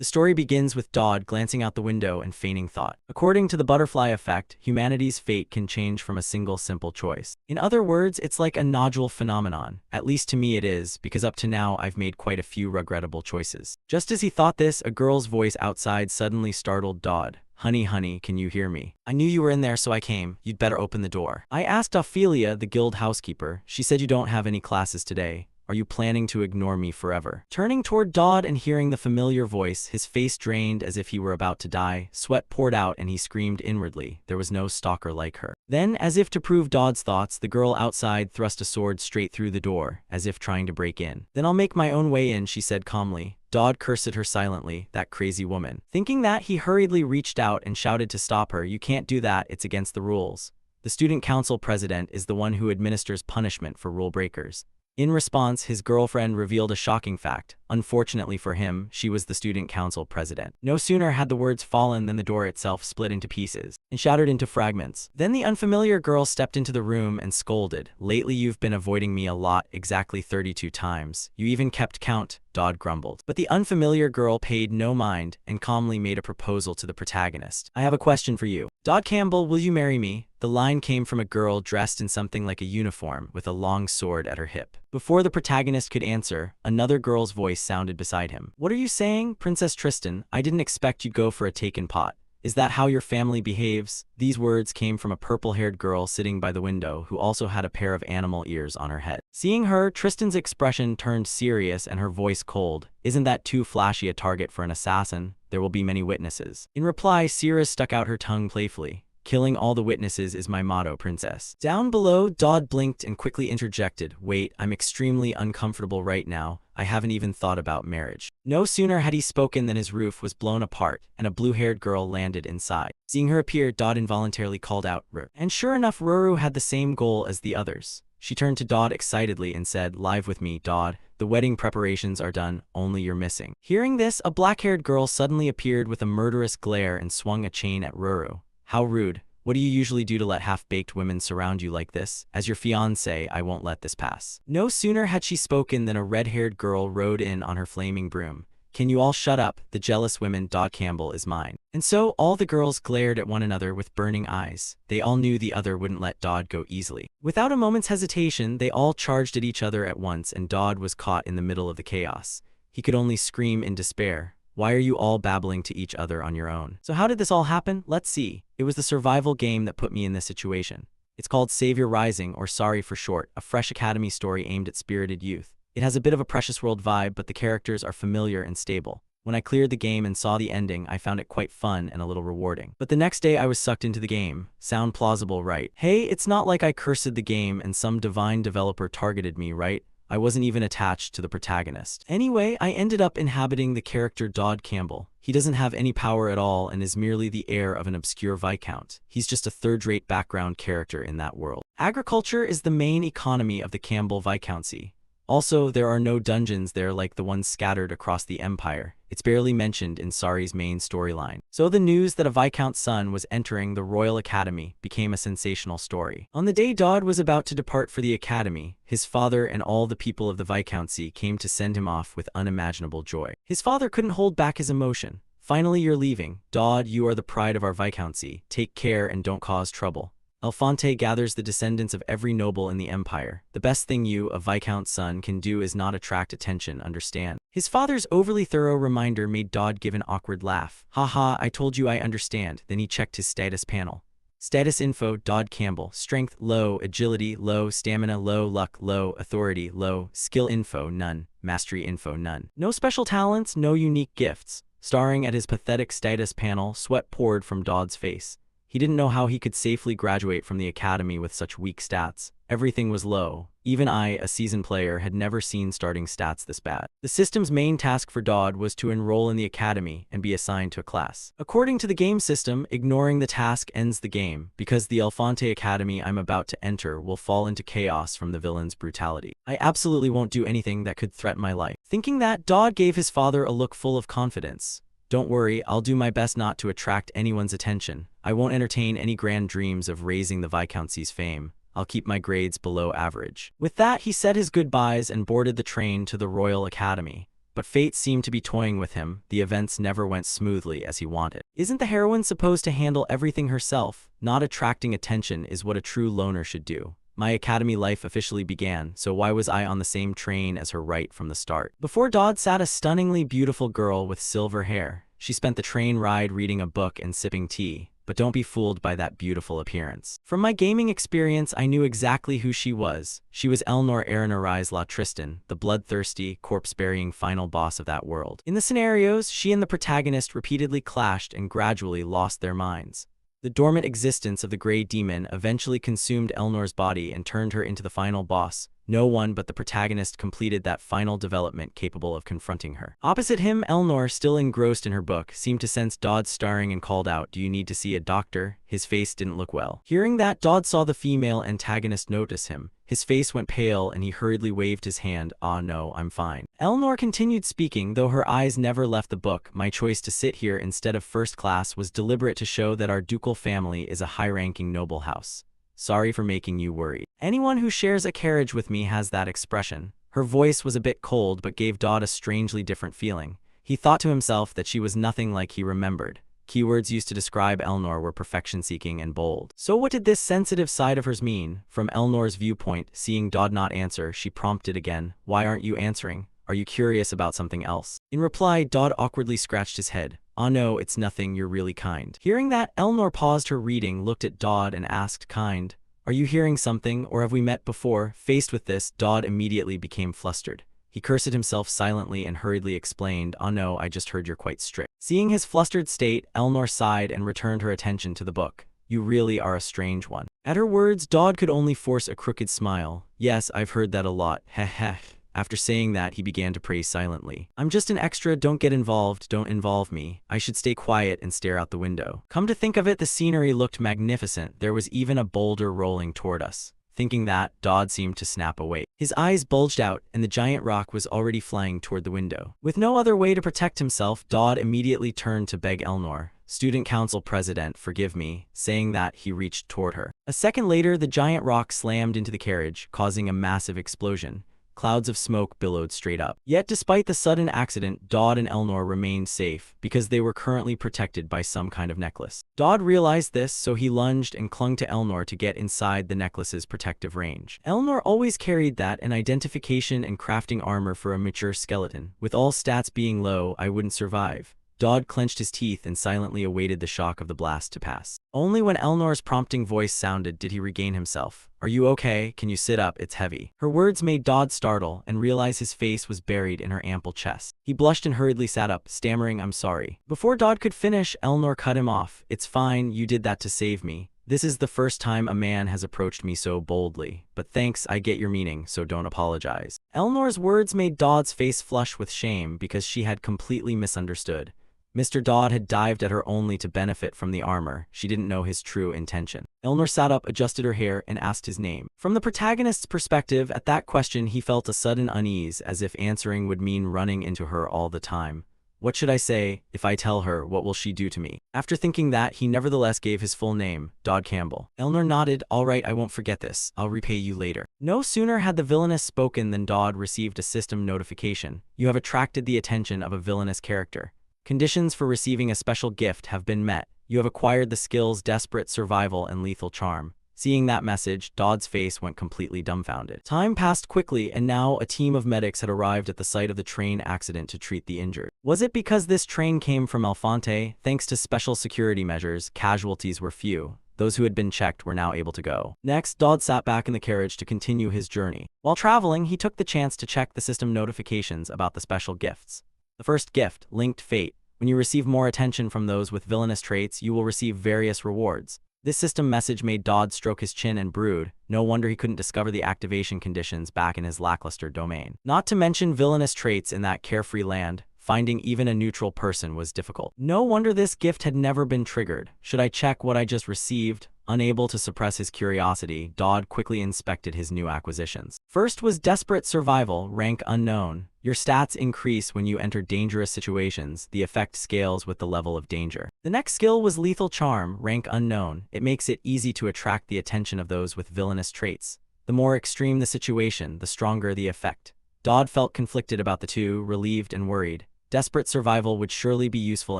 The story begins with Dodd glancing out the window and feigning thought. According to the butterfly effect, humanity's fate can change from a single simple choice. In other words, it's like a nodule phenomenon. At least to me it is, because up to now I've made quite a few regrettable choices. Just as he thought this, a girl's voice outside suddenly startled Dodd. Honey, honey, can you hear me? I knew you were in there, so I came. You'd better open the door. I asked Ophelia, the guild housekeeper. She said you don't have any classes today. Are you planning to ignore me forever? Turning toward Dodd and hearing the familiar voice, his face drained as if he were about to die, sweat poured out and he screamed inwardly. There was no stalker like her. Then, as if to prove Dodd's thoughts, the girl outside thrust a sword straight through the door, as if trying to break in. Then I'll make my own way in, she said calmly. Dodd cursed at her silently, that crazy woman. Thinking that, he hurriedly reached out and shouted to stop her. You can't do that, it's against the rules. The student council president is the one who administers punishment for rule breakers. In response, his girlfriend revealed a shocking fact. Unfortunately for him, she was the student council president. No sooner had the words fallen than the door itself split into pieces and shattered into fragments. Then the unfamiliar girl stepped into the room and scolded. Lately you've been avoiding me a lot, exactly 32 times. You even kept count, Dodd grumbled. But the unfamiliar girl paid no mind and calmly made a proposal to the protagonist. I have a question for you. Dodd Campbell, will you marry me? The line came from a girl dressed in something like a uniform with a long sword at her hip. Before the protagonist could answer, another girl's voice sounded beside him. What are you saying, Princess Tristan? I didn't expect you'd go for a taken pot. Is that how your family behaves? These words came from a purple-haired girl sitting by the window who also had a pair of animal ears on her head. Seeing her, Tristan's expression turned serious and her voice cold. Isn't that too flashy a target for an assassin? There will be many witnesses. In reply, Sierra stuck out her tongue playfully. Killing all the witnesses is my motto, princess. Down below, Dodd blinked and quickly interjected. Wait, I'm extremely uncomfortable right now. I haven't even thought about marriage. No sooner had he spoken than his roof was blown apart and a blue-haired girl landed inside. Seeing her appear, Dodd involuntarily called out, Rur. And sure enough, Ruru had the same goal as the others. She turned to Dodd excitedly and said, Live with me, Dodd. The wedding preparations are done, only you're missing. Hearing this, a black-haired girl suddenly appeared with a murderous glare and swung a chain at Ruru. How rude. What do you usually do to let half-baked women surround you like this? As your fiancé, I won't let this pass. No sooner had she spoken than a red-haired girl rode in on her flaming broom. Can you all shut up? The jealous women, Dodd Campbell is mine. And so all the girls glared at one another with burning eyes. They all knew the other wouldn't let Dodd go easily. Without a moment's hesitation, they all charged at each other at once and Dodd was caught in the middle of the chaos. He could only scream in despair. Why are you all babbling to each other on your own? So how did this all happen? Let's see. It was the survival game that put me in this situation. It's called Savior Rising, or Sorry for short, a fresh academy story aimed at spirited youth. It has a bit of a Precious World vibe, but the characters are familiar and stable. When I cleared the game and saw the ending, I found it quite fun and a little rewarding. But the next day I was sucked into the game. Sound plausible, right? Hey, it's not like I cursed the game and some divine developer targeted me, right? I wasn't even attached to the protagonist. Anyway, I ended up inhabiting the character Dodd Campbell. He doesn't have any power at all and is merely the heir of an obscure viscount. He's just a third-rate background character in that world. Agriculture is the main economy of the Campbell Viscountcy. Also, there are no dungeons there like the ones scattered across the empire. It's barely mentioned in Sari's main storyline. So the news that a Viscount's son was entering the Royal Academy became a sensational story. On the day Dodd was about to depart for the academy, his father and all the people of the Viscountcy came to send him off with unimaginable joy. His father couldn't hold back his emotion. Finally, you're leaving. Dodd, you are the pride of our Viscountcy. Take care and don't cause trouble. Alphonte gathers the descendants of every noble in the empire. The best thing you, a Viscount's son, can do is not attract attention, understand? His father's overly thorough reminder made Dodd give an awkward laugh. Haha, I told you I understand. Then he checked his status panel. Status info, Dodd Campbell. Strength, low. Agility, low. Stamina, low. Luck, low. Authority, low. Skill info, none. Mastery info, none. No special talents, no unique gifts. Staring at his pathetic status panel, sweat poured from Dodd's face. He didn't know how he could safely graduate from the academy with such weak stats. Everything was low. Even I, a seasoned player, had never seen starting stats this bad. The system's main task for Dodd was to enroll in the academy and be assigned to a class. According to the game system, ignoring the task ends the game, because the Alphonte Academy I'm about to enter will fall into chaos from the villain's brutality. I absolutely won't do anything that could threaten my life. Thinking that, Dodd gave his father a look full of confidence. Don't worry, I'll do my best not to attract anyone's attention. I won't entertain any grand dreams of raising the Viscountcy's fame. I'll keep my grades below average. With that, he said his goodbyes and boarded the train to the Royal Academy. But fate seemed to be toying with him, the events never went smoothly as he wanted. Isn't the heroine supposed to handle everything herself? Not attracting attention is what a true loner should do. My academy life officially began, so why was I on the same train as her right from the start? Before Dodd sat a stunningly beautiful girl with silver hair. She spent the train ride reading a book and sipping tea. But don't be fooled by that beautiful appearance. From my gaming experience, I knew exactly who she was. She was Elnor Aranari's La Tristan, the bloodthirsty, corpse-burying final boss of that world. In the scenarios, she and the protagonist repeatedly clashed and gradually lost their minds. The dormant existence of the Grey Demon eventually consumed Elnor's body and turned her into the final boss. No one but the protagonist completed that final development capable of confronting her. Opposite him, Elnor, still engrossed in her book, seemed to sense Dodd's staring and called out, "Do you need to see a doctor?" His face didn't look well. Hearing that, Dodd saw the female antagonist notice him. His face went pale and he hurriedly waved his hand. "Ah, no, I'm fine." Elnor continued speaking, though her eyes never left the book. "My choice to sit here instead of first class was deliberate to show that our ducal family is a high-ranking noble house. Sorry for making you worried. Anyone who shares a carriage with me has that expression." Her voice was a bit cold but gave Dodd a strangely different feeling. He thought to himself that she was nothing like he remembered. Keywords used to describe Elnor were perfection-seeking and bold. So what did this sensitive side of hers mean? From Elnor's viewpoint, seeing Dodd not answer, she prompted again, "Why aren't you answering? Are you curious about something else?" In reply, Dodd awkwardly scratched his head. "Ah no, it's nothing, you're really kind." Hearing that, Elnor paused her reading, looked at Dodd and asked, "Kind? Are you hearing something, or have we met before?" Faced with this, Dodd immediately became flustered. He cursed himself silently and hurriedly explained, "Ah no, I just heard you're quite strict." Seeing his flustered state, Elnor sighed and returned her attention to the book. "You really are a strange one." At her words, Dodd could only force a crooked smile. "Yes, I've heard that a lot, heh heh." After saying that, he began to pray silently. "I'm just an extra, don't get involved, don't involve me. I should stay quiet and stare out the window." Come to think of it, the scenery looked magnificent. There was even a boulder rolling toward us. Thinking that, Dodd seemed to snap awake. His eyes bulged out, and the giant rock was already flying toward the window. With no other way to protect himself, Dodd immediately turned to beg Elnor, "Student Council President, forgive me." Saying that, he reached toward her. A second later, the giant rock slammed into the carriage, causing a massive explosion. Clouds of smoke billowed straight up. Yet despite the sudden accident, Dodd and Elnor remained safe, because they were currently protected by some kind of necklace. Dodd realized this, so he lunged and clung to Elnor to get inside the necklace's protective range. Elnor always carried that, an identification and crafting armor for a mature skeleton. With all stats being low, I wouldn't survive. Dodd clenched his teeth and silently awaited the shock of the blast to pass. Only when Elnor's prompting voice sounded did he regain himself. "Are you okay? Can you sit up? It's heavy." Her words made Dodd startle and realize his face was buried in her ample chest. He blushed and hurriedly sat up, stammering, "I'm sorry." Before Dodd could finish, Elnor cut him off. "It's fine, you did that to save me. This is the first time a man has approached me so boldly. But thanks, I get your meaning, so don't apologize." Elnor's words made Dodd's face flush with shame because she had completely misunderstood. Mr. Dodd had dived at her only to benefit from the armor. She didn't know his true intention. Elnor sat up, adjusted her hair, and asked his name. From the protagonist's perspective, at that question he felt a sudden unease, as if answering would mean running into her all the time. What should I say? If I tell her, what will she do to me? After thinking that, he nevertheless gave his full name, Dodd Campbell. Elnor nodded. "All right, I won't forget this. I'll repay you later." No sooner had the villainess spoken than Dodd received a system notification. "You have attracted the attention of a villainous character. Conditions for receiving a special gift have been met. You have acquired the skills Desperate Survival and Lethal Charm." Seeing that message, Dodd's face went completely dumbfounded. Time passed quickly, and now a team of medics had arrived at the site of the train accident to treat the injured. Was it because this train came from Alphonte? Thanks to special security measures, casualties were few. Those who had been checked were now able to go. Next, Dodd sat back in the carriage to continue his journey. While traveling, he took the chance to check the system notifications about the special gifts. The first gift, Linked Fate. When you receive more attention from those with villainous traits, you will receive various rewards. This system message made Dodd stroke his chin and brood. No wonder he couldn't discover the activation conditions back in his lackluster domain. Not to mention villainous traits in that carefree land. Finding even a neutral person was difficult. No wonder this gift had never been triggered. Should I check what I just received? Unable to suppress his curiosity, Dodd quickly inspected his new acquisitions. First was Desperate Survival, rank unknown. Your stats increase when you enter dangerous situations. The effect scales with the level of danger. The next skill was Lethal Charm, rank unknown. It makes it easy to attract the attention of those with villainous traits. The more extreme the situation, the stronger the effect. Dodd felt conflicted about the two, relieved and worried. Desperate survival would surely be useful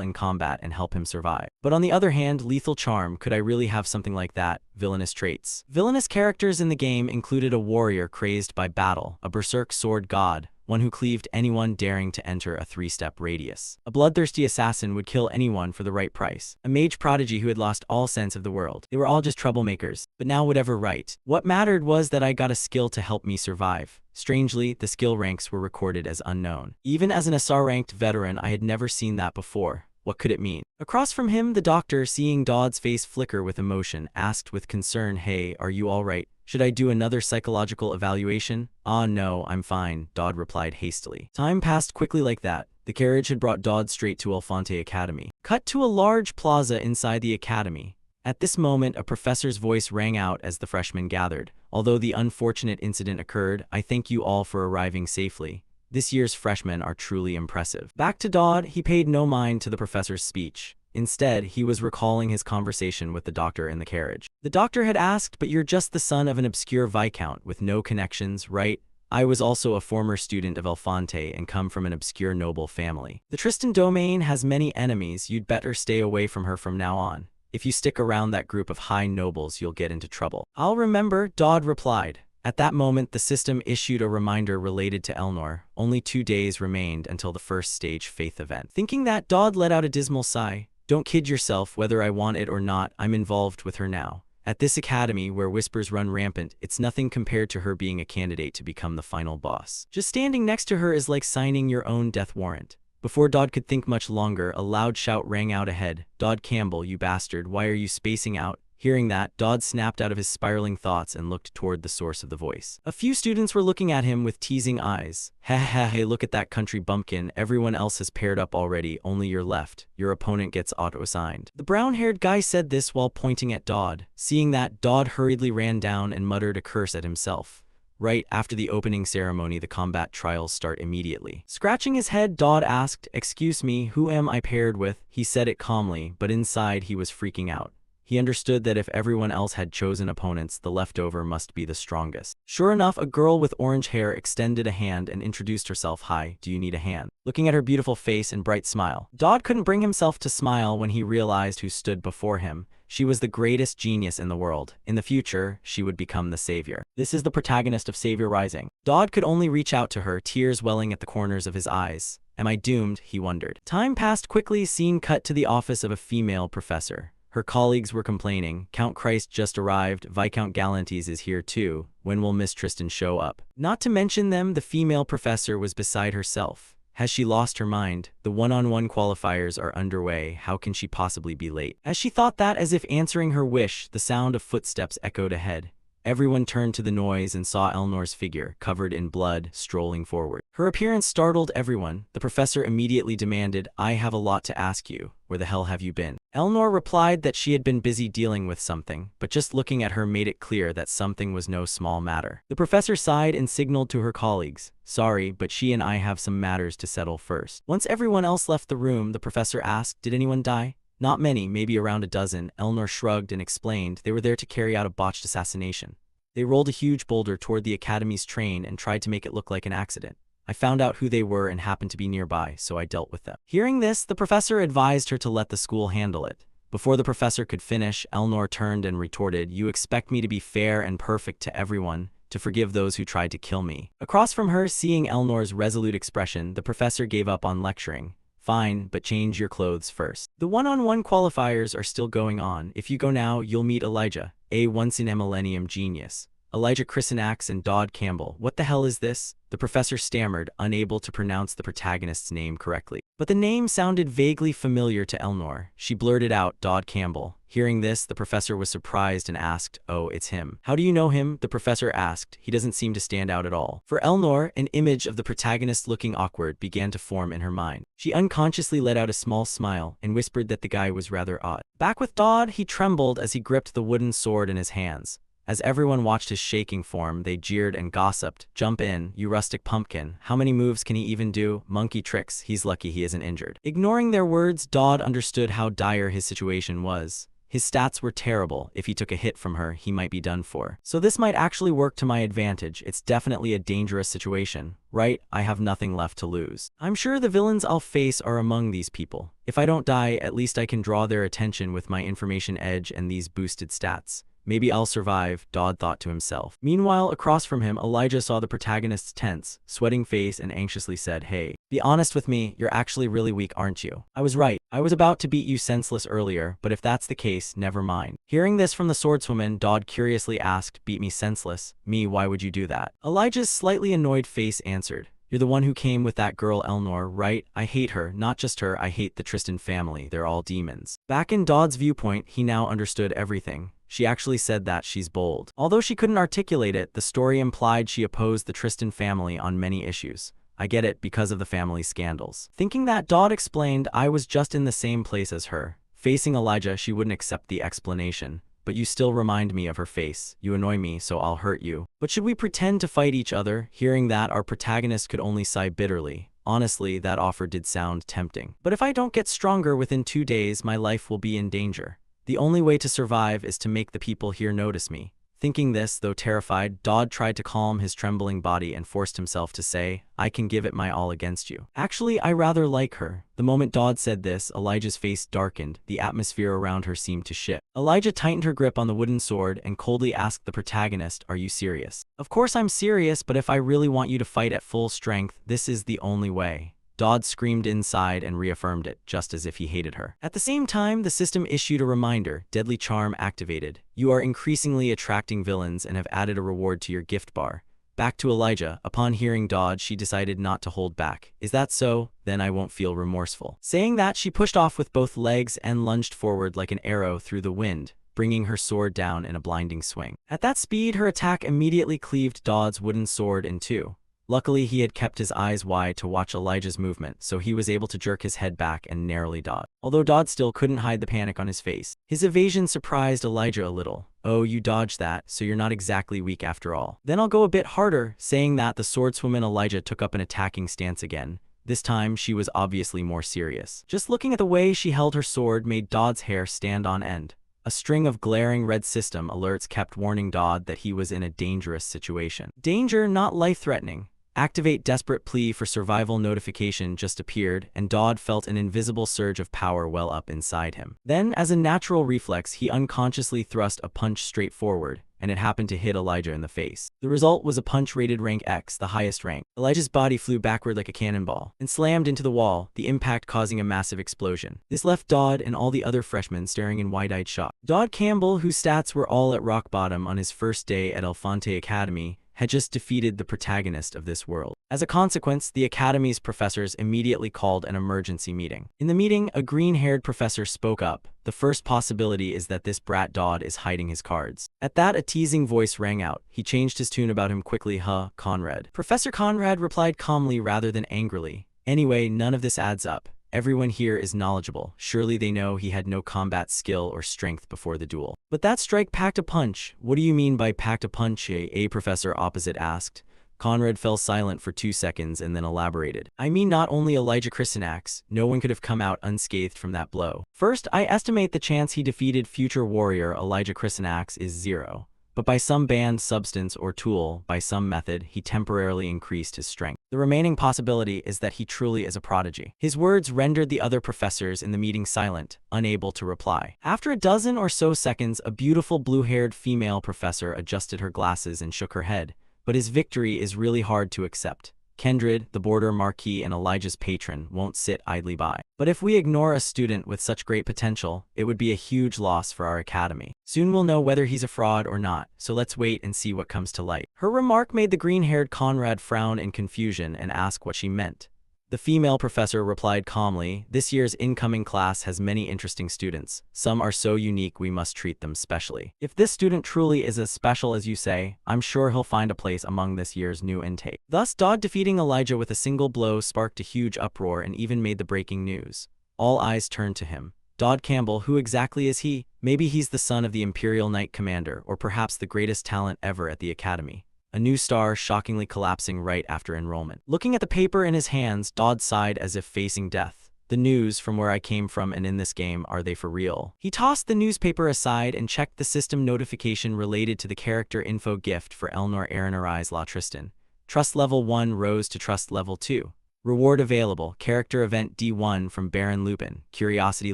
in combat and help him survive. But on the other hand, lethal charm, could I really have something like that? Villainous traits. Villainous characters in the game included a warrior crazed by battle, a berserk sword god, one who cleaved anyone daring to enter a 3-step radius. A bloodthirsty assassin would kill anyone for the right price. A mage prodigy who had lost all sense of the world. They were all just troublemakers, but now whatever right. What mattered was that I got a skill to help me survive. Strangely, the skill ranks were recorded as unknown. Even as an SR-ranked veteran, I had never seen that before. What could it mean? Across from him, the doctor, seeing Dodd's face flicker with emotion, asked with concern, "Hey, are you all right? Should I do another psychological evaluation?" "Ah, no, I'm fine," Dodd replied hastily. Time passed quickly like that. The carriage had brought Dodd straight to Elfonte Academy. Cut to a large plaza inside the academy. At this moment, a professor's voice rang out as the freshmen gathered. "Although the unfortunate incident occurred, I thank you all for arriving safely. This year's freshmen are truly impressive." Back to Dodd, he paid no mind to the professor's speech. Instead, he was recalling his conversation with the doctor in the carriage. The doctor had asked, "But you're just the son of an obscure viscount with no connections, right? I was also a former student of Elfonte and come from an obscure noble family. The Tristan domain has many enemies. You'd better stay away from her from now on. If you stick around that group of high nobles, you'll get into trouble." "I'll remember," Dodd replied. At that moment, the system issued a reminder related to Elnor. Only 2 days remained until the first stage faith event. Thinking that, Dodd let out a dismal sigh. "Don't kid yourself, whether I want it or not, I'm involved with her now. At this academy, where whispers run rampant, it's nothing compared to her being a candidate to become the final boss. Just standing next to her is like signing your own death warrant." Before Dodd could think much longer, a loud shout rang out ahead. "Dodd Campbell, you bastard, why are you spacing out?" Hearing that, Dodd snapped out of his spiraling thoughts and looked toward the source of the voice. A few students were looking at him with teasing eyes. Hey, look at that country bumpkin. Everyone else has paired up already, only you're left. Your opponent gets auto-assigned." The brown-haired guy said this while pointing at Dodd. Seeing that, Dodd hurriedly ran down and muttered a curse at himself. Right after the opening ceremony, the combat trials start immediately. Scratching his head, Dodd asked, "Excuse me, who am I paired with?" He said it calmly, but inside he was freaking out. He understood that if everyone else had chosen opponents, the leftover must be the strongest. Sure enough, a girl with orange hair extended a hand and introduced herself. "Hi, do you need a hand?" Looking at her beautiful face and bright smile, Dodd couldn't bring himself to smile when he realized who stood before him. She was the greatest genius in the world. In the future, she would become the savior. This is the protagonist of Savior Rising. Dodd could only reach out to her, tears welling at the corners of his eyes. Am I doomed? He wondered. Time passed quickly. Scene cut to the office of a female professor. Her colleagues were complaining. "Count Christ just arrived. Viscount Galantes is here too. When will Miss Tristan show up?" Not to mention them, the female professor was beside herself. Has she lost her mind? The one-on-one qualifiers are underway. How can she possibly be late? As she thought that, as if answering her wish, the sound of footsteps echoed ahead. Everyone turned to the noise and saw Elnor's figure, covered in blood, strolling forward. Her appearance startled everyone. The professor immediately demanded, "I have a lot to ask you. Where the hell have you been?" Elnor replied that she had been busy dealing with something, but just looking at her made it clear that something was no small matter. The professor sighed and signaled to her colleagues, "Sorry, but she and I have some matters to settle first." Once everyone else left the room, the professor asked, "Did anyone die?" "Not many, maybe around a dozen." Elnor shrugged and explained they were there to carry out a botched assassination. They rolled a huge boulder toward the academy's train and tried to make it look like an accident. I found out who they were and happened to be nearby, so I dealt with them. Hearing this, the professor advised her to let the school handle it. Before the professor could finish, Elnor turned and retorted, "You expect me to be fair and perfect to everyone, to forgive those who tried to kill me." Across from her, seeing Elnor's resolute expression, the professor gave up on lecturing. "Fine, but change your clothes first. The one-on-one qualifiers are still going on. If you go now, you'll meet Elijah, a once-in-a-millennium genius. Elijah Christenax and Dodd Campbell." "What the hell is this?" the professor stammered, unable to pronounce the protagonist's name correctly. But the name sounded vaguely familiar to Elnor. She blurted out, "Dodd Campbell." Hearing this, the professor was surprised and asked, "Oh, it's him. How do you know him?" the professor asked. "He doesn't seem to stand out at all." For Elnor, an image of the protagonist looking awkward began to form in her mind. She unconsciously let out a small smile and whispered that the guy was rather odd. Back with Dodd, he trembled as he gripped the wooden sword in his hands. As everyone watched his shaking form, they jeered and gossiped. "Jump in, you rustic pumpkin. How many moves can he even do? Monkey tricks. He's lucky he isn't injured." Ignoring their words, Dodd understood how dire his situation was. His stats were terrible. If he took a hit from her, he might be done for. So this might actually work to my advantage. It's definitely a dangerous situation, right? I have nothing left to lose. I'm sure the villains I'll face are among these people. If I don't die, at least I can draw their attention with my information edge and these boosted stats. Maybe I'll survive, Dodd thought to himself. Meanwhile, across from him, Elijah saw the protagonist's tense, sweating face and anxiously said, "Hey, be honest with me, you're actually really weak, aren't you?" "I was right. I was about to beat you senseless earlier, but if that's the case, never mind." Hearing this from the swordswoman, Dodd curiously asked, "Beat me senseless? Me, why would you do that?" Elijah's slightly annoyed face answered, "You're the one who came with that girl Elnor, right? I hate her. Not just her, I hate the Tristan family. They're all demons." Back in Dodd's viewpoint, he now understood everything. She actually said that she's bold. Although she couldn't articulate it, the story implied she opposed the Tristan family on many issues. I get it, because of the family scandals. Thinking that, Dodd explained, "I was just in the same place as her." Facing Elijah, she wouldn't accept the explanation. "But you still remind me of her face. You annoy me, so I'll hurt you." But should we pretend to fight each other? Hearing that, our protagonist could only sigh bitterly. Honestly, that offer did sound tempting. But if I don't get stronger within 2 days, my life will be in danger. The only way to survive is to make the people here notice me. Thinking this, though terrified, Dodd tried to calm his trembling body and forced himself to say, "I can give it my all against you. Actually, I rather like her." The moment Dodd said this, Elijah's face darkened. The atmosphere around her seemed to shift. Elijah tightened her grip on the wooden sword and coldly asked the protagonist, "Are you serious?" "Of course I'm serious, but if I really want you to fight at full strength, this is the only way." Dodd screamed inside and reaffirmed it, just as if he hated her. At the same time, the system issued a reminder, "Deadly Charm activated. You are increasingly attracting villains and have added a reward to your gift bar." Back to Elijah. Upon hearing Dodd, she decided not to hold back. "Is that so? Then I won't feel remorseful." Saying that, she pushed off with both legs and lunged forward like an arrow through the wind, bringing her sword down in a blinding swing. At that speed, her attack immediately cleaved Dodd's wooden sword in two. Luckily, he had kept his eyes wide to watch Elijah's movement, so he was able to jerk his head back and narrowly dodge. Although Dodd still couldn't hide the panic on his face. His evasion surprised Elijah a little. "Oh, you dodged that, so you're not exactly weak after all. Then I'll go a bit harder." Saying that, the swordswoman Elijah took up an attacking stance again. This time, she was obviously more serious. Just looking at the way she held her sword made Dodd's hair stand on end. A string of glaring red system alerts kept warning Dodd that he was in a dangerous situation. Danger, not life-threatening. Activate desperate plea for survival notification just appeared, and Dodd felt an invisible surge of power well up inside him. Then, as a natural reflex, he unconsciously thrust a punch straight forward, and it happened to hit Elijah in the face. The result was a punch rated rank X, the highest rank. Elijah's body flew backward like a cannonball, and slammed into the wall, the impact causing a massive explosion. This left Dodd and all the other freshmen staring in wide-eyed shock. Dodd Campbell, whose stats were all at rock bottom on his first day at Elefante Academy, had just defeated the protagonist of this world. As a consequence, the Academy's professors immediately called an emergency meeting. In the meeting, a green-haired professor spoke up. "The first possibility is that this brat Dodd is hiding his cards." At that, a teasing voice rang out. He changed his tune about him quickly. Conrad." Professor Conrad replied calmly rather than angrily. "Anyway, none of this adds up. Everyone here is knowledgeable. Surely they know he had no combat skill or strength before the duel." "But that strike packed a punch." "What do you mean by packed a punch?" a professor opposite asked. Conrad fell silent for 2 seconds and then elaborated. "I mean not only Elijah Christinax, no one could have come out unscathed from that blow. First, I estimate the chance he defeated future warrior Elijah Christinax is 0. But by some banned substance or tool, by some method, he temporarily increased his strength. The remaining possibility is that he truly is a prodigy." His words rendered the other professors in the meeting silent, unable to reply. After a dozen or so seconds, a beautiful blue-haired female professor adjusted her glasses and shook her head. "But his victory is really hard to accept. Kendrid, the border marquis and Elijah's patron, won't sit idly by. But if we ignore a student with such great potential, it would be a huge loss for our academy. Soon we'll know whether he's a fraud or not, so let's wait and see what comes to light." Her remark made the green-haired Conrad frown in confusion and ask what she meant. The female professor replied calmly, "This year's incoming class has many interesting students. Some are so unique we must treat them specially. If this student truly is as special as you say, I'm sure he'll find a place among this year's new intake." Thus, Dodd defeating Elijah with a single blow sparked a huge uproar and even made the breaking news. All eyes turned to him. Dodd Campbell, who exactly is he? Maybe he's the son of the Imperial Knight Commander, or perhaps the greatest talent ever at the Academy. A new star shockingly collapsing right after enrollment. Looking at the paper in his hands, Dodd sighed as if facing death. The news from where I came from and in this game, are they for real? He tossed the newspaper aside and checked the system notification related to the character info gift for Elnor Aranari's La Tristan. Trust level 1 rose to trust level 2. Reward available, character event D1 from Baron Lupin, curiosity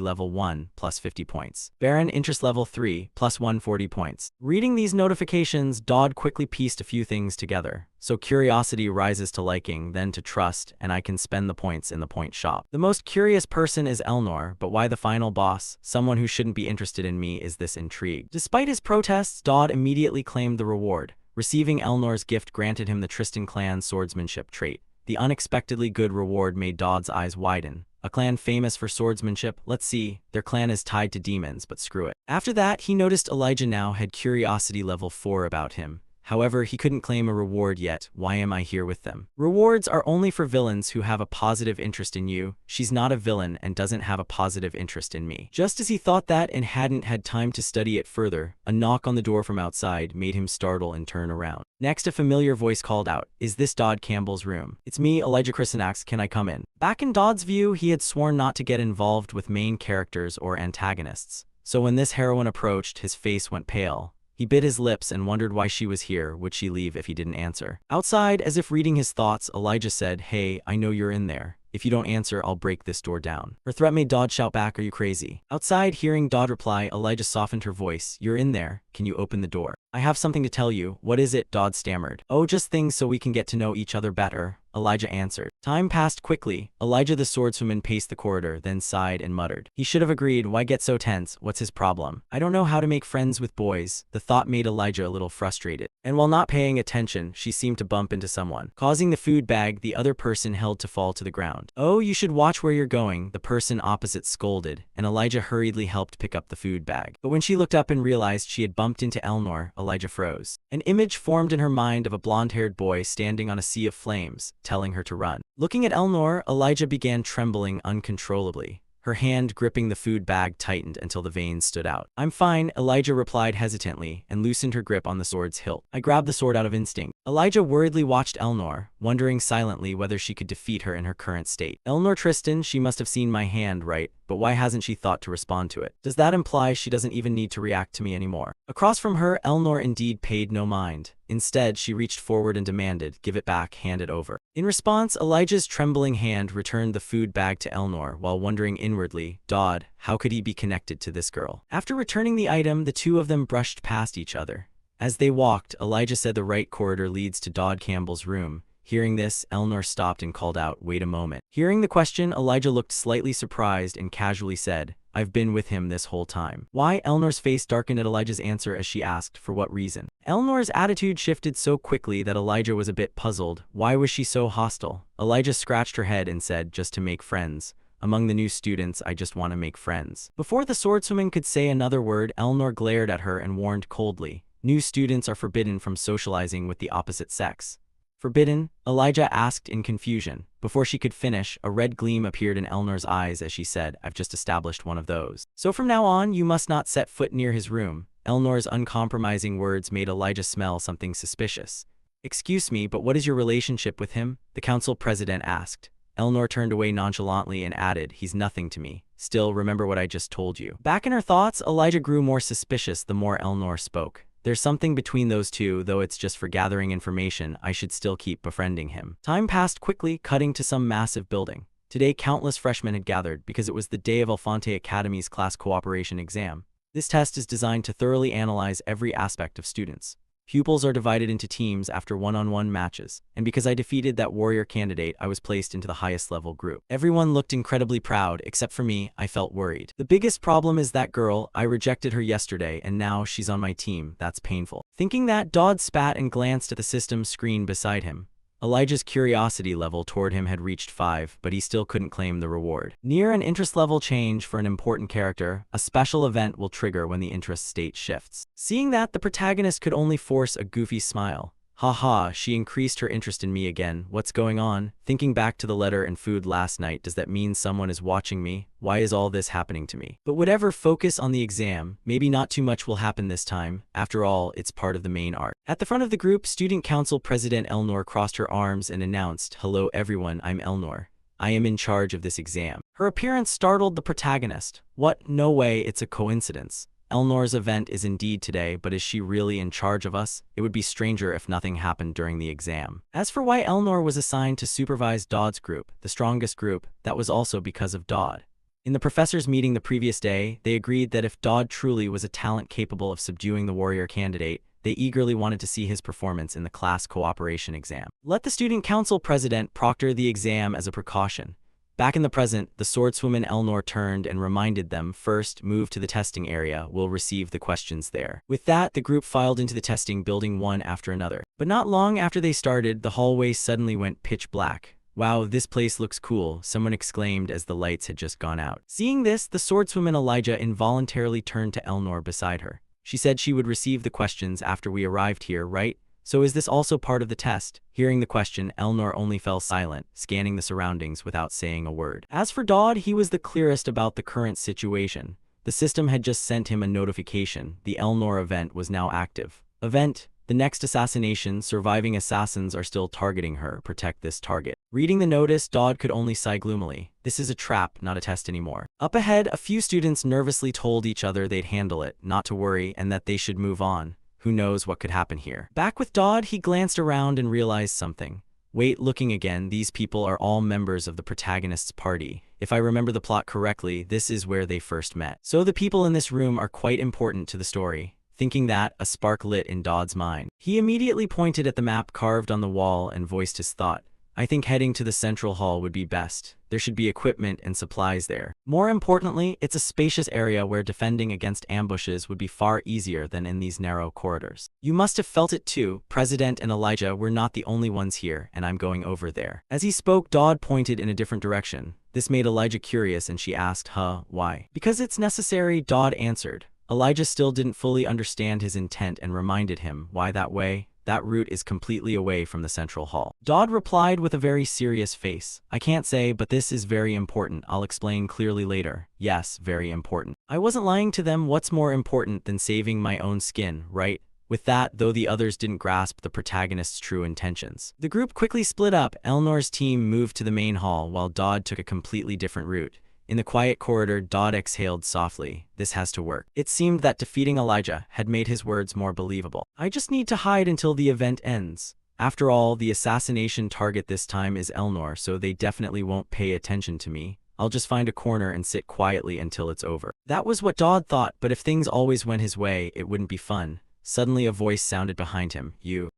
level 1, plus 50 points. Baron interest level 3, plus 140 points. Reading these notifications, Dodd quickly pieced a few things together. So curiosity rises to liking, then to trust, and I can spend the points in the point shop. The most curious person is Elnor, but why the final boss, someone who shouldn't be interested in me, is this intrigue? Despite his protests, Dodd immediately claimed the reward. Receiving Elnor's gift granted him the Tristan clan swordsmanship trait. The unexpectedly good reward made Dodd's eyes widen. A clan famous for swordsmanship, let's see, their clan is tied to demons, but screw it. After that, he noticed Elijah now had curiosity level 4 about him. However, he couldn't claim a reward yet. Why am I here with them? Rewards are only for villains who have a positive interest in you. She's not a villain and doesn't have a positive interest in me. Just as he thought that and hadn't had time to study it further, a knock on the door from outside made him startle and turn around. Next, a familiar voice called out, "Is this Dodd Campbell's room?" "It's me, Elijah Christenax, can I come in?" Back in Dodd's view, he had sworn not to get involved with main characters or antagonists. So when this heroine approached, his face went pale. He bit his lips and wondered why she was here. Would she leave if he didn't answer? Outside, as if reading his thoughts, Elijah said, "Hey, I know you're in there. If you don't answer, I'll break this door down." Her threat made Dodd shout back, "Are you crazy?" Outside, hearing Dodd reply, Elijah softened her voice. "You're in there. Can you open the door?" "I have something to tell you." "What is it?" Dodd stammered. "Oh, just things so we can get to know each other better," Elijah answered. Time passed quickly. Elijah the swordswoman paced the corridor, then sighed and muttered. He should have agreed. Why get so tense? What's his problem? "I don't know how to make friends with boys." The thought made Elijah a little frustrated. And while not paying attention, she seemed to bump into someone, causing the food bag the other person held to fall to the ground. "Oh, you should watch where you're going," the person opposite scolded, and Elijah hurriedly helped pick up the food bag. But when she looked up and realized she had bumped into Elnor, Elijah froze. An image formed in her mind of a blonde-haired boy standing on a sea of flames, telling her to run. Looking at Elnor, Elijah began trembling uncontrollably. Her hand gripping the food bag tightened until the veins stood out. "I'm fine," Elijah replied hesitantly, and loosened her grip on the sword's hilt. "I grabbed the sword out of instinct." Elijah worriedly watched Elnor, wondering silently whether she could defeat her in her current state. "Elnor Tristan, she must have seen my hand, right? But why hasn't she thought to respond to it? Does that imply she doesn't even need to react to me anymore?" Across from her, Elnor indeed paid no mind. Instead, she reached forward and demanded, "Give it back, hand it over." In response, Elijah's trembling hand returned the food bag to Elnor while wondering inwardly, Dodd, how could he be connected to this girl? After returning the item, the two of them brushed past each other. As they walked, Elijah said the right corridor leads to Dodd Campbell's room. Hearing this, Elnor stopped and called out, "Wait a moment." Hearing the question, Elijah looked slightly surprised and casually said, "I've been with him this whole time." "Why?" Elnor's face darkened at Elijah's answer as she asked, "For what reason?" Elnor's attitude shifted so quickly that Elijah was a bit puzzled. Why was she so hostile? Elijah scratched her head and said, "Just to make friends. Among the new students, I just want to make friends." Before the swordswoman could say another word, Elnor glared at her and warned coldly, "New students are forbidden from socializing with the opposite sex." "Forbidden?" Elijah asked in confusion. Before she could finish, a red gleam appeared in Elnor's eyes as she said, "I've just established one of those. So from now on, you must not set foot near his room." Elnor's uncompromising words made Elijah smell something suspicious. "Excuse me, but what is your relationship with him?" the council president asked. Elnor turned away nonchalantly and added, "He's nothing to me. Still, remember what I just told you." Back in her thoughts, Elijah grew more suspicious the more Elnor spoke. There's something between those two, though it's just for gathering information. I should still keep befriending him. Time passed quickly, cutting to some massive building. Today, countless freshmen had gathered because it was the day of Alfonte Academy's class cooperation exam. This test is designed to thoroughly analyze every aspect of students. Pupils are divided into teams after one-on-one matches, and because I defeated that warrior candidate, I was placed into the highest level group. Everyone looked incredibly proud, except for me. I felt worried. The biggest problem is that girl. I rejected her yesterday, and now she's on my team. That's painful. Thinking that, Dodd spat and glanced at the system screen beside him. Elijah's curiosity level toward him had reached 5, but he still couldn't claim the reward. Near an interest level change for an important character, a special event will trigger when the interest state shifts. Seeing that, the protagonist could only force a goofy smile. Haha, she increased her interest in me again. What's going on? Thinking back to the letter and food last night, does that mean someone is watching me? Why is all this happening to me? But whatever, focus on the exam. Maybe not too much will happen this time. After all, it's part of the main art. At the front of the group, Student Council President Elnor crossed her arms and announced, "Hello everyone, I'm Elnor. I am in charge of this exam." Her appearance startled the protagonist. What? No way, it's a coincidence. Elnor's event is indeed today, but is she really in charge of us? It would be stranger if nothing happened during the exam. As for why Elnor was assigned to supervise Dodd's group, the strongest group, that was also because of Dodd. In the professors' meeting the previous day, they agreed that if Dodd truly was a talent capable of subduing the warrior candidate, they eagerly wanted to see his performance in the class cooperation exam. Let the student council president proctor the exam as a precaution. Back in the present, the swordswoman Elnor turned and reminded them, first, move to the testing area, we'll receive the questions there. With that, the group filed into the testing building one after another. But not long after they started, the hallway suddenly went pitch black. "Wow, this place looks cool," someone exclaimed as the lights had just gone out. Seeing this, the swordswoman Elijah involuntarily turned to Elnor beside her. She said she would receive the questions after we arrived here, right? So is this also part of the test? Hearing the question, Elnor only fell silent, scanning the surroundings without saying a word. As for Dodd, he was the clearest about the current situation. The system had just sent him a notification. The Elnor event was now active. Event: the next assassination, surviving assassins are still targeting her. Protect this target. Reading the notice, Dodd could only sigh gloomily. This is a trap, not a test anymore. Up ahead, a few students nervously told each other they'd handle it, not to worry, and that they should move on. Who knows what could happen here? Back with Dodd, he glanced around and realized something. Wait, looking again, these people are all members of the protagonist's party. If I remember the plot correctly, this is where they first met. So the people in this room are quite important to the story. Thinking that, a spark lit in Dodd's mind. He immediately pointed at the map carved on the wall and voiced his thought. I think heading to the central hall would be best. There should be equipment and supplies there. More importantly, it's a spacious area where defending against ambushes would be far easier than in these narrow corridors. You must have felt it too. President and Elijah were not the only ones here, and I'm going over there. As he spoke, Dodd pointed in a different direction. This made Elijah curious, and she asked, why? Because it's necessary, Dodd answered. Elijah still didn't fully understand his intent and reminded him, why that way? That route is completely away from the central hall. Dodd replied with a very serious face. I can't say, but this is very important. I'll explain clearly later. Yes, very important. I wasn't lying to them. What's more important than saving my own skin, right? With that, though the others didn't grasp the protagonist's true intentions. The group quickly split up. Elnor's team moved to the main hall, while Dodd took a completely different route. In the quiet corridor, Dodd exhaled softly. This has to work. It seemed that defeating Elijah had made his words more believable. I just need to hide until the event ends. After all, the assassination target this time is Elnor, so they definitely won't pay attention to me. I'll just find a corner and sit quietly until it's over. That was what Dodd thought, but if things always went his way, it wouldn't be fun. Suddenly a voice sounded behind him.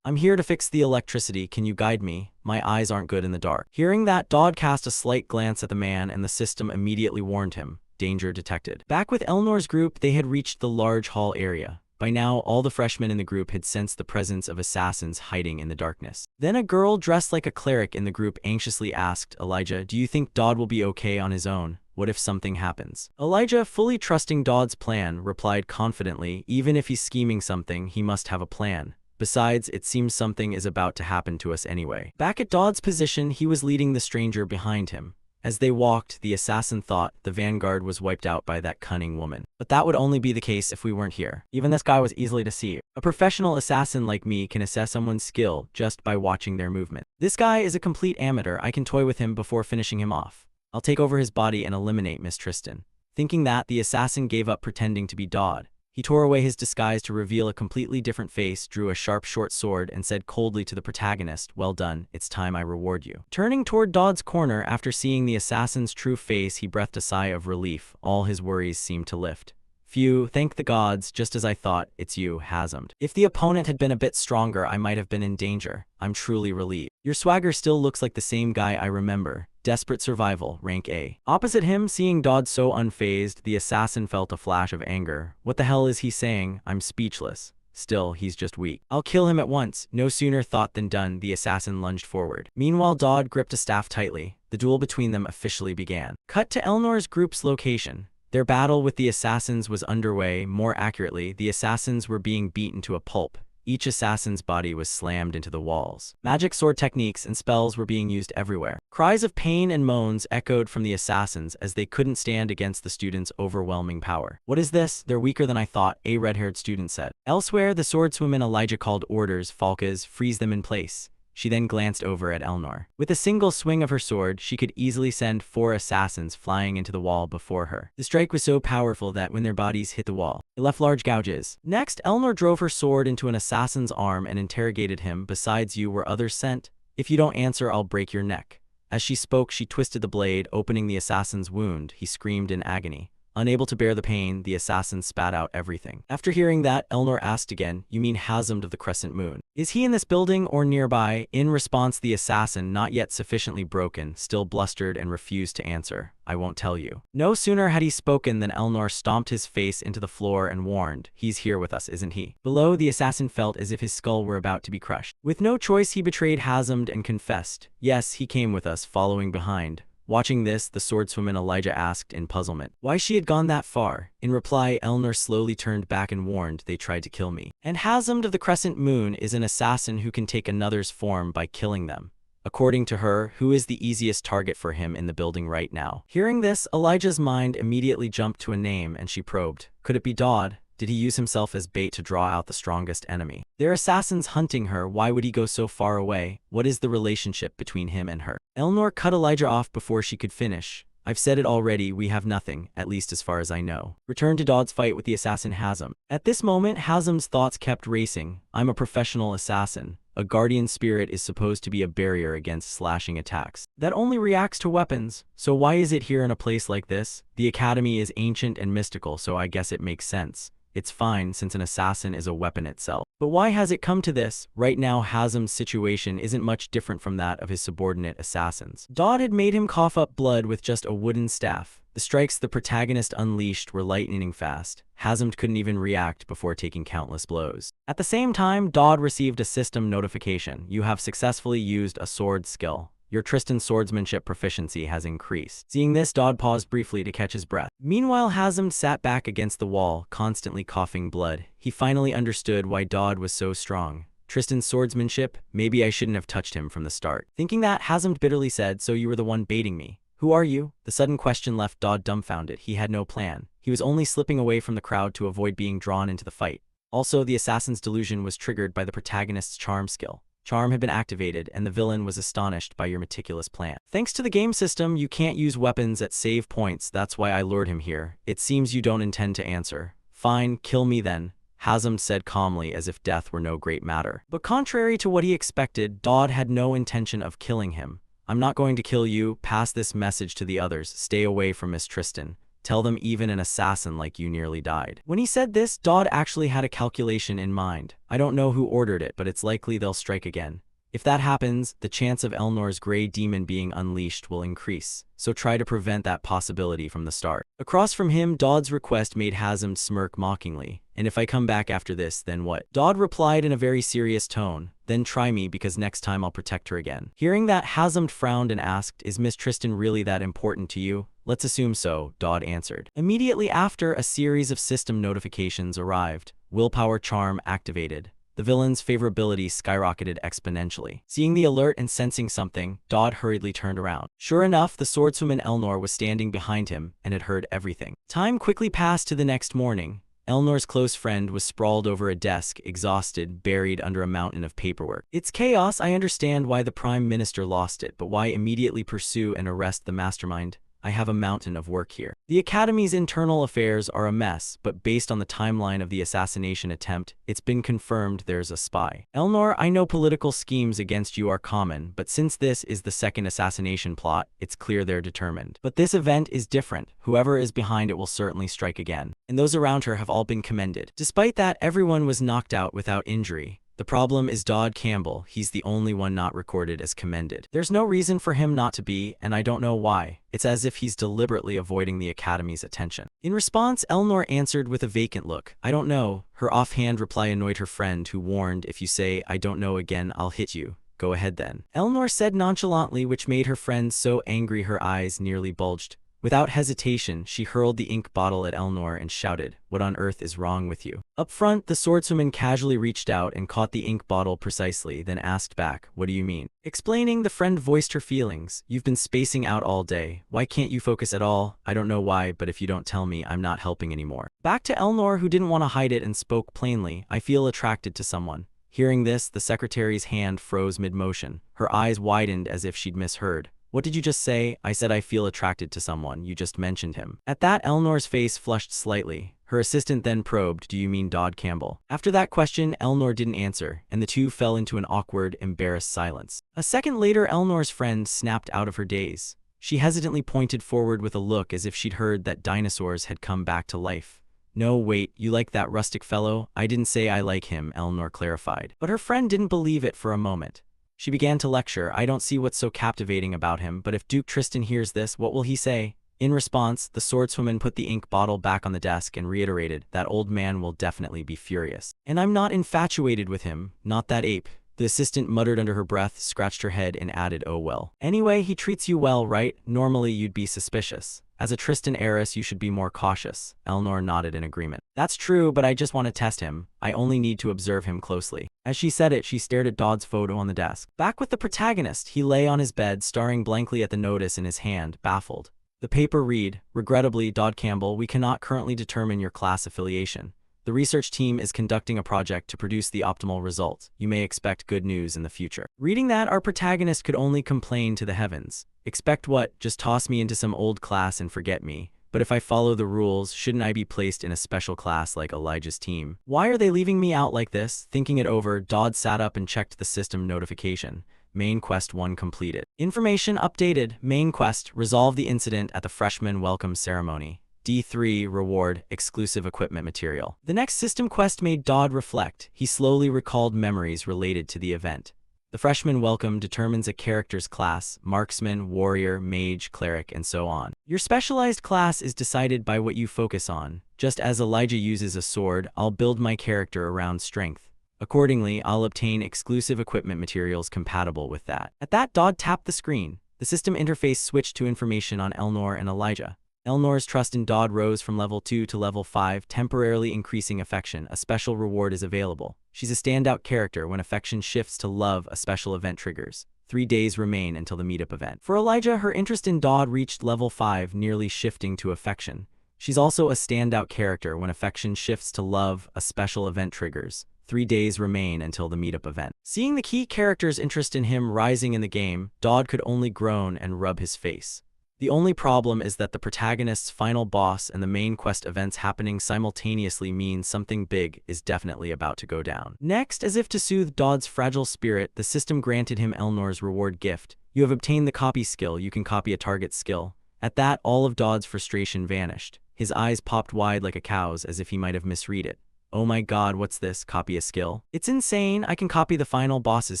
I'm here to fix the electricity. Can you guide me? My eyes aren't good in the dark. Hearing that, Dodd cast a slight glance at the man, and the system immediately warned him. Danger detected. Back with Elnor's group, they had reached the large hall area. By now, all the freshmen in the group had sensed the presence of assassins hiding in the darkness. Then a girl dressed like a cleric in the group anxiously asked, Elijah, do you think Dodd will be okay on his own? What if something happens? Elijah, fully trusting Dodd's plan, replied confidently, even if he's scheming something, he must have a plan. Besides, it seems something is about to happen to us anyway. Back at Dodd's position, he was leading the stranger behind him. As they walked, the assassin thought the vanguard was wiped out by that cunning woman. But that would only be the case if we weren't here. Even this guy was easily deceived. A professional assassin like me can assess someone's skill just by watching their movement. This guy is a complete amateur. I can toy with him before finishing him off. I'll take over his body and eliminate Miss Tristan. Thinking that, the assassin gave up pretending to be Dodd. He tore away his disguise to reveal a completely different face, drew a sharp short sword, and said coldly to the protagonist, well done, it's time I reward you. Turning toward Dodd's corner after seeing the assassin's true face, he breathed a sigh of relief. All his worries seemed to lift. Phew, thank the gods, just as I thought, it's you, Hazmed. If the opponent had been a bit stronger, I might have been in danger. I'm truly relieved. Your swagger still looks like the same guy I remember. Desperate survival, rank A. Opposite him, seeing Dodd so unfazed, the assassin felt a flash of anger. What the hell is he saying? I'm speechless. Still, he's just weak. I'll kill him at once. No sooner thought than done, the assassin lunged forward. Meanwhile, Dodd gripped a staff tightly. The duel between them officially began. Cut to Elnor's group's location. Their battle with the assassins was underway. More accurately, the assassins were being beaten to a pulp. Each assassin's body was slammed into the walls. Magic sword techniques and spells were being used everywhere. Cries of pain and moans echoed from the assassins as they couldn't stand against the students' overwhelming power. What is this? They're weaker than I thought, a red-haired student said. Elsewhere, the swordswoman Elijah called orders, Falkas, freeze them in place. She then glanced over at Elnor. With a single swing of her sword, she could easily send 4 assassins flying into the wall before her. The strike was so powerful that when their bodies hit the wall, it left large gouges. Next, Elnor drove her sword into an assassin's arm and interrogated him. Besides you, were others sent? If you don't answer, I'll break your neck. As she spoke, she twisted the blade, opening the assassin's wound. He screamed in agony. Unable to bear the pain, the assassin spat out everything. After hearing that, Elnor asked again, "You mean Hazard of the Crescent Moon? Is he in this building or nearby?" In response, the assassin, not yet sufficiently broken, still blustered and refused to answer. "I won't tell you." No sooner had he spoken than Elnor stomped his face into the floor and warned, "He's here with us, isn't he?" Below, the assassin felt as if his skull were about to be crushed. With no choice, he betrayed Hazard and confessed, "Yes, he came with us, following behind." Watching this, the swordswoman Elijah asked in puzzlement why she had gone that far. In reply, Elnor slowly turned back and warned, "They tried to kill me." And Hazard of the Crescent Moon is an assassin who can take another's form by killing them. According to her, who is the easiest target for him in the building right now? Hearing this, Elijah's mind immediately jumped to a name and she probed. Could it be Dodd? Did he use himself as bait to draw out the strongest enemy? There are assassins hunting her. Why would he go so far away? What is the relationship between him and her? Elnor cut Elijah off before she could finish. "I've said it already, we have nothing, at least as far as I know." Return to Dodd's fight with the assassin Hazard. At this moment, Hazard's thoughts kept racing. "I'm a professional assassin. A guardian spirit is supposed to be a barrier against slashing attacks. That only reacts to weapons. So why is it here in a place like this? The academy is ancient and mystical, so I guess it makes sense. It's fine since an assassin is a weapon itself. But why has it come to this? Right now, Hazard's situation isn't much different from that of his subordinate assassins. Dodd had made him cough up blood with just a wooden staff. The strikes the protagonist unleashed were lightning fast. Hazard couldn't even react before taking countless blows. At the same time, Dodd received a system notification. You have successfully used a sword skill. Your Tristan swordsmanship proficiency has increased. Seeing this, Dodd paused briefly to catch his breath. Meanwhile, Hazard sat back against the wall, constantly coughing blood. He finally understood why Dodd was so strong. Tristan's swordsmanship? Maybe I shouldn't have touched him from the start. Thinking that, Hazard bitterly said, "So you were the one baiting me. Who are you?" The sudden question left Dodd dumbfounded. He had no plan. He was only slipping away from the crowd to avoid being drawn into the fight. Also, the assassin's delusion was triggered by the protagonist's charm skill. Charm had been activated, and the villain was astonished by your meticulous plan. "Thanks to the game system, you can't use weapons at save points. That's why I lured him here. It seems you don't intend to answer." "Fine, kill me then," Hazard said calmly, as if death were no great matter. But contrary to what he expected, Dodd had no intention of killing him. "I'm not going to kill you. Pass this message to the others. Stay away from Miss Tristan. Tell them even an assassin like you nearly died." When he said this, Dodd actually had a calculation in mind. "I don't know who ordered it, but it's likely they'll strike again. If that happens, the chance of Elnor's gray demon being unleashed will increase, so try to prevent that possibility from the start." Across from him, Dodd's request made Hazard smirk mockingly. "And if I come back after this, then what?" Dodd replied in a very serious tone. "Then try me, because next time I'll protect her again." Hearing that, Hazard frowned and asked, "Is Miss Tristan really that important to you?" "Let's assume so," Dodd answered. Immediately after, a series of system notifications arrived. Willpower charm activated. The villain's favorability skyrocketed exponentially. Seeing the alert and sensing something, Dodd hurriedly turned around. Sure enough, the swordswoman Elnor was standing behind him and had heard everything. Time quickly passed to the next morning. Elnor's close friend was sprawled over a desk, exhausted, buried under a mountain of paperwork. "It's chaos. I understand why the Prime Minister lost it, but why immediately pursue and arrest the mastermind? I have a mountain of work here. The Academy's internal affairs are a mess, but based on the timeline of the assassination attempt, it's been confirmed there's a spy. Elnor, I know political schemes against you are common, but since this is the second assassination plot, it's clear they're determined. But this event is different. Whoever is behind it will certainly strike again. And those around her have all been commended. Despite that, everyone was knocked out without injury. The problem is Dodd Campbell. He's the only one not recorded as commended. There's no reason for him not to be, and I don't know why. It's as if he's deliberately avoiding the Academy's attention." In response, Elnor answered with a vacant look. "I don't know." Her offhand reply annoyed her friend, who warned, "If you say, 'I don't know' again, I'll hit you. Go ahead then." Elnor said nonchalantly, which made her friend so angry her eyes nearly bulged. Without hesitation, she hurled the ink bottle at Elnor and shouted, "What on earth is wrong with you?" Up front, the swordswoman casually reached out and caught the ink bottle precisely, then asked back, "What do you mean?" Explaining, the friend voiced her feelings. "You've been spacing out all day. Why can't you focus at all? I don't know why, but if you don't tell me, I'm not helping anymore." Back to Elnor, who didn't want to hide it and spoke plainly. "I feel attracted to someone. Hearing this, the secretary's hand froze mid-motion. Her eyes widened as if she'd misheard. What did you just say? I said I feel attracted to someone. You just mentioned him. At that, Eleanor's face flushed slightly. Her assistant then probed, do you mean Dodd Campbell? After that question, Eleanor didn't answer, and the two fell into an awkward, embarrassed silence. A second later, Eleanor's friend snapped out of her daze. She hesitantly pointed forward with a look as if she'd heard that dinosaurs had come back to life. No, wait, you like that rustic fellow? I didn't say I like him, Eleanor clarified. But her friend didn't believe it for a moment. She began to lecture, I don't see what's so captivating about him, but if Duke Tristan hears this, what will he say? In response, the swordswoman put the ink bottle back on the desk and reiterated, that old man will definitely be furious. And I'm not infatuated with him, not that ape. The assistant muttered under her breath, scratched her head, and added, oh well. Anyway, he treats you well, right? Normally you'd be suspicious. As a Tristan heiress, you should be more cautious. Eleanor nodded in agreement. That's true, but I just want to test him. I only need to observe him closely. As she said it, she stared at Dodd's photo on the desk. Back with the protagonist, he lay on his bed, staring blankly at the notice in his hand, baffled. The paper read, regrettably, Dodd Campbell, we cannot currently determine your class affiliation. The research team is conducting a project to produce the optimal result. You may expect good news in the future. Reading that, our protagonist could only complain to the heavens. Expect what? Just toss me into some old class and forget me. But if I follow the rules, shouldn't I be placed in a special class like Elijah's team? Why are they leaving me out like this? Thinking it over, Dodd sat up and checked the system notification. Main Quest 1 completed. Information updated. Main Quest, resolve the incident at the freshman welcome ceremony. D3, reward, exclusive equipment material. The next system quest made Dodd reflect. He slowly recalled memories related to the event. The freshman welcome determines a character's class, marksman, warrior, mage, cleric, and so on. Your specialized class is decided by what you focus on. Just as Elijah uses a sword, I'll build my character around strength. Accordingly, I'll obtain exclusive equipment materials compatible with that. At that, Dodd tapped the screen. The system interface switched to information on Eleanor and Elijah. Eleanor's trust in Dodd rose from level 2 to level 5, temporarily increasing affection. A special reward is available. She's a standout character. When affection shifts to love, a special event triggers. 3 days remain until the meetup event. For Elijah, her interest in Dodd reached level 5, nearly shifting to affection. She's also a standout character. When affection shifts to love, a special event triggers. 3 days remain until the meetup event. Seeing the key character's interest in him rising in the game, Dodd could only groan and rub his face. The only problem is that the protagonist's final boss and the main quest events happening simultaneously mean something big is definitely about to go down. Next, as if to soothe Dodd's fragile spirit, the system granted him Eleanor's reward gift. You have obtained the copy skill. You can copy a target's skill. At that, all of Dodd's frustration vanished. His eyes popped wide like a cow's as if he might have misread it. Oh my god, what's this? Copy a skill? It's insane. I can copy the final boss's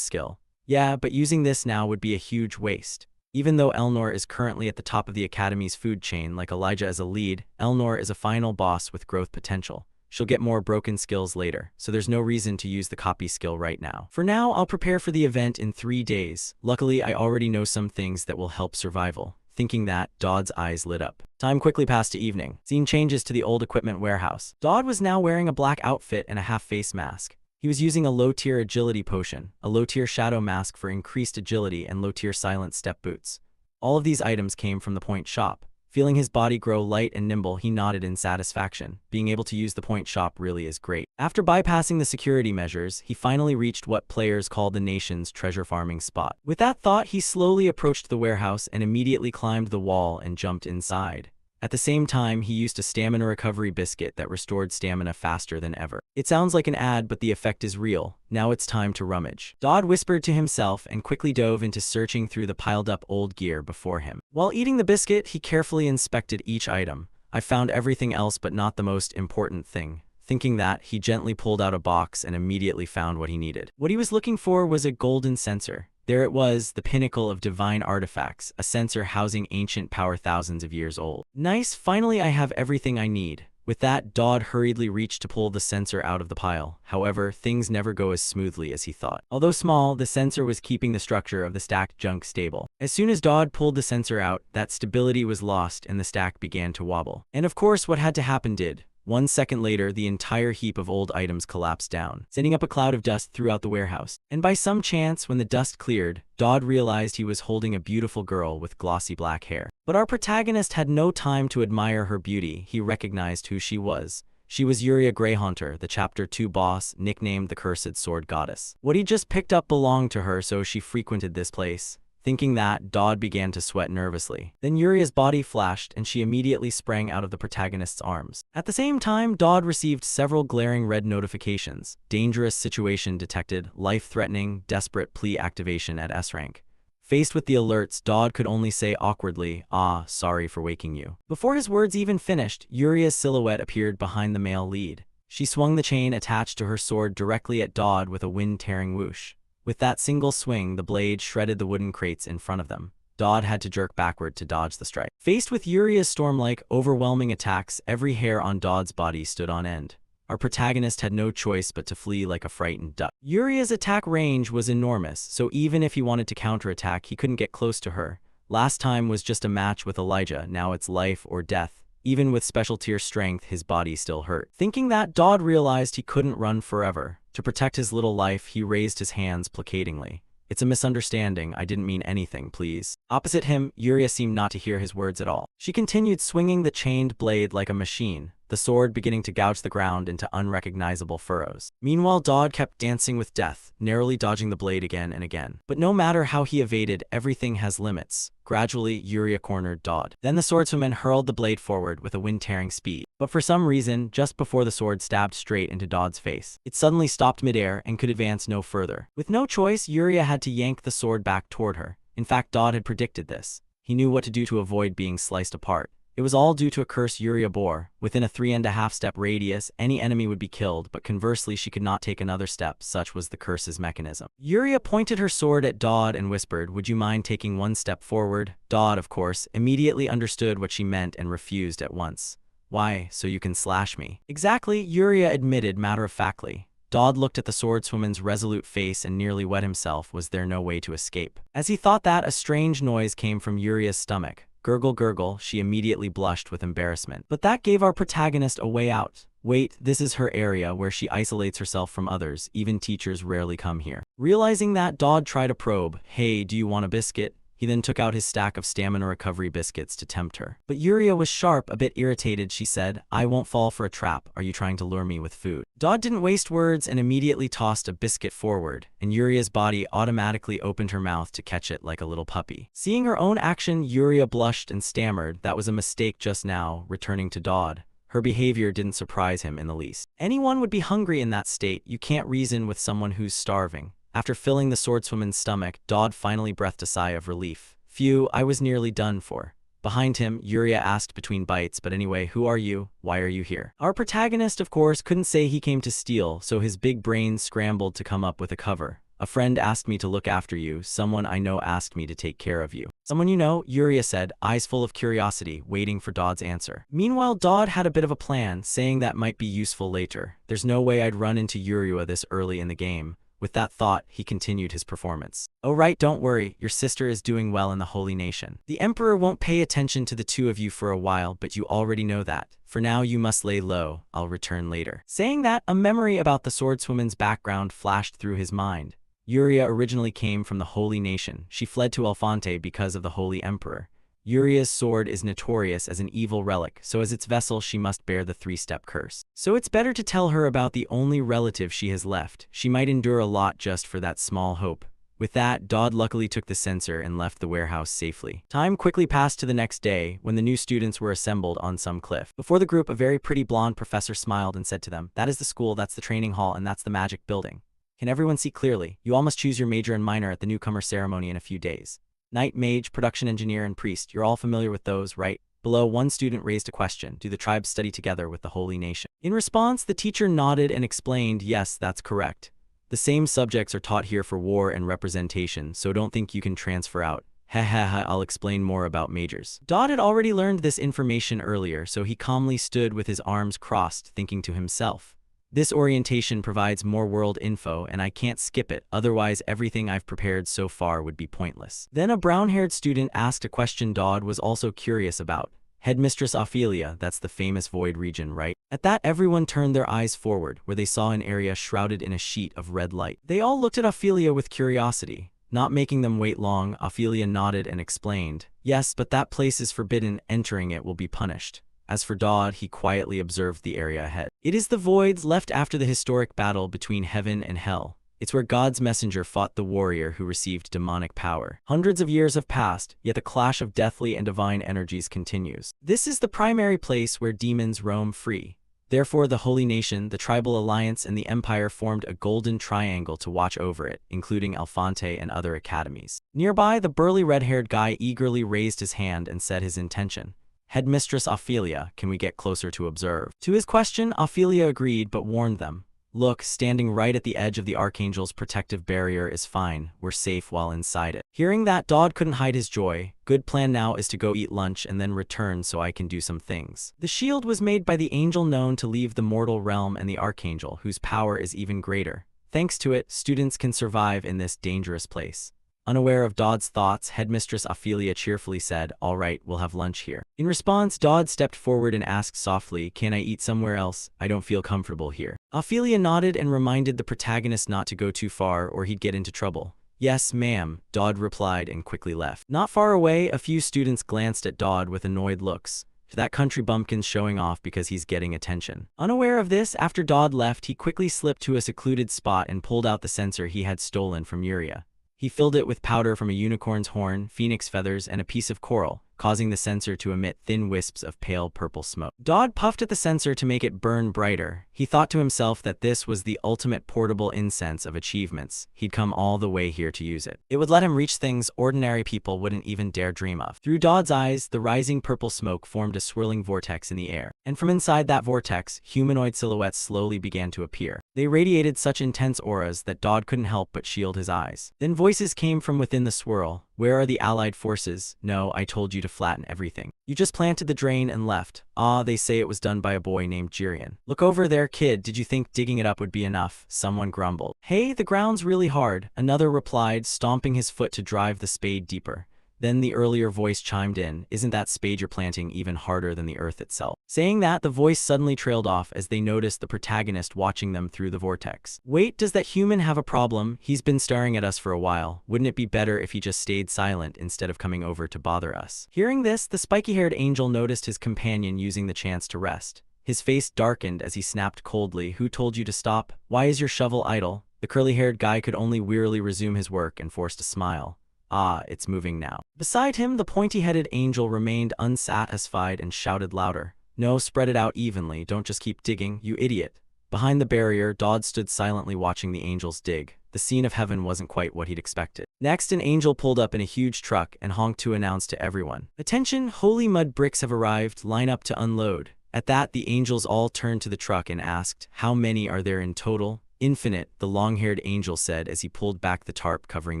skill. Yeah, but using this now would be a huge waste. Even though Eleanor is currently at the top of the Academy's food chain like Elijah as a lead, Eleanor is a final boss with growth potential. She'll get more broken skills later, so there's no reason to use the copy skill right now. For now, I'll prepare for the event in 3 days. Luckily, I already know some things that will help survival. Thinking that, Dodd's eyes lit up. Time quickly passed to evening. Scene changes to the old equipment warehouse. Dodd was now wearing a black outfit and a half-face mask. He was using a low-tier agility potion, a low-tier shadow mask for increased agility, and low-tier silent step boots. All of these items came from the point shop. Feeling his body grow light and nimble, he nodded in satisfaction. Being able to use the point shop really is great. After bypassing the security measures, he finally reached what players call the nation's treasure farming spot. With that thought, he slowly approached the warehouse and immediately climbed the wall and jumped inside. At the same time, he used a stamina recovery biscuit that restored stamina faster than ever. It sounds like an ad, but the effect is real. Now it's time to rummage. Dodd whispered to himself and quickly dove into searching through the piled-up old gear before him. While eating the biscuit, he carefully inspected each item. I found everything else but not the most important thing. Thinking that, he gently pulled out a box and immediately found what he needed. What he was looking for was a golden censer. There it was, the pinnacle of divine artifacts, a censer housing ancient power thousands of years old. Nice, finally I have everything I need. With that, Dodd hurriedly reached to pull the censer out of the pile. However, things never go as smoothly as he thought. Although small, the censer was keeping the structure of the stacked junk stable. As soon as Dodd pulled the censer out, that stability was lost and the stack began to wobble. And of course, what had to happen did. 1 second later, the entire heap of old items collapsed down, sending up a cloud of dust throughout the warehouse. And by some chance, when the dust cleared, Dodd realized he was holding a beautiful girl with glossy black hair. But our protagonist had no time to admire her beauty. He recognized who she was. She was Yuria Greyhaunter, the Chapter 2 boss, nicknamed the Cursed Sword Goddess. What he just picked up belonged to her, so she frequented this place. Thinking that, Dodd began to sweat nervously. Then Yuria's body flashed, and she immediately sprang out of the protagonist's arms. At the same time, Dodd received several glaring red notifications. Dangerous situation detected, life-threatening, desperate plea activation at S rank. Faced with the alerts, Dodd could only say awkwardly, sorry for waking you. Before his words even finished, Yuria's silhouette appeared behind the male lead. She swung the chain attached to her sword directly at Dodd with a wind-tearing whoosh. With that single swing, the blade shredded the wooden crates in front of them. Dodd had to jerk backward to dodge the strike. Faced with Yuria's storm-like, overwhelming attacks, every hair on Dodd's body stood on end. Our protagonist had no choice but to flee like a frightened duck. Yuria's attack range was enormous, so even if he wanted to counterattack, he couldn't get close to her. Last time was just a match with Elijah, now it's life or death. Even with special tier strength, his body still hurt. Thinking that, Dodd realized he couldn't run forever. To protect his little life, he raised his hands placatingly. It's a misunderstanding, I didn't mean anything, please. Opposite him, Yuria seemed not to hear his words at all. She continued swinging the chained blade like a machine, the sword beginning to gouge the ground into unrecognizable furrows. Meanwhile, Dodd kept dancing with death, narrowly dodging the blade again and again. But no matter how he evaded, everything has limits. Gradually, Yuria cornered Dodd. Then the swordswoman hurled the blade forward with a wind-tearing speed. But for some reason, just before the sword stabbed straight into Dodd's face, it suddenly stopped midair and could advance no further. With no choice, Yuria had to yank the sword back toward her. In fact, Dodd had predicted this. He knew what to do to avoid being sliced apart. It was all due to a curse Yuria bore. Within a 3.5-step radius, any enemy would be killed, but conversely she could not take another step, such was the curse's mechanism. Yuria pointed her sword at Dodd and whispered, "Would you mind taking one step forward?" Dodd, of course, immediately understood what she meant and refused at once. "Why, so you can slash me?" "Exactly," Yuria admitted matter-of-factly. Dodd looked at the swordswoman's resolute face and nearly wet himself. Was there no way to escape? As he thought that, a strange noise came from Yuria's stomach. Gurgle, gurgle, she immediately blushed with embarrassment. But that gave our protagonist a way out. Wait, this is her area where she isolates herself from others. Even teachers rarely come here. Realizing that, Dodd tried a probe. "Hey, do you want a biscuit?" He then took out his stack of stamina recovery biscuits to tempt her. But Yuria was sharp, a bit irritated. She said, "I won't fall for a trap. Are you trying to lure me with food?" Dodd didn't waste words and immediately tossed a biscuit forward, and Yuria's body automatically opened her mouth to catch it like a little puppy. Seeing her own action, Yuria blushed and stammered. That was a mistake just now, returning to Dodd. Her behavior didn't surprise him in the least. Anyone would be hungry in that state. You can't reason with someone who's starving. After filling the swordswoman's stomach, Dodd finally breathed a sigh of relief. Phew, I was nearly done for. Behind him, Yuria asked between bites, "But anyway, who are you? Why are you here?" Our protagonist, of course, couldn't say he came to steal, so his big brain scrambled to come up with a cover. "A friend asked me to look after you. Someone I know asked me to take care of you." "Someone you know?" Yuria said, eyes full of curiosity, waiting for Dodd's answer. Meanwhile, Dodd had a bit of a plan, saying that might be useful later. There's no way I'd run into Yuria this early in the game. With that thought, he continued his performance. "Oh right, don't worry, your sister is doing well in the Holy Nation. The Emperor won't pay attention to the two of you for a while, but you already know that. For now you must lay low, I'll return later." Saying that, a memory about the swordswoman's background flashed through his mind. Yuria originally came from the Holy Nation. She fled to Alphonte because of the Holy Emperor. Yuria's sword is notorious as an evil relic, so as its vessel she must bear the 3-step curse. So it's better to tell her about the only relative she has left. She might endure a lot just for that small hope. With that, Dodd luckily took the sensor and left the warehouse safely. Time quickly passed to the next day, when the new students were assembled on some cliff. Before the group, a very pretty blonde professor smiled and said to them, "That is the school, that's the training hall, and that's the magic building. Can everyone see clearly? You all must choose your major and minor at the newcomer ceremony in a few days. Knight, mage, production engineer, and priest, you're all familiar with those, right?" Below, one student raised a question. "Do the tribes study together with the Holy Nation?" In response, the teacher nodded and explained, "Yes, that's correct. The same subjects are taught here for war and representation, so don't think you can transfer out. I'll explain more about majors." Dodd had already learned this information earlier, so he calmly stood with his arms crossed, thinking to himself, "This orientation provides more world info, and I can't skip it, otherwise everything I've prepared so far would be pointless." Then a brown-haired student asked a question Dodd was also curious about. "Headmistress Ophelia, that's the famous void region, right?" At that, everyone turned their eyes forward, where they saw an area shrouded in a sheet of red light. They all looked at Ophelia with curiosity. Not making them wait long, Ophelia nodded and explained, "Yes, but that place is forbidden. Entering it will be punished." As for Dodd, he quietly observed the area ahead. It is the voids left after the historic battle between heaven and hell. It's where God's messenger fought the warrior who received demonic power. Hundreds of years have passed, yet the clash of deathly and divine energies continues. This is the primary place where demons roam free. Therefore, the Holy Nation, the Tribal Alliance, and the Empire formed a golden triangle to watch over it, including Alphonte and other academies. Nearby, the burly red-haired guy eagerly raised his hand and said his intention. Headmistress Ophelia, can we get closer to observe? To his question, Ophelia agreed but warned them. Look, standing right at the edge of the Archangel's protective barrier is fine. We're safe while inside it. Hearing that, Dodd couldn't hide his joy. Good plan now is to go eat lunch and then return so I can do some things. The shield was made by the angel known to leave the mortal realm and the Archangel, whose power is even greater. Thanks to it, students can survive in this dangerous place. Unaware of Dodd's thoughts, Headmistress Ophelia cheerfully said, "All right, we'll have lunch here." In response, Dodd stepped forward and asked softly, "Can I eat somewhere else? I don't feel comfortable here." Ophelia nodded and reminded the protagonist not to go too far or he'd get into trouble. "Yes, ma'am," Dodd replied and quickly left. Not far away, a few students glanced at Dodd with annoyed looks. That country bumpkin's showing off because he's getting attention. Unaware of this, after Dodd left, he quickly slipped to a secluded spot and pulled out the censer he had stolen from Yuria. He filled it with powder from a unicorn's horn, phoenix feathers, and a piece of coral, causing the censer to emit thin wisps of pale purple smoke. Dodd puffed at the censer to make it burn brighter. He thought to himself that this was the ultimate portable incense of achievements. He'd come all the way here to use it. It would let him reach things ordinary people wouldn't even dare dream of. Through Dodd's eyes, the rising purple smoke formed a swirling vortex in the air. And from inside that vortex, humanoid silhouettes slowly began to appear. They radiated such intense auras that Dodd couldn't help but shield his eyes. Then voices came from within the swirl. "Where are the allied forces? No, I told you to flatten everything. You just planted the drain and left. Ah, they say it was done by a boy named Jirian. Look over there, kid. Did you think digging it up would be enough?" Someone grumbled. "Hey, the ground's really hard," another replied, stomping his foot to drive the spade deeper. Then the earlier voice chimed in, "Isn't that spade you're planting even harder than the earth itself?" Saying that, the voice suddenly trailed off as they noticed the protagonist watching them through the vortex. "Wait, does that human have a problem? He's been staring at us for a while. Wouldn't it be better if he just stayed silent instead of coming over to bother us?" Hearing this, the spiky-haired angel noticed his companion using the chance to rest. His face darkened as he snapped coldly, "Who told you to stop? Why is your shovel idle?" The curly-haired guy could only wearily resume his work and forced a smile. "Ah, it's moving now." Beside him, the pointy-headed angel remained unsatisfied and shouted louder. "No, spread it out evenly, don't just keep digging, you idiot." Behind the barrier, Dodd stood silently watching the angels dig. The scene of heaven wasn't quite what he'd expected. Next, an angel pulled up in a huge truck and honked to announce to everyone, "Attention, holy mud bricks have arrived, line up to unload." At that, the angels all turned to the truck and asked, "How many are there in total?" "Infinite," the long-haired angel said as he pulled back the tarp covering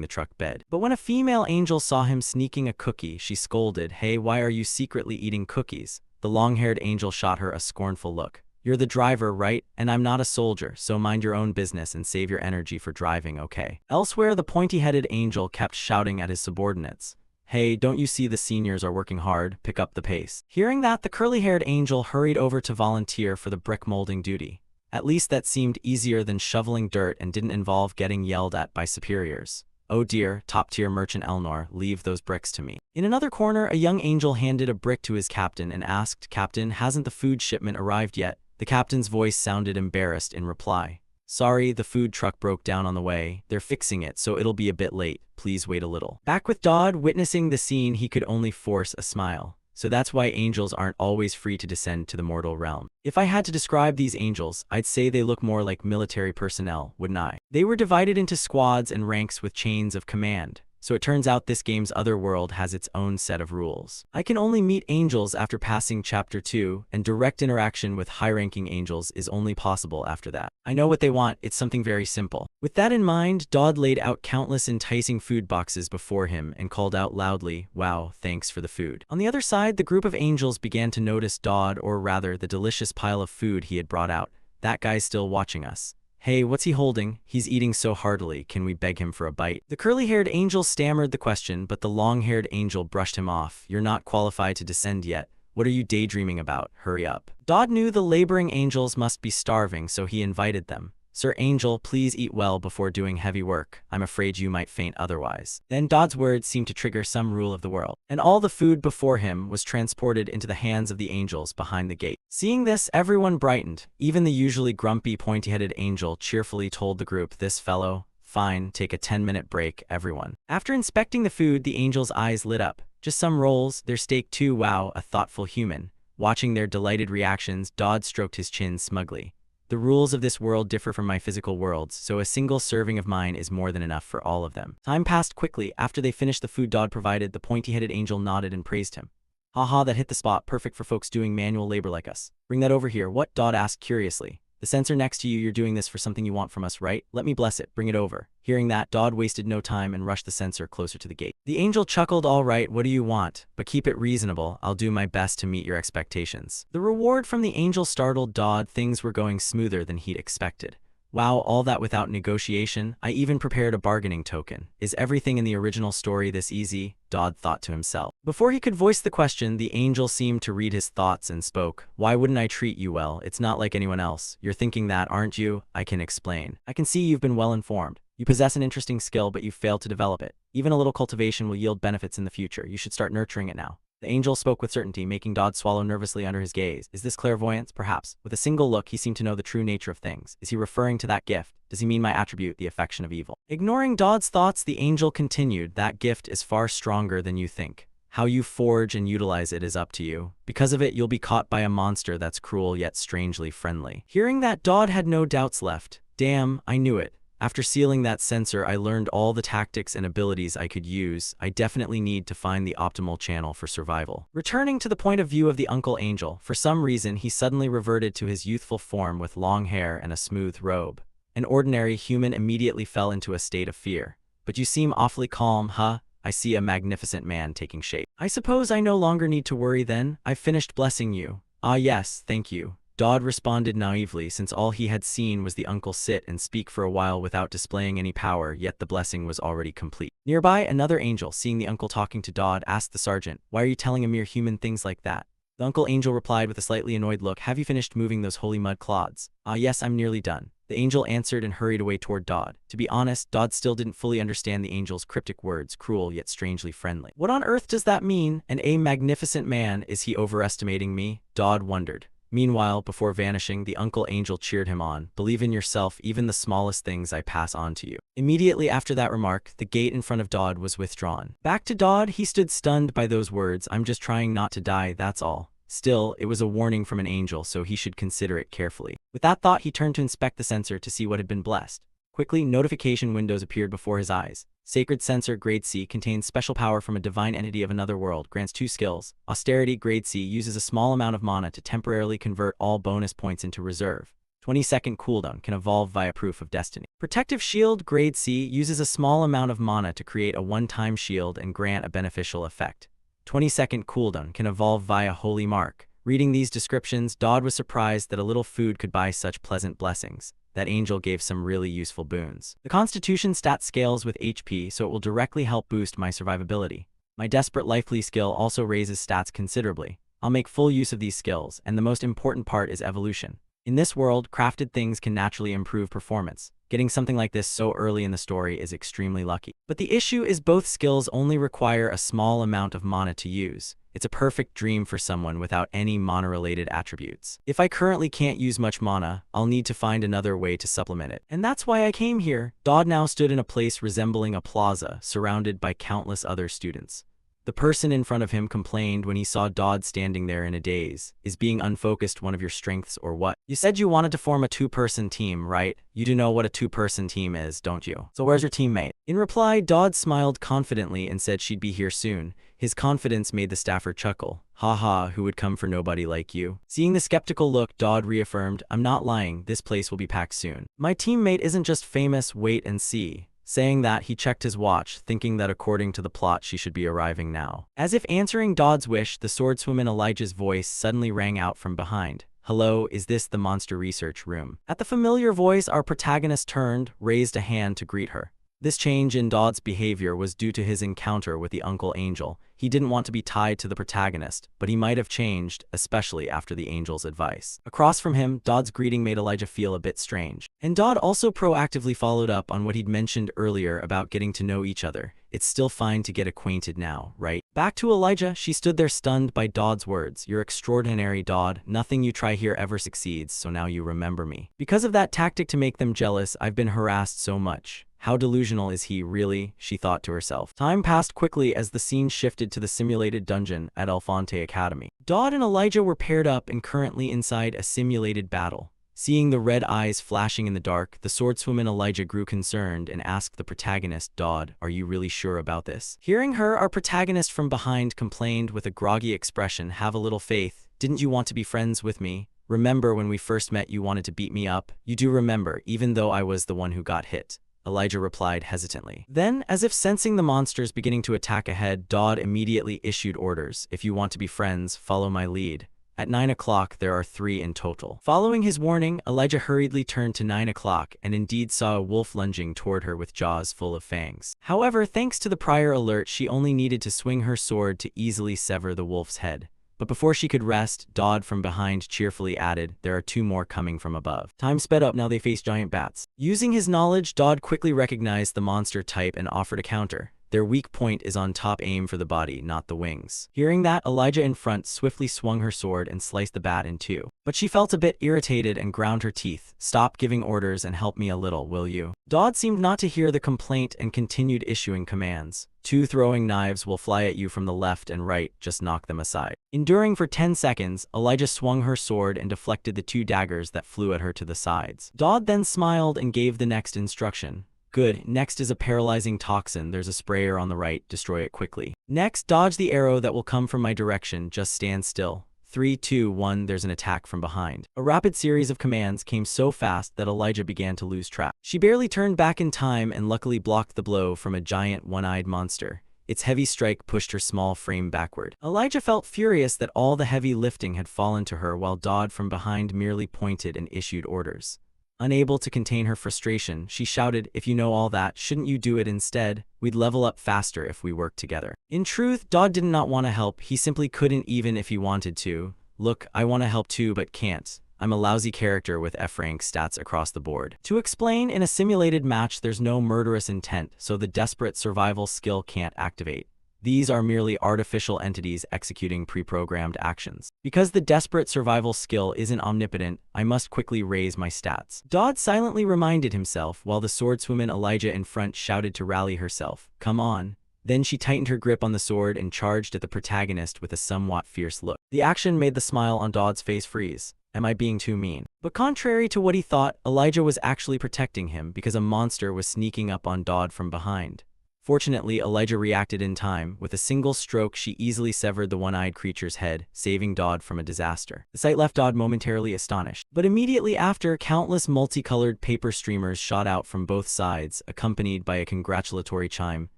the truck bed. But when a female angel saw him sneaking a cookie, she scolded, "Hey, why are you secretly eating cookies?" The long-haired angel shot her a scornful look. "You're the driver, right? And I'm not a soldier, so mind your own business and save your energy for driving, okay?" Elsewhere, the pointy-headed angel kept shouting at his subordinates. "Hey, don't you see the seniors are working hard? Pick up the pace." Hearing that, the curly-haired angel hurried over to volunteer for the brick molding duty. At least that seemed easier than shoveling dirt and didn't involve getting yelled at by superiors. "Oh dear, top-tier merchant Elnor, leave those bricks to me." In another corner, a young angel handed a brick to his captain and asked, "Captain, hasn't the food shipment arrived yet?" The captain's voice sounded embarrassed in reply. "Sorry, the food truck broke down on the way. They're fixing it, so it'll be a bit late. Please wait a little." Back with Dodd, witnessing the scene, he could only force a smile. So that's why angels aren't always free to descend to the mortal realm. If I had to describe these angels, I'd say they look more like military personnel, wouldn't I? They were divided into squads and ranks with chains of command. So it turns out this game's other world has its own set of rules. I can only meet angels after passing Chapter 2, and direct interaction with high-ranking angels is only possible after that. I know what they want, it's something very simple. With that in mind, Dodd laid out countless enticing food boxes before him and called out loudly, "Wow, thanks for the food." On the other side, the group of angels began to notice Dodd, or rather the delicious pile of food he had brought out. "That guy's still watching us. Hey, what's he holding? He's eating so heartily, can we beg him for a bite?" The curly-haired angel stammered the question, but the long-haired angel brushed him off. "You're not qualified to descend yet. What are you daydreaming about? Hurry up." Dodd knew the laboring angels must be starving, so he invited them. "Sir Angel, please eat well before doing heavy work. I'm afraid you might faint otherwise." Then Dodd's words seemed to trigger some rule of the world, and all the food before him was transported into the hands of the angels behind the gate. Seeing this, everyone brightened. Even the usually grumpy, pointy-headed angel cheerfully told the group, "This fellow, fine, take a 10-minute break, everyone." After inspecting the food, the angels' eyes lit up. "Just some rolls, their steak too, wow, a thoughtful human." Watching their delighted reactions, Dodd stroked his chin smugly. "The rules of this world differ from my physical worlds, so a single serving of mine is more than enough for all of them." Time passed quickly. After they finished the food Dodd provided, the pointy-headed angel nodded and praised him. "Haha, that hit the spot, perfect for folks doing manual labor like us." "Bring that over here." "What?" Dodd asked curiously. "The sensor next to you, you're doing this for something you want from us, right? Let me bless it, bring it over." Hearing that, Dodd wasted no time and rushed the sensor closer to the gate. The angel chuckled, "All right, what do you want? But keep it reasonable, I'll do my best to meet your expectations." The reward from the angel startled Dodd. Things were going smoother than he'd expected. "Wow, all that without negotiation? I even prepared a bargaining token. Is everything in the original story this easy?" Dodd thought to himself. Before he could voice the question, the angel seemed to read his thoughts and spoke. "Why wouldn't I treat you well? It's not like anyone else. You're thinking that, aren't you? I can explain. I can see you've been well informed. You possess an interesting skill, but you've failed to develop it. Even a little cultivation will yield benefits in the future. You should start nurturing it now." The angel spoke with certainty, making Dodd swallow nervously under his gaze. Is this clairvoyance? Perhaps. With a single look, he seemed to know the true nature of things. Is he referring to that gift? Does he mean my attribute, the affection of evil? Ignoring Dodd's thoughts, the angel continued, "That gift is far stronger than you think. How you forge and utilize it is up to you. Because of it, you'll be caught by a monster that's cruel yet strangely friendly." Hearing that, Dodd had no doubts left. "Damn, I knew it. After sealing that sensor, I learned all the tactics and abilities I could use. I definitely need to find the optimal channel for survival." Returning to the point of view of the Uncle Angel, for some reason he suddenly reverted to his youthful form with long hair and a smooth robe. An ordinary human immediately fell into a state of fear. "But you seem awfully calm, huh? I see a magnificent man taking shape." "I suppose I no longer need to worry then? I've finished blessing you." "Ah yes, thank you." Dodd responded naively, since all he had seen was the uncle sit and speak for a while without displaying any power, yet the blessing was already complete. Nearby, another angel, seeing the uncle talking to Dodd, asked the sergeant, "Why are you telling a mere human things like that?" The Uncle Angel replied with a slightly annoyed look, "Have you finished moving those holy mud clods?" "Ah yes, I'm nearly done." The angel answered and hurried away toward Dodd. To be honest, Dodd still didn't fully understand the angel's cryptic words, cruel yet strangely friendly. What on earth does that mean? A magnificent man, is he overestimating me? Dodd wondered. Meanwhile, before vanishing, the Uncle Angel cheered him on. "Believe in yourself, even the smallest things I pass on to you." Immediately after that remark, the gate in front of Dodd was withdrawn. Back to Dodd, he stood stunned by those words. "I'm just trying not to die, that's all." Still, it was a warning from an angel, so he should consider it carefully. With that thought, he turned to inspect the sensor to see what had been blessed. Quickly, notification windows appeared before his eyes. Sacred Sensor Grade C contains special power from a divine entity of another world, grants 2 skills. Austerity Grade C uses a small amount of mana to temporarily convert all bonus points into reserve. 20-second cooldown, can evolve via Proof of Destiny. Protective Shield Grade C uses a small amount of mana to create a one-time shield and grant a beneficial effect. 20-second cooldown, can evolve via Holy Mark. Reading these descriptions, Dodd was surprised that a little food could buy such pleasant blessings. That angel gave some really useful boons. The Constitution stat scales with HP, so it will directly help boost my survivability. My Desperate Life Flee skill also raises stats considerably. I'll make full use of these skills, and the most important part is evolution. In this world, crafted things can naturally improve performance. Getting something like this so early in the story is extremely lucky. But the issue is both skills only require a small amount of mana to use. It's a perfect dream for someone without any mana-related attributes. If I currently can't use much mana, I'll need to find another way to supplement it. And that's why I came here. Dodd now stood in a place resembling a plaza, surrounded by countless other students. The person in front of him complained when he saw Dodd standing there in a daze. "Is being unfocused one of your strengths or what? You said you wanted to form a 2-person team, right? You do know what a 2-person team is, don't you? So where's your teammate?" In reply, Dodd smiled confidently and said she'd be here soon. His confidence made the staffer chuckle. "Haha, who would come for nobody like you?" Seeing the skeptical look, Dodd reaffirmed, "I'm not lying, this place will be packed soon. My teammate isn't just famous, wait and see." Saying that, he checked his watch, thinking that according to the plot she should be arriving now. As if answering Dodd's wish, the swordswoman Elijah's voice suddenly rang out from behind. "Hello, is this the monster research room?" At the familiar voice, our protagonist turned, raised a hand to greet her. This change in Dodd's behavior was due to his encounter with the Uncle Angel. He didn't want to be tied to the protagonist, but he might have changed, especially after the Angel's advice. Across from him, Dodd's greeting made Elijah feel a bit strange. And Dodd also proactively followed up on what he'd mentioned earlier about getting to know each other. It's still fine to get acquainted now, right? Back to Elijah, she stood there stunned by Dodd's words. You're extraordinary, Dodd. Nothing you try here ever succeeds, so now you remember me. Because of that tactic to make them jealous, I've been harassed so much. How delusional is he, really? She thought to herself. Time passed quickly as the scene shifted to the simulated dungeon at Alphonte Academy. Dodd and Elijah were paired up and currently inside a simulated battle. Seeing the red eyes flashing in the dark, the swordswoman Elijah grew concerned and asked the protagonist, Dodd, are you really sure about this? Hearing her, our protagonist from behind complained with a groggy expression, have a little faith. Didn't you want to be friends with me? Remember when we first met you wanted to beat me up? You do remember, even though I was the one who got hit. Elijah replied hesitantly. Then, as if sensing the monsters beginning to attack ahead, Dodd immediately issued orders. If you want to be friends, follow my lead. At 9 o'clock, there are 3 in total. Following his warning, Elijah hurriedly turned to 9 o'clock and indeed saw a wolf lunging toward her with jaws full of fangs. However, thanks to the prior alert, she only needed to swing her sword to easily sever the wolf's head. But before she could rest, Dodd from behind cheerfully added, there are 2 more coming from above. Time sped up, now they face giant bats. Using his knowledge, Dodd quickly recognized the monster type and offered a counter. Their weak point is on top, aim for the body, not the wings. Hearing that, Elijah in front swiftly swung her sword and sliced the bat in 2. But she felt a bit irritated and ground her teeth. Stop giving orders and help me a little, will you? Dodd seemed not to hear the complaint and continued issuing commands. 2 throwing knives will fly at you from the left and right, just knock them aside. Enduring for 10 seconds, Elijah swung her sword and deflected the 2 daggers that flew at her to the sides. Dodd then smiled and gave the next instruction. Good, next is a paralyzing toxin, there's a sprayer on the right, destroy it quickly. Next, dodge the arrow that will come from my direction, just stand still. 3, 2, 1, there's an attack from behind. A rapid series of commands came so fast that Elijah began to lose track. She barely turned back in time and luckily blocked the blow from a giant one-eyed monster. Its heavy strike pushed her small frame backward. Elijah felt furious that all the heavy lifting had fallen to her while Dodd from behind merely pointed and issued orders. Unable to contain her frustration, she shouted, if you know all that, shouldn't you do it instead? We'd level up faster if we worked together. In truth, Dodd did not want to help, he simply couldn't even if he wanted to. Look, I want to help too but can't. I'm a lousy character with F-rank stats across the board. To explain, in a simulated match there's no murderous intent, so the desperate survival skill can't activate. These are merely artificial entities executing pre-programmed actions. Because the desperate survival skill isn't omnipotent, I must quickly raise my stats. Dodd silently reminded himself while the swordswoman Elijah in front shouted to rally herself. Come on. Then she tightened her grip on the sword and charged at the protagonist with a somewhat fierce look. The action made the smile on Dodd's face freeze. Am I being too mean? But contrary to what he thought, Elijah was actually protecting him because a monster was sneaking up on Dodd from behind. Fortunately, Elijah reacted in time. With a single stroke, she easily severed the one-eyed creature's head, saving Dodd from a disaster. The sight left Dodd momentarily astonished. But immediately after, countless multicolored paper streamers shot out from both sides, accompanied by a congratulatory chime.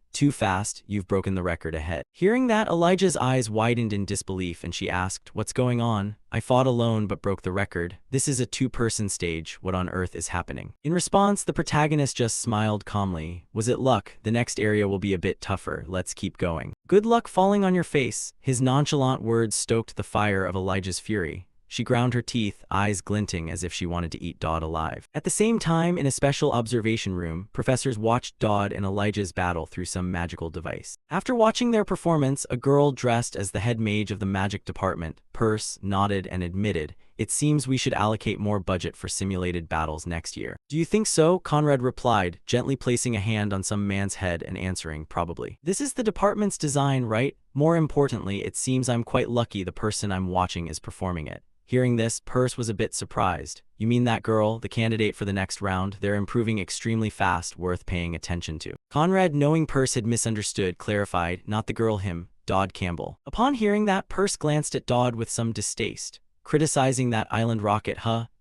Too fast, you've broken the record ahead. Hearing that, Elijah's eyes widened in disbelief and she asked, what's going on? I fought alone but broke the record. This is a 2-person stage, what on earth is happening? In response, the protagonist just smiled calmly. Was it luck? The next area will be a bit tougher, let's keep going. Good luck falling on your face. His nonchalant words stoked the fire of Elijah's fury. She ground her teeth, eyes glinting as if she wanted to eat Dodd alive. At the same time, in a special observation room, professors watched Dodd and Elijah's battle through some magical device. After watching their performance, a girl dressed as the head mage of the magic department, Purse, nodded and admitted, it seems we should allocate more budget for simulated battles next year. Do you think so? Conrad replied, gently placing a hand on some man's head and answering, probably. This is the department's design, right? More importantly, it seems I'm quite lucky the person I'm watching is performing it. Hearing this, Purse was a bit surprised. You mean that girl, the candidate for the next round? They're improving extremely fast, worth paying attention to. Conrad, knowing Purse had misunderstood, clarified, not the girl, him, Dodd Campbell. Upon hearing that, Purse glanced at Dodd with some distaste, criticizing that island rocket,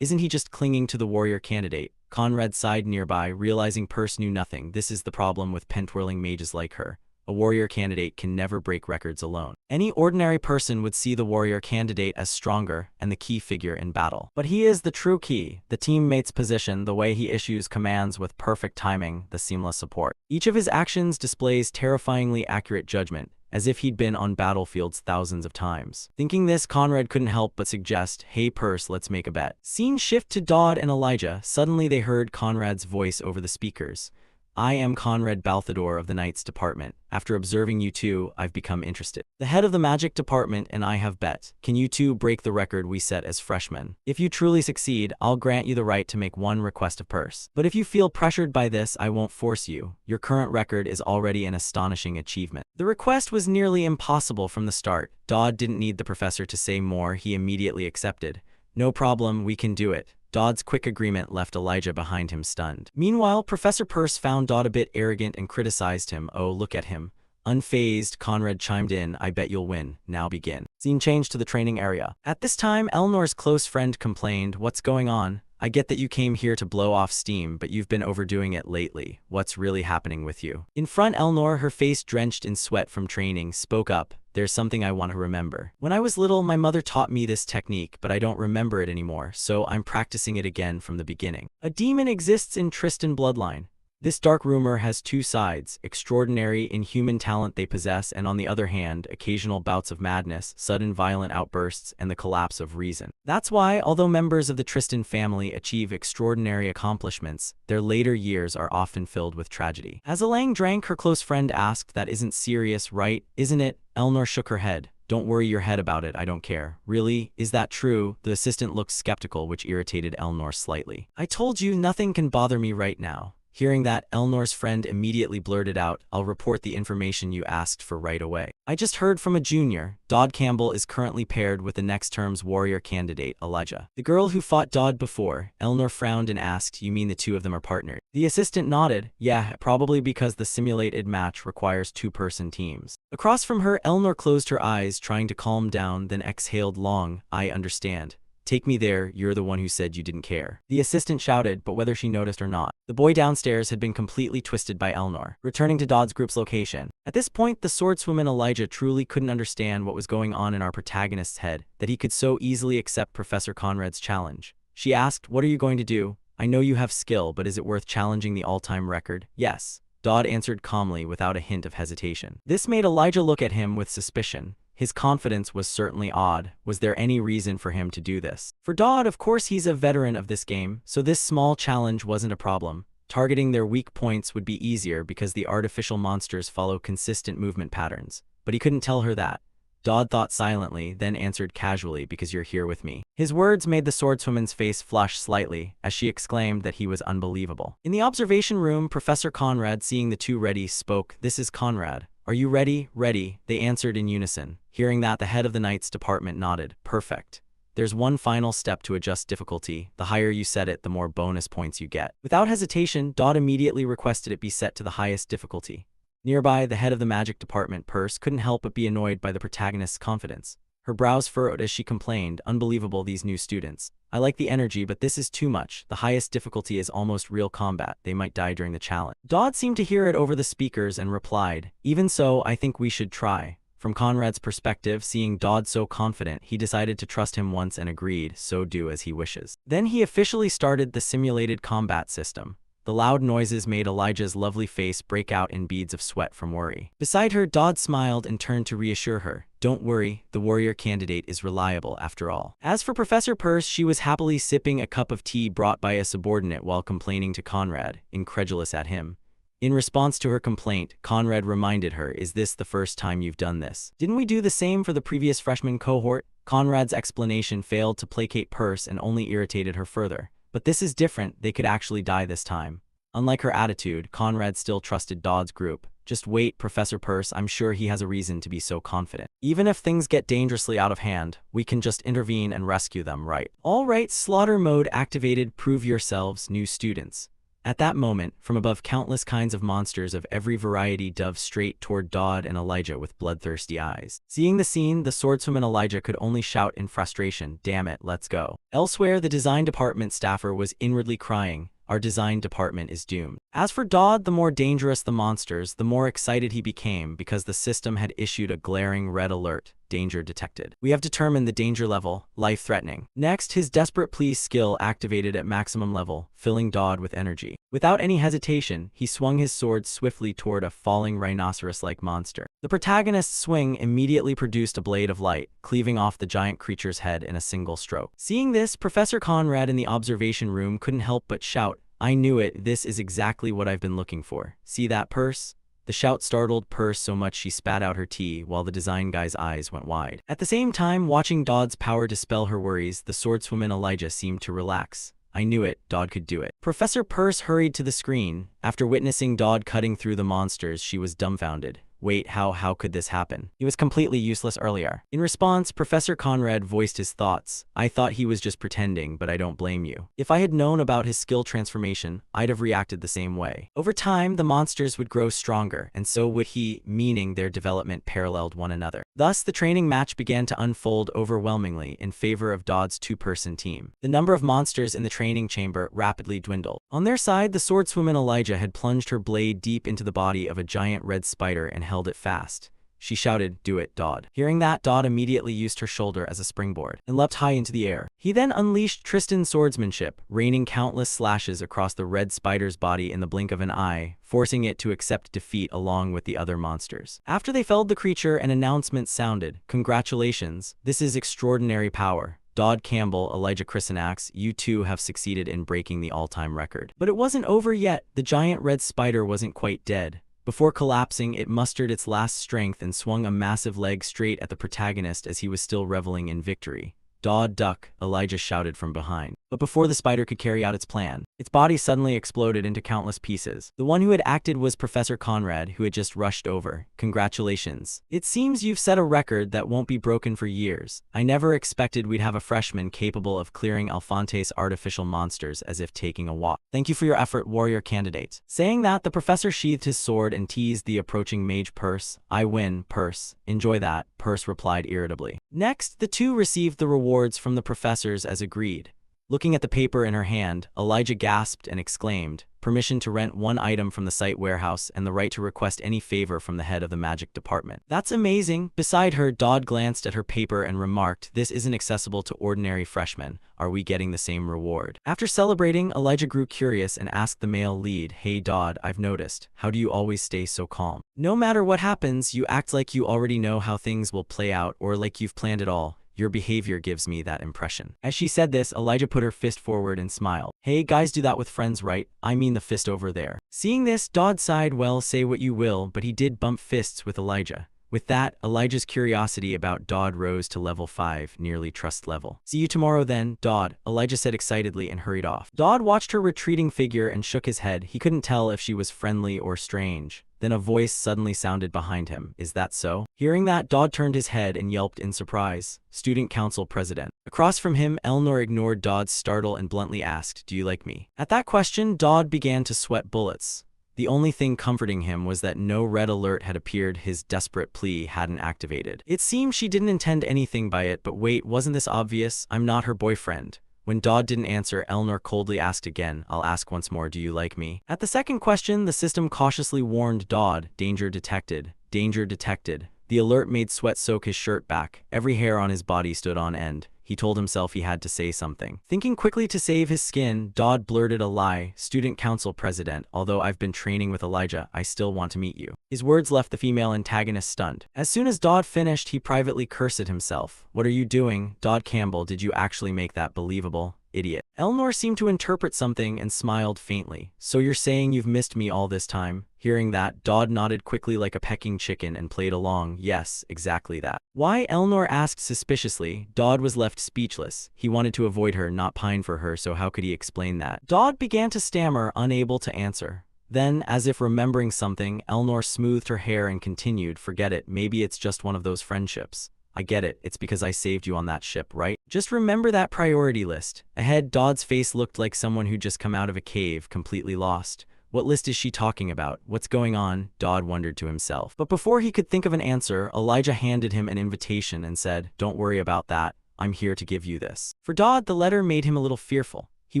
isn't he just clinging to the warrior candidate? Conrad sighed nearby, realizing Purse knew nothing. This is the problem with pen-twirling mages like her. A warrior candidate can never break records alone. Any ordinary person would see the warrior candidate as stronger and the key figure in battle. But he is the true key, the teammate's position, the way he issues commands with perfect timing, the seamless support. Each of his actions displays terrifyingly accurate judgment, as if he'd been on battlefields thousands of times. Thinking this, Conrad couldn't help but suggest, "Hey Purse, let's make a bet." Scene shift to Dodd and Elijah. Suddenly they heard Conrad's voice over the speakers. "I am Conrad Balthador of the Knights Department. After observing you two, I've become interested. The head of the Magic Department and I have bet. Can you two break the record we set as freshmen? If you truly succeed, I'll grant you the right to make one request of Purse. But if you feel pressured by this, I won't force you. Your current record is already an astonishing achievement." The request was nearly impossible from the start. Dodd didn't need the professor to say more, he immediately accepted. "No problem, we can do it." Dodd's quick agreement left Elijah behind him stunned. Meanwhile, Professor Purse found Dodd a bit arrogant and criticized him. "Oh, look at him." Unfazed, Conrad chimed in, "I bet you'll win. Now begin." Scene changed to the training area. At this time, Elnor's close friend complained, "What's going on? I get that you came here to blow off steam, but you've been overdoing it lately. What's really happening with you?" In front, Elnor, her face drenched in sweat from training, spoke up. "There's something I want to remember. When I was little, my mother taught me this technique, but I don't remember it anymore, so I'm practicing it again from the beginning. A demon exists in Tristan bloodline. This dark rumor has two sides, extraordinary inhuman talent they possess, and on the other hand, occasional bouts of madness, sudden violent outbursts, and the collapse of reason. That's why, although members of the Tristan family achieve extraordinary accomplishments, their later years are often filled with tragedy." As Alang drank, her close friend asked, "That isn't serious, right? Isn't it?" Elnor shook her head. "Don't worry your head about it, I don't care." "Really? Is that true?" The assistant looked skeptical, which irritated Elnor slightly. "I told you nothing can bother me right now." Hearing that, Elnor's friend immediately blurted out, "I'll report the information you asked for right away. I just heard from a junior. Dodd Campbell is currently paired with the next term's warrior candidate, Elijah. The girl who fought Dodd before." Elnor frowned and asked, "You mean the two of them are partnered?" The assistant nodded. "Yeah, probably because the simulated match requires two-person teams." Across from her, Elnor closed her eyes, trying to calm down, then exhaled long. "I understand. Take me there, you're the one who said you didn't care." The assistant shouted, but whether she noticed or not, the boy downstairs had been completely twisted by Elnor, returning to Dodd's group's location. At this point, the swordswoman Elijah truly couldn't understand what was going on in our protagonist's head, that he could so easily accept Professor Conrad's challenge. She asked, "What are you going to do? I know you have skill, but is it worth challenging the all-time record?" "Yes," Dodd answered calmly without a hint of hesitation. This made Elijah look at him with suspicion. His confidence was certainly odd. Was there any reason for him to do this? For Dodd, of course he's a veteran of this game, so this small challenge wasn't a problem. Targeting their weak points would be easier because the artificial monsters follow consistent movement patterns. But he couldn't tell her that. Dodd thought silently, then answered casually, "Because you're here with me." His words made the swordswoman's face flush slightly, as she exclaimed that he was unbelievable. In the observation room, Professor Conrad, seeing the two ready, spoke. "This is Conrad. Are you ready?" "Ready," they answered in unison. Hearing that, the head of the Knights Department nodded. "Perfect. There's one final step to adjust difficulty. The higher you set it, the more bonus points you get." Without hesitation, Dodd immediately requested it be set to the highest difficulty. Nearby, the head of the Magic Department, Purse, couldn't help but be annoyed by the protagonist's confidence. Her brows furrowed as she complained, "Unbelievable, these new students. I like the energy, but this is too much. The highest difficulty is almost real combat. They might die during the challenge." Dodd seemed to hear it over the speakers and replied, "Even so, I think we should try." From Conrad's perspective, seeing Dodd so confident, he decided to trust him once and agreed, "So do as he wishes." Then he officially started the simulated combat system. The loud noises made Elijah's lovely face break out in beads of sweat from worry. Beside her, Dodd smiled and turned to reassure her. "Don't worry, the warrior candidate is reliable after all." As for Professor Purse, she was happily sipping a cup of tea brought by a subordinate while complaining to Conrad, incredulous at him. In response to her complaint, Conrad reminded her, "Is this the first time you've done this? Didn't we do the same for the previous freshman cohort?" Conrad's explanation failed to placate Purse and only irritated her further. "But this is different, they could actually die this time." Unlike her attitude, Conrad still trusted Dodd's group. "Just wait, Professor Purse, I'm sure he has a reason to be so confident. Even if things get dangerously out of hand, we can just intervene and rescue them, right?" "All right, slaughter mode activated, prove yourselves, new students." At that moment, from above, countless kinds of monsters of every variety dove straight toward Dodd and Elijah with bloodthirsty eyes. Seeing the scene, the swordswoman Elijah could only shout in frustration, "Damn it, let's go." Elsewhere, the design department staffer was inwardly crying, our design department is doomed. As for Dodd, the more dangerous the monsters, the more excited he became because the system had issued a glaring red alert. Danger detected. We have determined the danger level, life-threatening. Next, his desperate plea skill activated at maximum level, filling Dodd with energy. Without any hesitation, he swung his sword swiftly toward a falling rhinoceros-like monster. The protagonist's swing immediately produced a blade of light, cleaving off the giant creature's head in a single stroke. Seeing this, Professor Conrad in the observation room couldn't help but shout, "I knew it, this is exactly what I've been looking for. See that purse?" The shout startled Purse so much she spat out her tea, while the design guy's eyes went wide. At the same time, watching Dodd's power dispel her worries, the swordswoman Elijah seemed to relax. "I knew it, Dodd could do it." Professor Purse hurried to the screen. After witnessing Dodd cutting through the monsters, she was dumbfounded. Wait, how could this happen? He was completely useless earlier. In response, Professor Conrad voiced his thoughts. "I thought he was just pretending, but I don't blame you. If I had known about his skill transformation, I'd have reacted the same way." Over time, the monsters would grow stronger, and so would he, meaning their development paralleled one another. Thus, the training match began to unfold overwhelmingly in favor of Dodd's two-person team. The number of monsters in the training chamber rapidly dwindled. On their side, the swordswoman Elijah had plunged her blade deep into the body of a giant red spider and held it fast. She shouted, "Do it, Dodd." Hearing that, Dodd immediately used her shoulder as a springboard and leapt high into the air. He then unleashed Tristan's swordsmanship, raining countless slashes across the red spider's body in the blink of an eye, forcing it to accept defeat along with the other monsters. After they felled the creature, an announcement sounded. "Congratulations, this is extraordinary power. Dodd Campbell, Elijah Chrysanax, you two have succeeded in breaking the all-time record." But it wasn't over yet. The giant red spider wasn't quite dead. Before collapsing, it mustered its last strength and swung a massive leg straight at the protagonist as he was still reveling in victory. "Dodd, duck," Elijah shouted from behind. But before the spider could carry out its plan, its body suddenly exploded into countless pieces. The one who had acted was Professor Conrad, who had just rushed over. "Congratulations. It seems you've set a record that won't be broken for years. I never expected we'd have a freshman capable of clearing Alfonte's artificial monsters as if taking a walk. Thank you for your effort, warrior candidate." Saying that, the professor sheathed his sword and teased the approaching mage Purse. "I win, Purse. Enjoy that," Purse replied irritably. Next, the two received the rewards from the professors as agreed. Looking at the paper in her hand, Elijah gasped and exclaimed, "Permission to rent one item from the site warehouse and the right to request any favor from the head of the magic department." "That's amazing." Beside her, Dodd glanced at her paper and remarked, "This isn't accessible to ordinary freshmen. Are we getting the same reward?" After celebrating, Elijah grew curious and asked the male lead, "Hey Dodd, I've noticed. How do you always stay so calm? No matter what happens, you act like you already know how things will play out or like you've planned it all. Your behavior gives me that impression." As she said this, Elijah put her fist forward and smiled. "Hey, guys do that with friends, right? I mean the fist over there." Seeing this, Dodd sighed. Well, say what you will, but he did bump fists with Elijah. With that, Elijah's curiosity about Dodd rose to level 5, nearly trust level. "See you tomorrow then, Dodd," Elijah said excitedly and hurried off. Dodd watched her retreating figure and shook his head. He couldn't tell if she was friendly or strange. Then a voice suddenly sounded behind him. "Is that so?" Hearing that, Dodd turned his head and yelped in surprise. "Student Council President." Across from him, Eleanor ignored Dodd's startle and bluntly asked, "Do you like me?" At that question, Dodd began to sweat bullets. The only thing comforting him was that no red alert had appeared. His desperate plea hadn't activated. It seemed she didn't intend anything by it, but wait, wasn't this obvious? "I'm not her boyfriend." When Dodd didn't answer, Eleanor coldly asked again, "I'll ask once more, do you like me?" At the second question, the system cautiously warned Dodd, "Danger detected. Danger detected." The alert made sweat soak his shirt back. Every hair on his body stood on end. He told himself he had to say something. Thinking quickly to save his skin, Dodd blurted a lie. "Student Council President, although I've been training with Elijah, I still want to meet you." His words left the female antagonist stunned. As soon as Dodd finished, he privately cursed at himself. "What are you doing? Dodd Campbell, did you actually make that believable? Idiot." Eleanor seemed to interpret something and smiled faintly. "So you're saying you've missed me all this time?" Hearing that, Dodd nodded quickly like a pecking chicken and played along. "Yes, exactly that." "Why?" Eleanor asked suspiciously. Dodd was left speechless. He wanted to avoid her, not pine for her, so how could he explain that? Dodd began to stammer, unable to answer. Then, as if remembering something, Eleanor smoothed her hair and continued, "Forget it, maybe it's just one of those friendships. I get it, it's because I saved you on that ship, right? Just remember that priority list." Ahead, Dodd's face looked like someone who'd just come out of a cave, completely lost. What list is she talking about? What's going on? Dodd wondered to himself. But before he could think of an answer, Elijah handed him an invitation and said, "Don't worry about that. I'm here to give you this." For Dodd, the letter made him a little fearful. He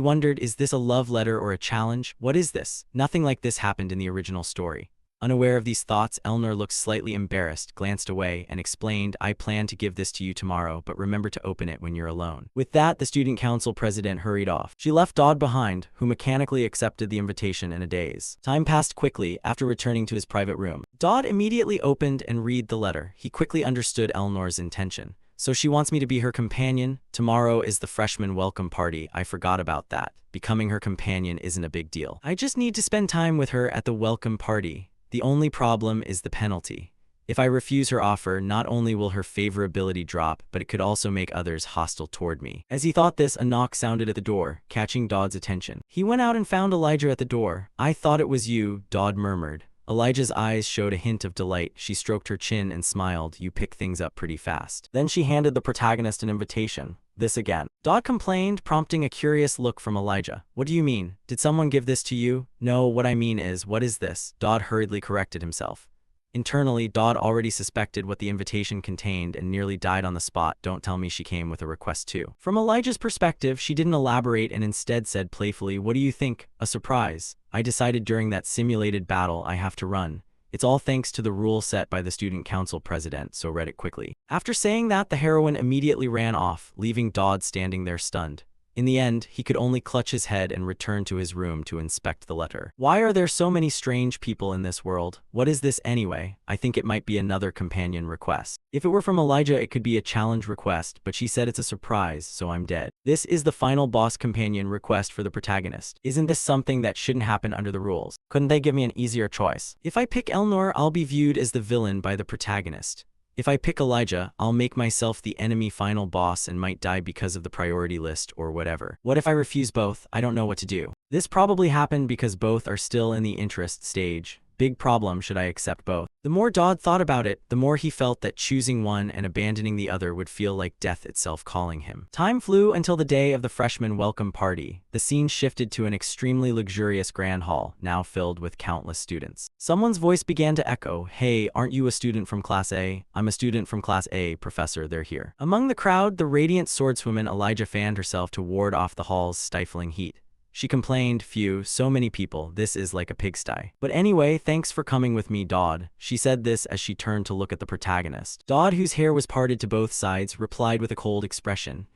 wondered, is this a love letter or a challenge? What is this? Nothing like this happened in the original story. Unaware of these thoughts, Elnor looked slightly embarrassed, glanced away, and explained, I plan to give this to you tomorrow, but remember to open it when you're alone. With that, the student council president hurried off. She left Dodd behind, who mechanically accepted the invitation in a daze. Time passed quickly after returning to his private room. Dodd immediately opened and read the letter. He quickly understood Elnor's intention. So she wants me to be her companion? Tomorrow is the freshman welcome party. I forgot about that. Becoming her companion isn't a big deal. I just need to spend time with her at the welcome party. The only problem is the penalty. If I refuse her offer, not only will her favorability drop, but it could also make others hostile toward me. As he thought this, a knock sounded at the door, catching Dodd's attention. He went out and found Elijah at the door. I thought it was you, Dodd murmured. Elijah's eyes showed a hint of delight. She stroked her chin and smiled. You pick things up pretty fast. Then she handed the protagonist an invitation. This again. Dodd complained, prompting a curious look from Elijah. What do you mean? Did someone give this to you? No, what I mean is, what is this? Dodd hurriedly corrected himself. Internally, Dodd already suspected what the invitation contained and nearly died on the spot. Don't tell me she came with a request too. From Elijah's perspective, she didn't elaborate and instead said playfully, what do you think? A surprise. I decided during that simulated battle I have to run. It's all thanks to the rule set by the student council president, so read it quickly. After saying that, the heroine immediately ran off, leaving Dodd standing there stunned. In the end, he could only clutch his head and return to his room to inspect the letter. Why are there so many strange people in this world? What is this anyway? I think it might be another companion request. If it were from Elijah, it could be a challenge request, but she said it's a surprise, so I'm dead. This is the final boss companion request for the protagonist. Isn't this something that shouldn't happen under the rules? Couldn't they give me an easier choice? If I pick Elnor, I'll be viewed as the villain by the protagonist. If I pick Elijah, I'll make myself the enemy final boss and might die because of the priority list or whatever. What if I refuse both? I don't know what to do. This probably happened because both are still in the interest stage. Big problem, should I accept both? The more Dodd thought about it, the more he felt that choosing one and abandoning the other would feel like death itself calling him. Time flew until the day of the freshman welcome party. The scene shifted to an extremely luxurious grand hall, now filled with countless students. Someone's voice began to echo, hey, aren't you a student from Class A? I'm a student from Class A, Professor, they're here. Among the crowd, the radiant swordswoman Elijah fanned herself to ward off the hall's stifling heat. She complained, phew, so many people, this is like a pigsty. But anyway, thanks for coming with me, Dodd. She said this as she turned to look at the protagonist. Dodd, whose hair was parted to both sides, replied with a cold expression.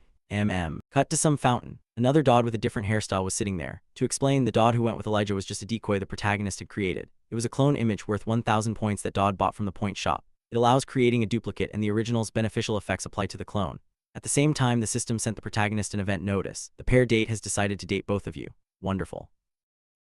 Cut to some fountain. Another Dodd with a different hairstyle was sitting there. To explain, the Dodd who went with Elijah was just a decoy the protagonist had created. It was a clone image worth 1,000 points that Dodd bought from the point shop. It allows creating a duplicate and the original's beneficial effects apply to the clone. At the same time, the system sent the protagonist an event notice. The pair date has decided to date both of you. Wonderful.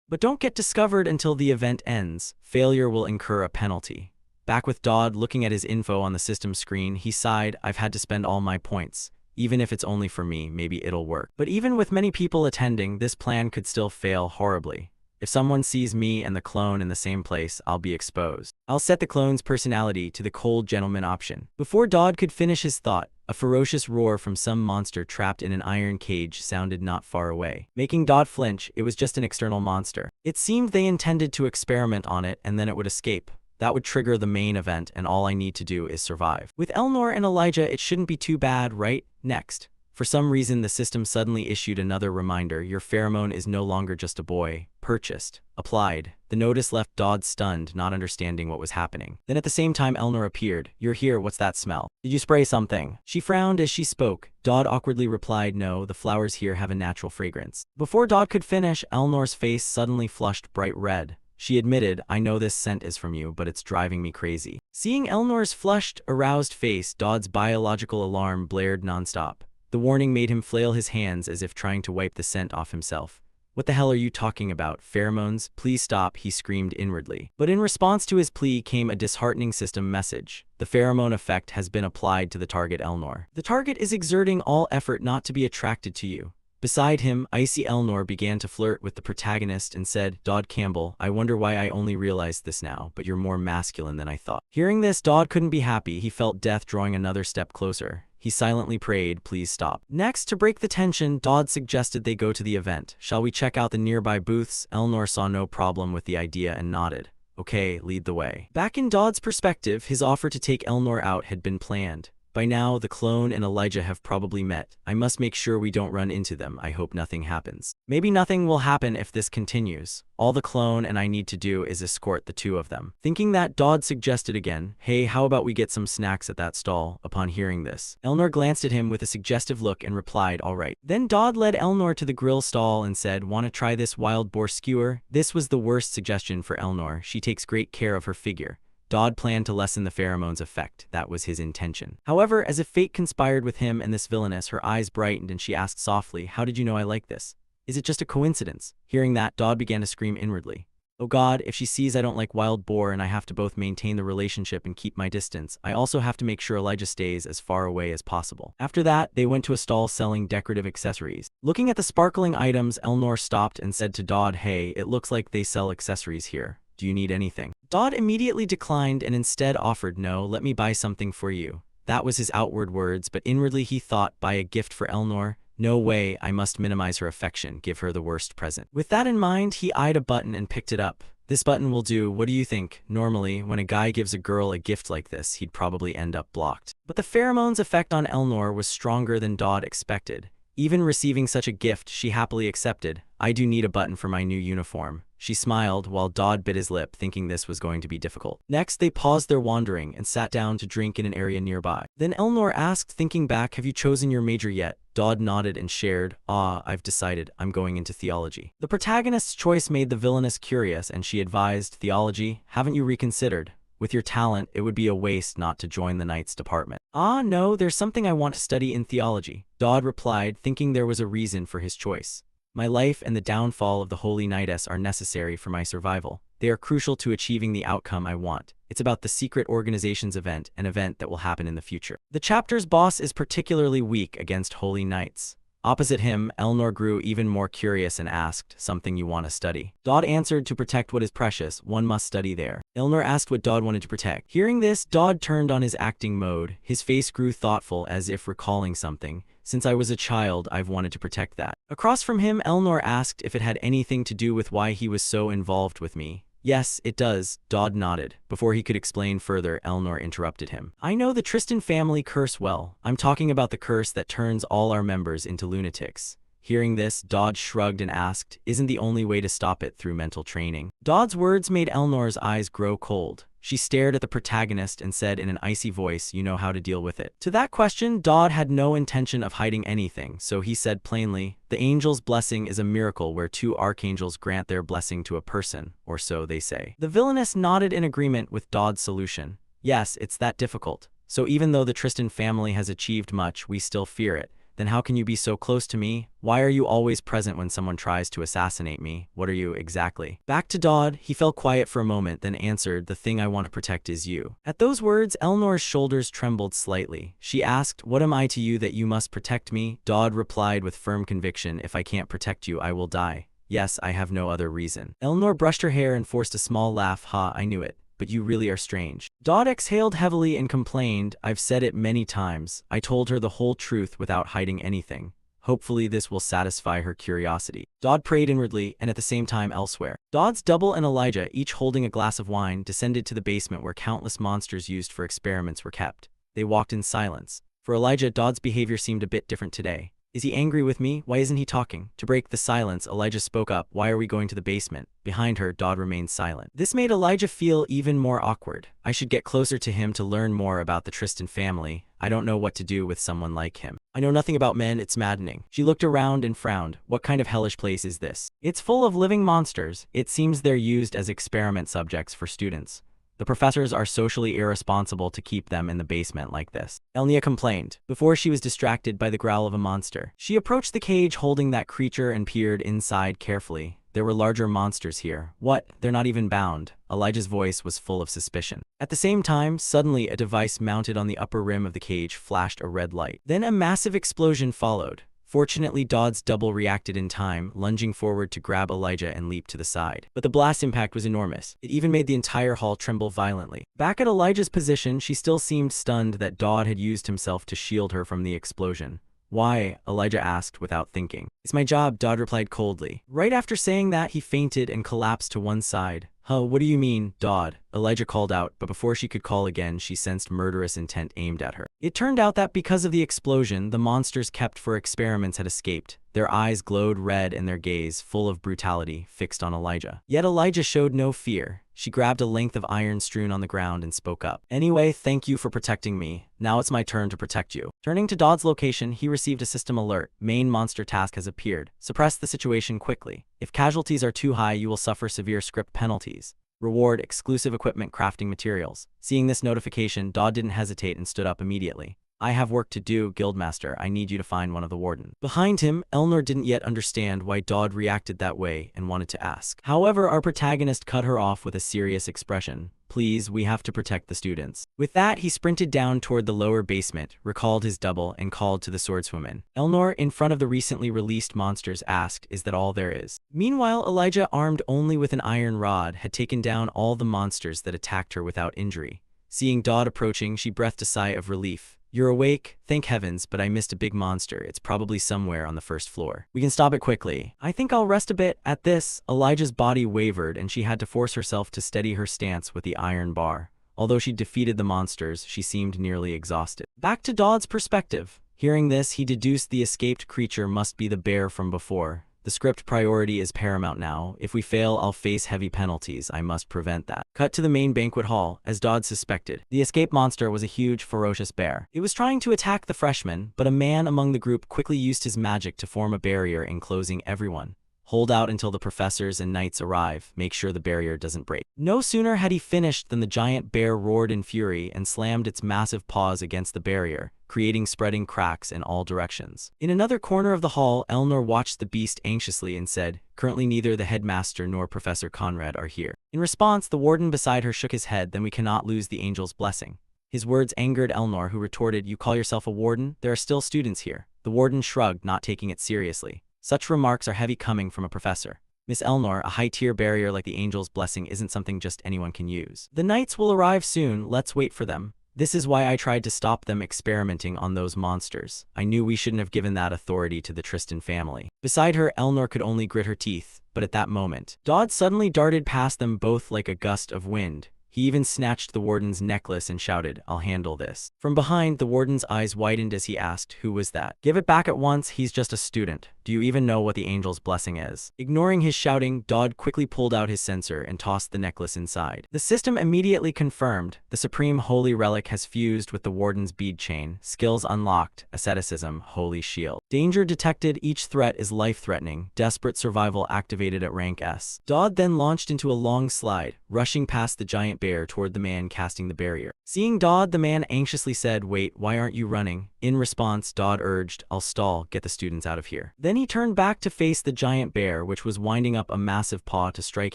But don't get discovered until the event ends. Failure will incur a penalty. Back with Dodd looking at his info on the system screen, he sighed, I've had to spend all my points. Even if it's only for me, maybe it'll work. But even with many people attending, this plan could still fail horribly. If someone sees me and the clone in the same place, I'll be exposed. I'll set the clone's personality to the cold gentleman option. Before Dodd could finish his thought, a ferocious roar from some monster trapped in an iron cage sounded not far away. Making Dodd flinch, it was just an external monster. It seemed they intended to experiment on it and then it would escape. That would trigger the main event and all I need to do is survive. With Elnor and Elijah, it shouldn't be too bad, right? Next. For some reason, the system suddenly issued another reminder. Your pheromone is no longer just a boy. Purchased. Applied. The notice left Dodd stunned, not understanding what was happening. Then at the same time, Elnor appeared. You're here, what's that smell? Did you spray something? She frowned as she spoke. Dodd awkwardly replied, no, the flowers here have a natural fragrance. Before Dodd could finish, Elnor's face suddenly flushed bright red. She admitted, I know this scent is from you, but it's driving me crazy. Seeing Elnor's flushed, aroused face, Dodd's biological alarm blared nonstop. The warning made him flail his hands as if trying to wipe the scent off himself. What the hell are you talking about? Pheromones? Please stop, he screamed inwardly. But in response to his plea came a disheartening system message. The pheromone effect has been applied to the target Elnor. The target is exerting all effort not to be attracted to you. Beside him, icy Elnor began to flirt with the protagonist and said, Dodd Campbell, I wonder why I only realized this now, but you're more masculine than I thought. Hearing this, Dodd couldn't be happy. He felt death drawing another step closer. He silently prayed, please stop. Next, to break the tension, Dodd suggested they go to the event. Shall we check out the nearby booths? Elnor saw no problem with the idea and nodded. Okay, lead the way. Back in Dodd's perspective, his offer to take Elnor out had been planned. By By now, the clone and Elijah have probably met. I must make sure we don't run into them. I hope nothing happens. Maybe nothing will happen if this continues. All the clone and I need to do is escort the two of them. Thinking that, Dodd suggested again, hey, how about we get some snacks at that stall? Upon hearing this, Elnor glanced at him with a suggestive look and replied, all right. Then Dodd led Elnor to the grill stall and said, want to try this wild boar skewer? This was the worst suggestion for Elnor. She takes great care of her figure. Dodd planned to lessen the pheromones' effect. That was his intention. However, as if fate conspired with him and this villainess, her eyes brightened and she asked softly, how did you know I like this? Is it just a coincidence? Hearing that, Dodd began to scream inwardly. Oh God, if she sees I don't like wild boar and I have to both maintain the relationship and keep my distance, I also have to make sure Elijah stays as far away as possible. After that, they went to a stall selling decorative accessories. Looking at the sparkling items, Elnor stopped and said to Dodd, hey, it looks like they sell accessories here. Do you need anything? Dodd immediately declined and instead offered, no, let me buy something for you. That was his outward words, but inwardly he thought, buy a gift for Elnor? No way, I must minimize her affection, give her the worst present. With that in mind, he eyed a button and picked it up. This button will do, what do you think? Normally, when a guy gives a girl a gift like this, he'd probably end up blocked. But the pheromones' effect on Elnor was stronger than Dodd expected. Even receiving such a gift, she happily accepted. I do need a button for my new uniform. She smiled while Dodd bit his lip, thinking this was going to be difficult. Next, they paused their wandering and sat down to drink in an area nearby. Then Elnor asked, thinking back, have you chosen your major yet? Dodd nodded and shared, I've decided, I'm going into theology. The protagonist's choice made the villainess curious and she advised, theology? Haven't you reconsidered? With your talent, it would be a waste not to join the Knights department. No, there's something I want to study in theology. Dodd replied, thinking there was a reason for his choice. My life and the downfall of the Holy Knightess are necessary for my survival. They are crucial to achieving the outcome I want. It's about the secret organization's event, an event that will happen in the future. The chapter's boss is particularly weak against Holy Knights. Opposite him, Elnor grew even more curious and asked, something you want to study? Dodd answered, to protect what is precious, one must study there. Elnor asked what Dodd wanted to protect. Hearing this, Dodd turned on his acting mode. His face grew thoughtful as if recalling something. Since I was a child, I've wanted to protect that. Across from him, Elnor asked if it had anything to do with why he was so involved with me. Yes, it does, Dodd nodded. Before he could explain further, Elnor interrupted him. I know the Tristan family curse well. I'm talking about the curse that turns all our members into lunatics. Hearing this, Dodd shrugged and asked, isn't the only way to stop it through mental training? Dodd's words made Elnor's eyes grow cold. She stared at the protagonist and said in an icy voice, you know how to deal with it. To that question, Dodd had no intention of hiding anything, so he said plainly, the angel's blessing is a miracle where two archangels grant their blessing to a person, or so they say. The villainess nodded in agreement with Dodd's solution. Yes, it's that difficult. So even though the Tristan family has achieved much, we still fear it. Then how can you be so close to me? Why are you always present when someone tries to assassinate me? What are you exactly? Back to Dodd, he fell quiet for a moment, then answered, the thing I want to protect is you. At those words, Elnor's shoulders trembled slightly. She asked, what am I to you that you must protect me? Dodd replied with firm conviction, if I can't protect you, I will die. Yes, I have no other reason. Elnor brushed her hair and forced a small laugh. Ha, I knew it. But you really are strange. Dodd exhaled heavily and complained, I've said it many times. I told her the whole truth without hiding anything. Hopefully this will satisfy her curiosity. Dodd prayed inwardly and at the same time elsewhere. Dodd's double and Elijah, each holding a glass of wine, descended to the basement where countless monsters used for experiments were kept. They walked in silence. For Elijah, Dodd's behavior seemed a bit different today. Is he angry with me? Why isn't he talking? To break the silence, Elijah spoke up. Why are we going to the basement? Behind her, Dodd remained silent. This made Elijah feel even more awkward. I should get closer to him to learn more about the Tristan family. I don't know what to do with someone like him. I know nothing about men, it's maddening. She looked around and frowned. What kind of hellish place is this? It's full of living monsters. It seems they're used as experiment subjects for students. The professors are socially irresponsible to keep them in the basement like this. Elnia complained, before she was distracted by the growl of a monster. She approached the cage holding that creature and peered inside carefully. There were larger monsters here. What? They're not even bound. Elijah's voice was full of suspicion. At the same time, suddenly a device mounted on the upper rim of the cage flashed a red light. Then a massive explosion followed. Fortunately, Dodd's double reacted in time, lunging forward to grab Elijah and leap to the side. But the blast impact was enormous. It even made the entire hall tremble violently. Back at Elijah's position, she still seemed stunned that Dodd had used himself to shield her from the explosion. Why? Elijah asked without thinking. It's my job, Dodd replied coldly. Right after saying that, he fainted and collapsed to one side. Huh, what do you mean, Dodd? Elijah called out, but before she could call again, she sensed murderous intent aimed at her. It turned out that because of the explosion, the monsters kept for experiments had escaped. Their eyes glowed red and their gaze, full of brutality, fixed on Elijah. Yet Elijah showed no fear. She grabbed a length of iron strewn on the ground and spoke up. Anyway, thank you for protecting me. Now it's my turn to protect you. Turning to Dodd's location, he received a system alert. Main monster task has appeared. Suppress the situation quickly. If casualties are too high, you will suffer severe script penalties. Reward exclusive equipment crafting materials. Seeing this notification, Dodd didn't hesitate and stood up immediately. I have work to do, Guildmaster. I need you to find one of the wardens. Behind him, Elnor didn't yet understand why Dodd reacted that way and wanted to ask. However, our protagonist cut her off with a serious expression. Please, we have to protect the students. With that, he sprinted down toward the lower basement, recalled his double, and called to the swordswoman. Elnor, in front of the recently released monsters, asked, is that all there is? Meanwhile, Elijah, armed only with an iron rod, had taken down all the monsters that attacked her without injury. Seeing Dodd approaching, she breathed a sigh of relief. You're awake? Thank heavens, but I missed a big monster. It's probably somewhere on the first floor. We can stop it quickly. I think I'll rest a bit. At this, Elijah's body wavered and she had to force herself to steady her stance with the iron bar. Although she defeated the monsters, she seemed nearly exhausted. Back to Dodd's perspective. Hearing this, he deduced the escaped creature must be the bear from before. The script priority is paramount now. If we fail, I'll face heavy penalties. I must prevent that. Cut to the main banquet hall. As Dodd suspected, the escape monster was a huge, ferocious bear. It was trying to attack the freshmen, but a man among the group quickly used his magic to form a barrier enclosing everyone. Hold out until the professors and knights arrive. Make sure the barrier doesn't break. No sooner had he finished than the giant bear roared in fury and slammed its massive paws against the barrier, creating spreading cracks in all directions. In another corner of the hall, Elnor watched the beast anxiously and said, currently neither the headmaster nor Professor Conrad are here. In response, the warden beside her shook his head. Then we cannot lose the angel's blessing. His words angered Elnor, who retorted, you call yourself a warden? There are still students here. The warden shrugged, not taking it seriously. Such remarks are heavy coming from a professor. Miss Elnor, a high-tier barrier like the angel's blessing isn't something just anyone can use. The knights will arrive soon. Let's wait for them. This is why I tried to stop them experimenting on those monsters. I knew we shouldn't have given that authority to the Tristan family. Beside her, Elnor could only grit her teeth, but at that moment, Dodd suddenly darted past them both like a gust of wind. He even snatched the warden's necklace and shouted, I'll handle this. From behind, the warden's eyes widened as he asked, who was that? Give it back at once, he's just a student. Do you even know what the angel's blessing is? Ignoring his shouting, Dodd quickly pulled out his censer and tossed the necklace inside. The system immediately confirmed. The supreme holy relic has fused with the warden's bead chain. Skills unlocked. Asceticism, holy shield. Danger detected. Each threat is life-threatening. Desperate survival activated at rank S. Dodd then launched into a long slide, rushing past the giant bear toward the man casting the barrier. Seeing Dodd, the man anxiously said, wait, why aren't you running? In response, Dodd urged, I'll stall, get the students out of here. Then he turned back to face the giant bear, which was winding up a massive paw to strike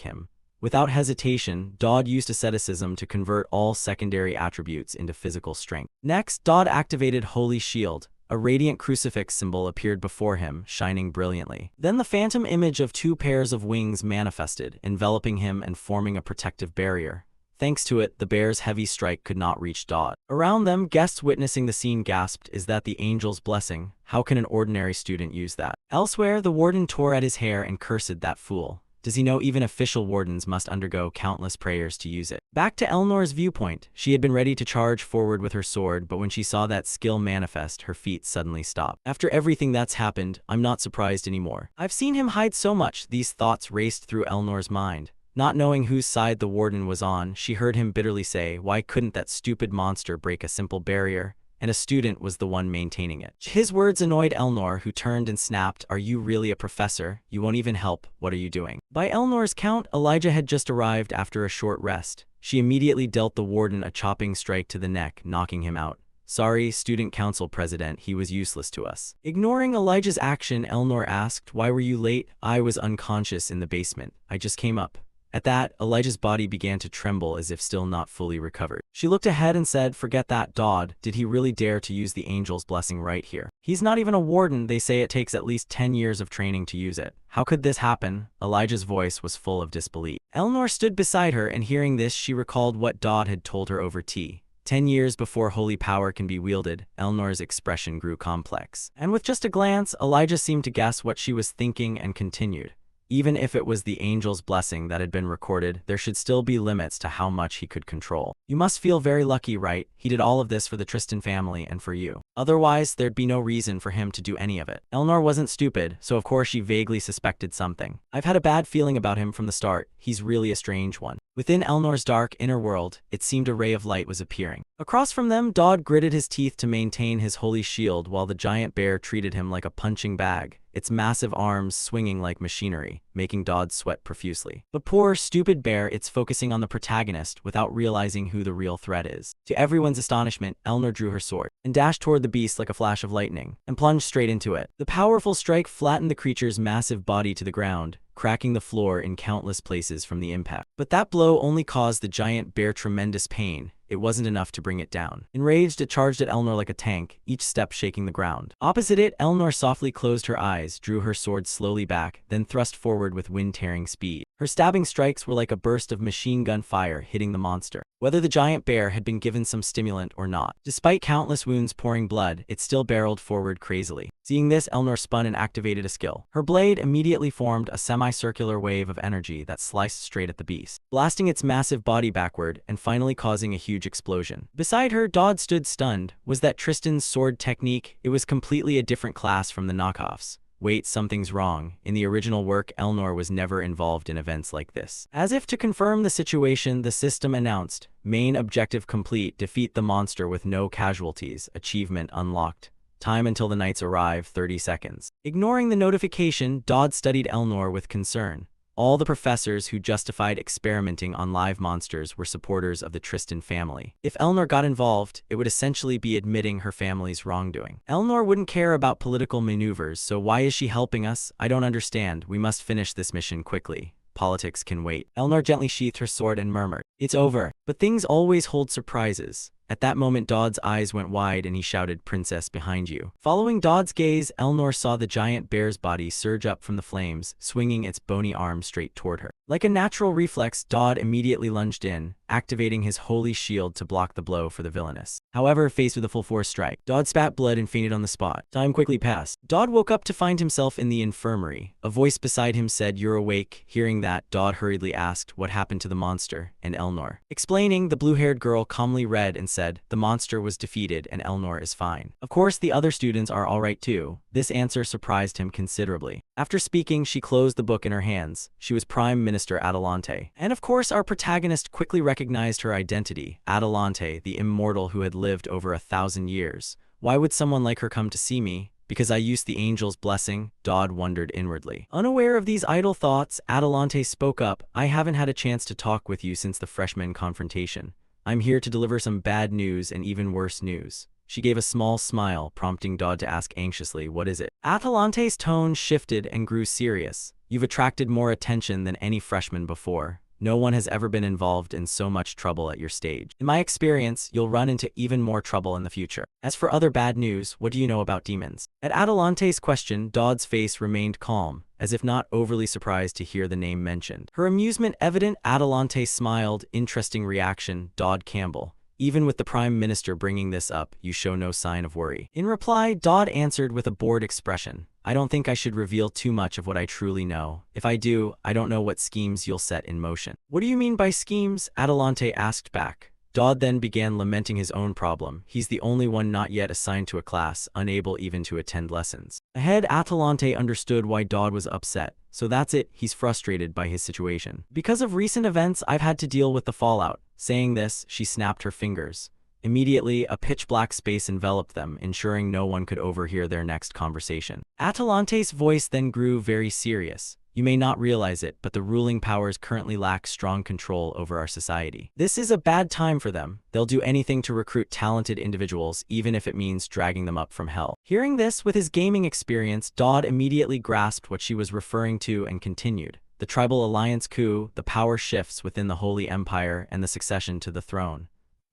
him. Without hesitation, Dodd used asceticism to convert all secondary attributes into physical strength. Next, Dodd activated Holy Shield. A radiant crucifix symbol appeared before him, shining brilliantly. Then the phantom image of two pairs of wings manifested, enveloping him and forming a protective barrier. Thanks to it, the bear's heavy strike could not reach Dodd. Around them, guests witnessing the scene gasped, is that the angel's blessing? How can an ordinary student use that? Elsewhere, the warden tore at his hair and cursed that fool. Does he know even official wardens must undergo countless prayers to use it? Back to Elnor's viewpoint, she had been ready to charge forward with her sword, but when she saw that skill manifest, her feet suddenly stopped. After everything that's happened, I'm not surprised anymore. I've seen him hide so much. These thoughts raced through Elnor's mind. Not knowing whose side the warden was on, she heard him bitterly say, why couldn't that stupid monster break a simple barrier? And a student was the one maintaining it. His words annoyed Elnor, who turned and snapped, are you really a professor? You won't even help. What are you doing? By Elnor's count, Elijah had just arrived after a short rest. She immediately dealt the warden a chopping strike to the neck, knocking him out. Sorry, student council president, he was useless to us. Ignoring Elijah's action, Elnor asked, why were you late? I was unconscious in the basement. I just came up. At that, Elijah's body began to tremble as if still not fully recovered. She looked ahead and said, forget that, Dodd. Did he really dare to use the angel's blessing right here? He's not even a warden. They say it takes at least 10 years of training to use it. How could this happen? Elijah's voice was full of disbelief. Elnor stood beside her, and hearing this, she recalled what Dodd had told her over tea. 10 years before holy power can be wielded, Elnor's expression grew complex. And with just a glance, Elijah seemed to guess what she was thinking and continued. Even if it was the angel's blessing that had been recorded, there should still be limits to how much he could control. You must feel very lucky, right? He did all of this for the Tristan family and for you. Otherwise, there'd be no reason for him to do any of it. Elnor wasn't stupid, so of course she vaguely suspected something. I've had a bad feeling about him from the start. He's really a strange one. Within Elnor's dark inner world, it seemed a ray of light was appearing. Across from them, Dodd gritted his teeth to maintain his holy shield while the giant bear treated him like a punching bag, its massive arms swinging like machinery, making Dodd sweat profusely. But poor, stupid bear, it's focusing on the protagonist without realizing who the real threat is. To everyone's astonishment, Elnor drew her sword and dashed toward the beast like a flash of lightning and plunged straight into it. The powerful strike flattened the creature's massive body to the ground, cracking the floor in countless places from the impact. But that blow only caused the giant bear tremendous pain. It wasn't enough to bring it down. Enraged, it charged at Elnor like a tank, each step shaking the ground. Opposite it, Elnor softly closed her eyes, drew her sword slowly back, then thrust forward with wind-tearing speed. Her stabbing strikes were like a burst of machine gun fire hitting the monster. Whether the giant bear had been given some stimulant or not, despite countless wounds pouring blood, it still barreled forward crazily. Seeing this, Elnor spun and activated a skill. Her blade immediately formed a semicircular wave of energy that sliced straight at the beast, blasting its massive body backward and finally causing a huge explosion. Beside her, Dodd stood stunned. Was that Tristan's sword technique? It was completely a different class from the knockoffs. Wait, something's wrong. In the original work, Elnor was never involved in events like this. As if to confirm the situation, the system announced, main objective complete, defeat the monster with no casualties, achievement unlocked. Time until the knights arrive, 30 seconds. Ignoring the notification, Dodd studied Elnor with concern. All the professors who justified experimenting on live monsters were supporters of the Tristan family. If Elnor got involved, it would essentially be admitting her family's wrongdoing. Elnor wouldn't care about political maneuvers, so why is she helping us? I don't understand. We must finish this mission quickly. Politics can wait. Elnor gently sheathed her sword and murmured, "It's over." But things always hold surprises. At that moment, Dodd's eyes went wide and he shouted, "Princess, behind you." Following Dodd's gaze, Elnor saw the giant bear's body surge up from the flames, swinging its bony arm straight toward her. Like a natural reflex, Dodd immediately lunged in, activating his holy shield to block the blow for the villainess. However, faced with a full-force strike, Dodd spat blood and fainted on the spot. Time quickly passed. Dodd woke up to find himself in the infirmary. A voice beside him said, "You're awake." Hearing that, Dodd hurriedly asked what happened to the monster and Elnor. Explaining, the blue-haired girl calmly read and said, "The monster was defeated and Elnor is fine. Of course, the other students are alright too." This answer surprised him considerably. After speaking, she closed the book in her hands. She was Prime Minister Adelante. And of course, our protagonist quickly recognized her identity, Adelante, the immortal who had lived over 1,000 years. Why would someone like her come to see me? Because I used the angel's blessing? Dodd wondered inwardly. Unaware of these idle thoughts, Adelante spoke up. "I haven't had a chance to talk with you since the freshman confrontation. I'm here to deliver some bad news and even worse news." She gave a small smile, prompting Dodd to ask anxiously, "What is it?" Atalante's tone shifted and grew serious. "You've attracted more attention than any freshman before. No one has ever been involved in so much trouble at your stage. In my experience, you'll run into even more trouble in the future. As for other bad news, what do you know about demons?" At Atalante's question, Dodd's face remained calm, as if not overly surprised to hear the name mentioned. Her amusement evident, Adelante smiled. "Interesting reaction, Dodd Campbell. Even with the Prime Minister bringing this up, you show no sign of worry." In reply, Dodd answered with a bored expression, "I don't think I should reveal too much of what I truly know. If I do, I don't know what schemes you'll set in motion." "What do you mean by schemes?" Adelante asked back. Dodd then began lamenting his own problem. He's the only one not yet assigned to a class, unable even to attend lessons. Ahead, Atalante understood why Dodd was upset. So that's it, he's frustrated by his situation. "Because of recent events, I've had to deal with the fallout." Saying this, she snapped her fingers. Immediately, a pitch-black space enveloped them, ensuring no one could overhear their next conversation. Atalante's voice then grew very serious. "You may not realize it, but the ruling powers currently lack strong control over our society. This is a bad time for them. They'll do anything to recruit talented individuals, even if it means dragging them up from hell." Hearing this, with his gaming experience, Dodd immediately grasped what she was referring to and continued. "The tribal alliance coup, the power shifts within the Holy Empire, and the succession to the throne.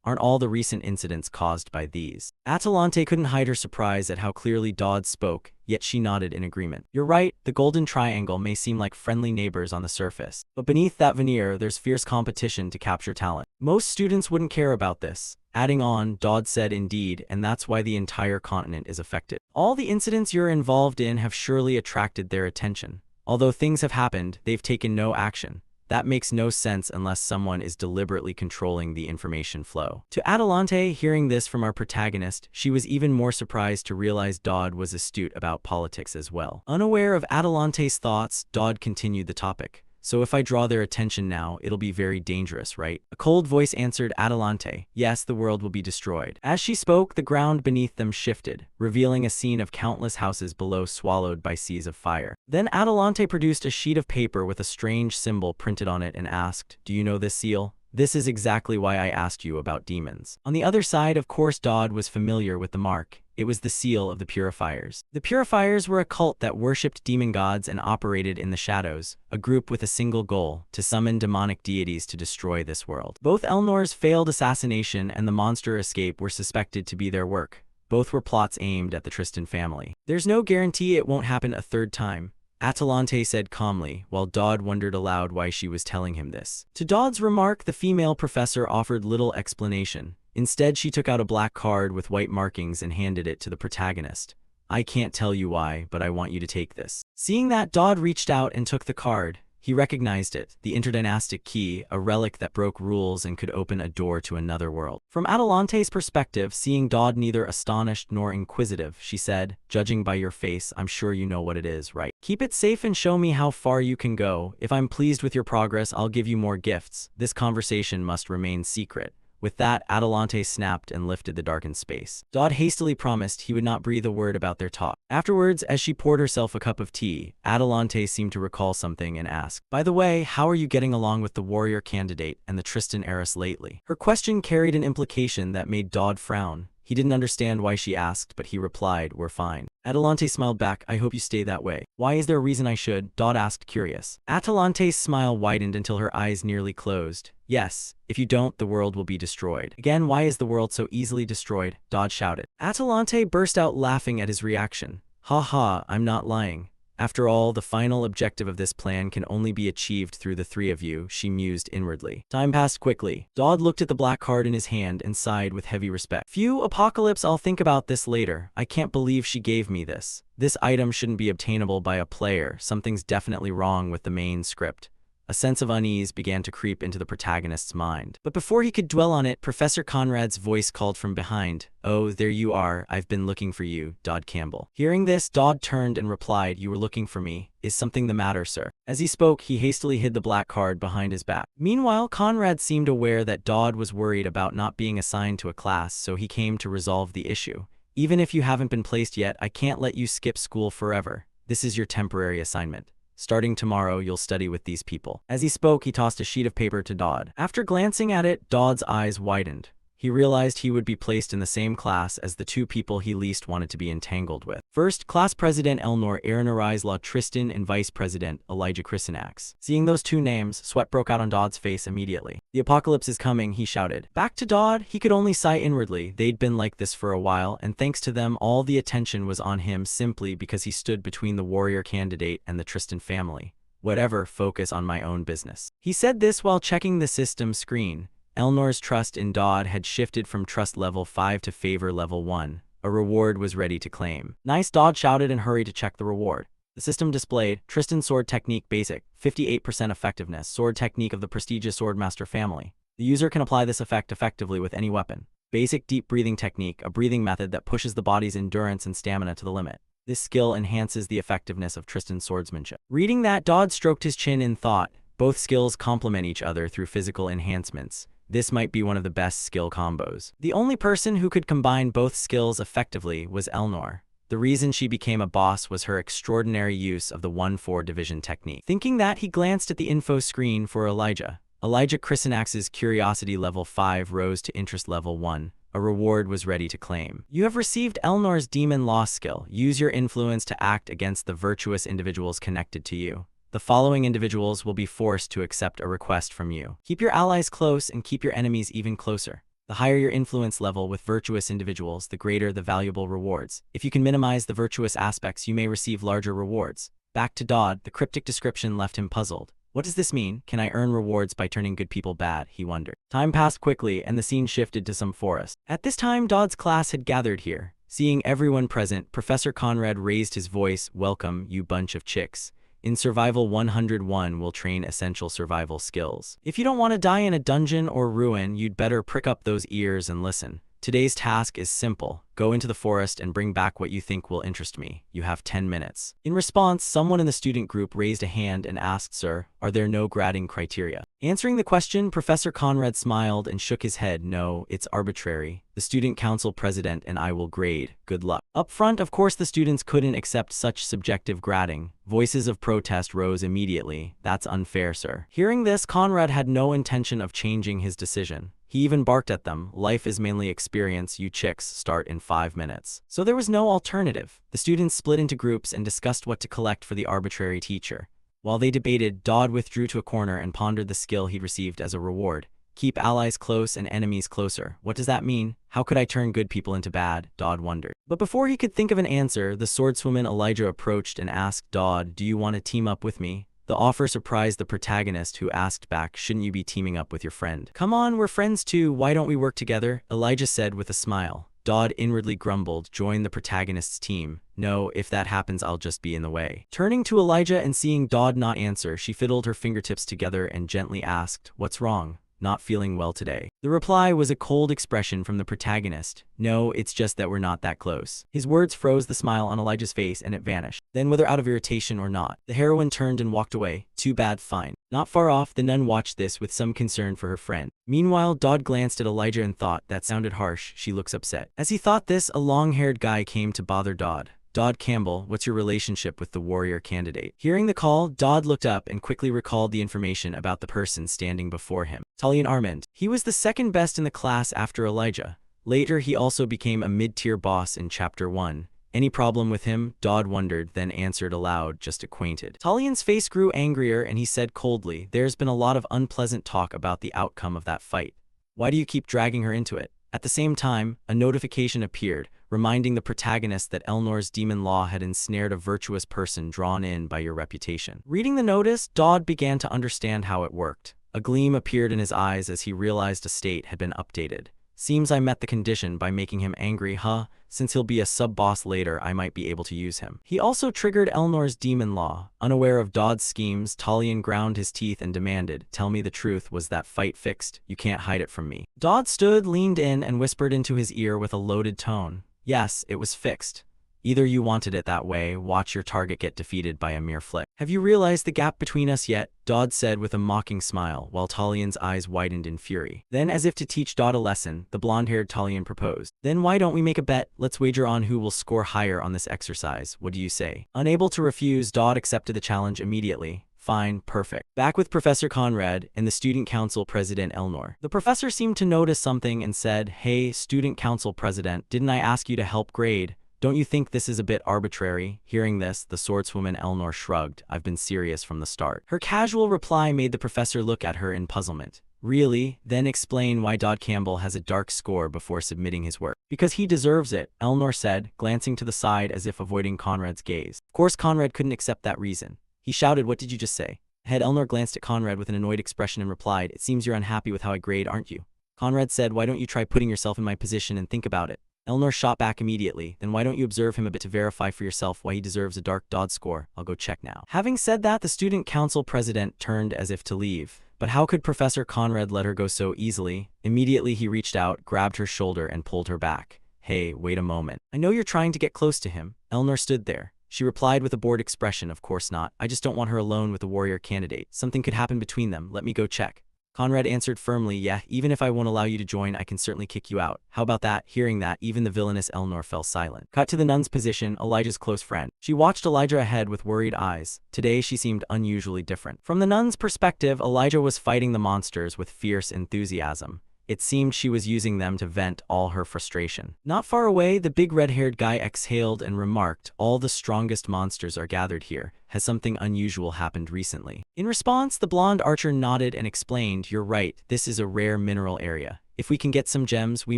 Aren't all the recent incidents caused by these?" Atalante couldn't hide her surprise at how clearly Dodd spoke, yet she nodded in agreement. "You're right, the Golden Triangle may seem like friendly neighbors on the surface. But beneath that veneer, there's fierce competition to capture talent. Most students wouldn't care about this." Adding on, Dodd said, "Indeed, and that's why the entire continent is affected. All the incidents you're involved in have surely attracted their attention. Although things have happened, they've taken no action. That makes no sense unless someone is deliberately controlling the information flow. To Adelante, hearing this from our protagonist, she was even more surprised to realize Dodd was astute about politics as well. Unaware of Adelante's thoughts, Dodd continued the topic. So if I draw their attention now, it'll be very dangerous, right? A cold voice answered Adelante. Yes, the world will be destroyed. As she spoke, the ground beneath them shifted, revealing a scene of countless houses below swallowed by seas of fire. Then Adelante produced a sheet of paper with a strange symbol printed on it and asked, "Do you know this seal? This is exactly why I asked you about demons." On the other side, of course, Dodd was familiar with the mark. It was the seal of the Purifiers. The Purifiers were a cult that worshipped demon gods and operated in the shadows, a group with a single goal, to summon demonic deities to destroy this world. Both Elnor's failed assassination and the monster escape were suspected to be their work. Both were plots aimed at the Tristan family. There's no guarantee it won't happen a third time, Atalante said calmly, while Dodd wondered aloud why she was telling him this. To Dodd's remark, the female professor offered little explanation. Instead, she took out a black card with white markings and handed it to the protagonist. "I can't tell you why, but I want you to take this." Seeing that, Dodd reached out and took the card. He recognized it, the interdynastic key, a relic that broke rules and could open a door to another world. From Adelante's perspective, seeing Dodd neither astonished nor inquisitive, she said, "Judging by your face, I'm sure you know what it is, right? Keep it safe and show me how far you can go. If I'm pleased with your progress, I'll give you more gifts. This conversation must remain secret." With that, Adelante snapped and lifted the darkened space. Dodd hastily promised he would not breathe a word about their talk. Afterwards, as she poured herself a cup of tea, Adelante seemed to recall something and asked, "By the way, how are you getting along with the warrior candidate and the Tristan heiress lately?" Her question carried an implication that made Dodd frown. He didn't understand why she asked, but he replied, "We're fine." Adelante smiled back. "I hope you stay that way." "Why is there a reason I should?" Dodd asked, curious. Atalante's smile widened until her eyes nearly closed. "Yes, if you don't, the world will be destroyed." "Again, why is the world so easily destroyed?" Dodd shouted. Atalante burst out laughing at his reaction. "Ha ha, I'm not lying. After all, the final objective of this plan can only be achieved through the three of you," she mused inwardly. Time passed quickly. Dodd looked at the black card in his hand and sighed with heavy respect. "Phew, Apocalypse, I'll think about this later. I can't believe she gave me this. This item shouldn't be obtainable by a player. Something's definitely wrong with the main script." A sense of unease began to creep into the protagonist's mind. But before he could dwell on it, Professor Conrad's voice called from behind. "Oh, there you are. I've been looking for you, Dodd Campbell." Hearing this, Dodd turned and replied, "You were looking for me. Is something the matter, sir?" As he spoke, he hastily hid the black card behind his back. Meanwhile, Conrad seemed aware that Dodd was worried about not being assigned to a class, so he came to resolve the issue. "Even if you haven't been placed yet, I can't let you skip school forever. This is your temporary assignment. Starting tomorrow, you'll study with these people." As he spoke, he tossed a sheet of paper to Dodd. After glancing at it, Dodd's eyes widened. He realized he would be placed in the same class as the two people he least wanted to be entangled with. First, Class President Elnor Aaron Tristan and Vice President Elijah Chrysanax. Seeing those two names, sweat broke out on Dodd's face immediately. "The apocalypse is coming," he shouted. Back to Dodd, he could only sigh inwardly. They'd been like this for a while, and thanks to them, all the attention was on him simply because he stood between the warrior candidate and the Tristan family. "Whatever, focus on my own business." He said this while checking the system screen. Elnor's trust in Dodd had shifted from trust level 5 to favor level 1. A reward was ready to claim. "Nice," Dodd shouted and hurried to check the reward. The system displayed, Tristan Sword Technique Basic, 58% effectiveness, sword technique of the prestigious Swordmaster family. The user can apply this effect effectively with any weapon. Basic Deep Breathing Technique, a breathing method that pushes the body's endurance and stamina to the limit. This skill enhances the effectiveness of Tristan's swordsmanship. Reading that, Dodd stroked his chin in thought. Both skills complement each other through physical enhancements. This might be one of the best skill combos. The only person who could combine both skills effectively was Elnor. The reason she became a boss was her extraordinary use of the 1-4 division technique. Thinking that, he glanced at the info screen for Elijah. Elijah Chrysanax's curiosity level 5 rose to interest level 1. A reward was ready to claim. "You have received Elnor's Demon Law skill. Use your influence to act against the virtuous individuals connected to you. The following individuals will be forced to accept a request from you. Keep your allies close and keep your enemies even closer. The higher your influence level with virtuous individuals, the greater the valuable rewards. If you can minimize the virtuous aspects, you may receive larger rewards." Back to Dodd, the cryptic description left him puzzled. What does this mean? Can I earn rewards by turning good people bad? He wondered. Time passed quickly, and the scene shifted to some forest. At this time, Dodd's class had gathered here. Seeing everyone present, Professor Conrad raised his voice. "Welcome, you bunch of chicks. In Survival 101 will train essential survival skills. If you don't want to die in a dungeon or ruin, you'd better prick up those ears and listen. Today's task is simple. Go into the forest and bring back what you think will interest me. You have 10 minutes. In response, someone in the student group raised a hand and asked, "Sir, are there no grading criteria?" Answering the question, Professor Conrad smiled and shook his head. "No, it's arbitrary. The student council president and I will grade. Good luck." Up front, of course, the students couldn't accept such subjective grading. Voices of protest rose immediately. "That's unfair, sir." Hearing this, Conrad had no intention of changing his decision. He even barked at them. "Life is mainly experience. You chicks start in 5 minutes." So there was no alternative. The students split into groups and discussed what to collect for the arbitrary teacher. While they debated, Dodd withdrew to a corner and pondered the skill he'd received as a reward. Keep allies close and enemies closer. What does that mean? How could I turn good people into bad? Dodd wondered. But before he could think of an answer, the swordswoman Elijah approached and asked Dodd, "Do you want to team up with me?" The offer surprised the protagonist, who asked back, "Shouldn't you be teaming up with your friend?" "Come on, we're friends too. Why don't we work together?" Elijah said with a smile. Dodd inwardly grumbled, "Join the protagonist's team." "No, if that happens, I'll just be in the way." Turning to Elijah and seeing Dodd not answer, she fiddled her fingertips together and gently asked, "What's wrong? Not feeling well today?" The reply was a cold expression from the protagonist. "No, it's just that we're not that close." His words froze the smile on Elijah's face and it vanished. Then, whether out of irritation or not, the heroine turned and walked away. "Too bad, fine." Not far off, the nun watched this with some concern for her friend. Meanwhile, Dodd glanced at Elijah and thought, "That sounded harsh. She looks upset." As he thought this, a long-haired guy came to bother Dodd. "Dodd Campbell, what's your relationship with the warrior candidate?" Hearing the call, Dodd looked up and quickly recalled the information about the person standing before him. Talion Armand. He was the second best in the class after Elijah. Later, he also became a mid-tier boss in Chapter 1. Any problem with him? Dodd wondered, then answered aloud, "Just acquainted." Talion's face grew angrier and he said coldly, "There's been a lot of unpleasant talk about the outcome of that fight. Why do you keep dragging her into it?" At the same time, a notification appeared, reminding the protagonist that Elnor's demon law had ensnared a virtuous person drawn in by your reputation. Reading the notice, Dodd began to understand how it worked. A gleam appeared in his eyes as he realized a state had been updated. "Seems I met the condition by making him angry, huh? Since he'll be a sub-boss later, I might be able to use him." He also triggered Elnor's demon law. Unaware of Dodd's schemes, Talion ground his teeth and demanded, "Tell me the truth, was that fight fixed? You can't hide it from me." Dodd stood, leaned in, and whispered into his ear with a loaded tone, "Yes, it was fixed. Either you wanted it that way, watch your target get defeated by a mere flick." "Have you realized the gap between us yet?" Dodd said with a mocking smile, while Talion's eyes widened in fury. Then, as if to teach Dodd a lesson, the blonde-haired Talion proposed, "Then why don't we make a bet? Let's wager on who will score higher on this exercise. What do you say?" Unable to refuse, Dodd accepted the challenge immediately. "Fine, perfect." Back with Professor Conrad and the Student Council President Elnor. The professor seemed to notice something and said, "Hey, Student Council President, didn't I ask you to help grade? Don't you think this is a bit arbitrary?" Hearing this, the swordswoman Elnor shrugged. "I've been serious from the start." Her casual reply made the professor look at her in puzzlement. "Really? Then explain why Dodd Campbell has a dark score before submitting his work." "Because he deserves it," Elnor said, glancing to the side as if avoiding Conrad's gaze. Of course, Conrad couldn't accept that reason. He shouted, "What did you just say?" Ahead, Elnor glanced at Conrad with an annoyed expression and replied, "It seems you're unhappy with how I grade, aren't you?" Conrad said, "Why don't you try putting yourself in my position and think about it?" Elnor shot back immediately. "Then why don't you observe him a bit to verify for yourself why he deserves a dark Dodd score? I'll go check now." Having said that, the student council president turned as if to leave. But how could Professor Conrad let her go so easily? Immediately he reached out, grabbed her shoulder and pulled her back. "Hey, wait a moment. I know you're trying to get close to him." Elnor stood there. She replied with a bored expression, "Of course not. I just don't want her alone with the warrior candidate. Something could happen between them. Let me go check." Conrad answered firmly, "Yeah, even if I won't allow you to join, I can certainly kick you out." "How about that?" Hearing that, even the villainous Elnor fell silent. Cut to the nun's position, Elijah's close friend. She watched Elijah ahead with worried eyes. Today she seemed unusually different. From the nun's perspective, Elijah was fighting the monsters with fierce enthusiasm. It seemed she was using them to vent all her frustration. Not far away, the big red-haired guy exhaled and remarked, "All the strongest monsters are gathered here. Has something unusual happened recently?" In response, the blonde archer nodded and explained, "You're right, this is a rare mineral area. If we can get some gems, we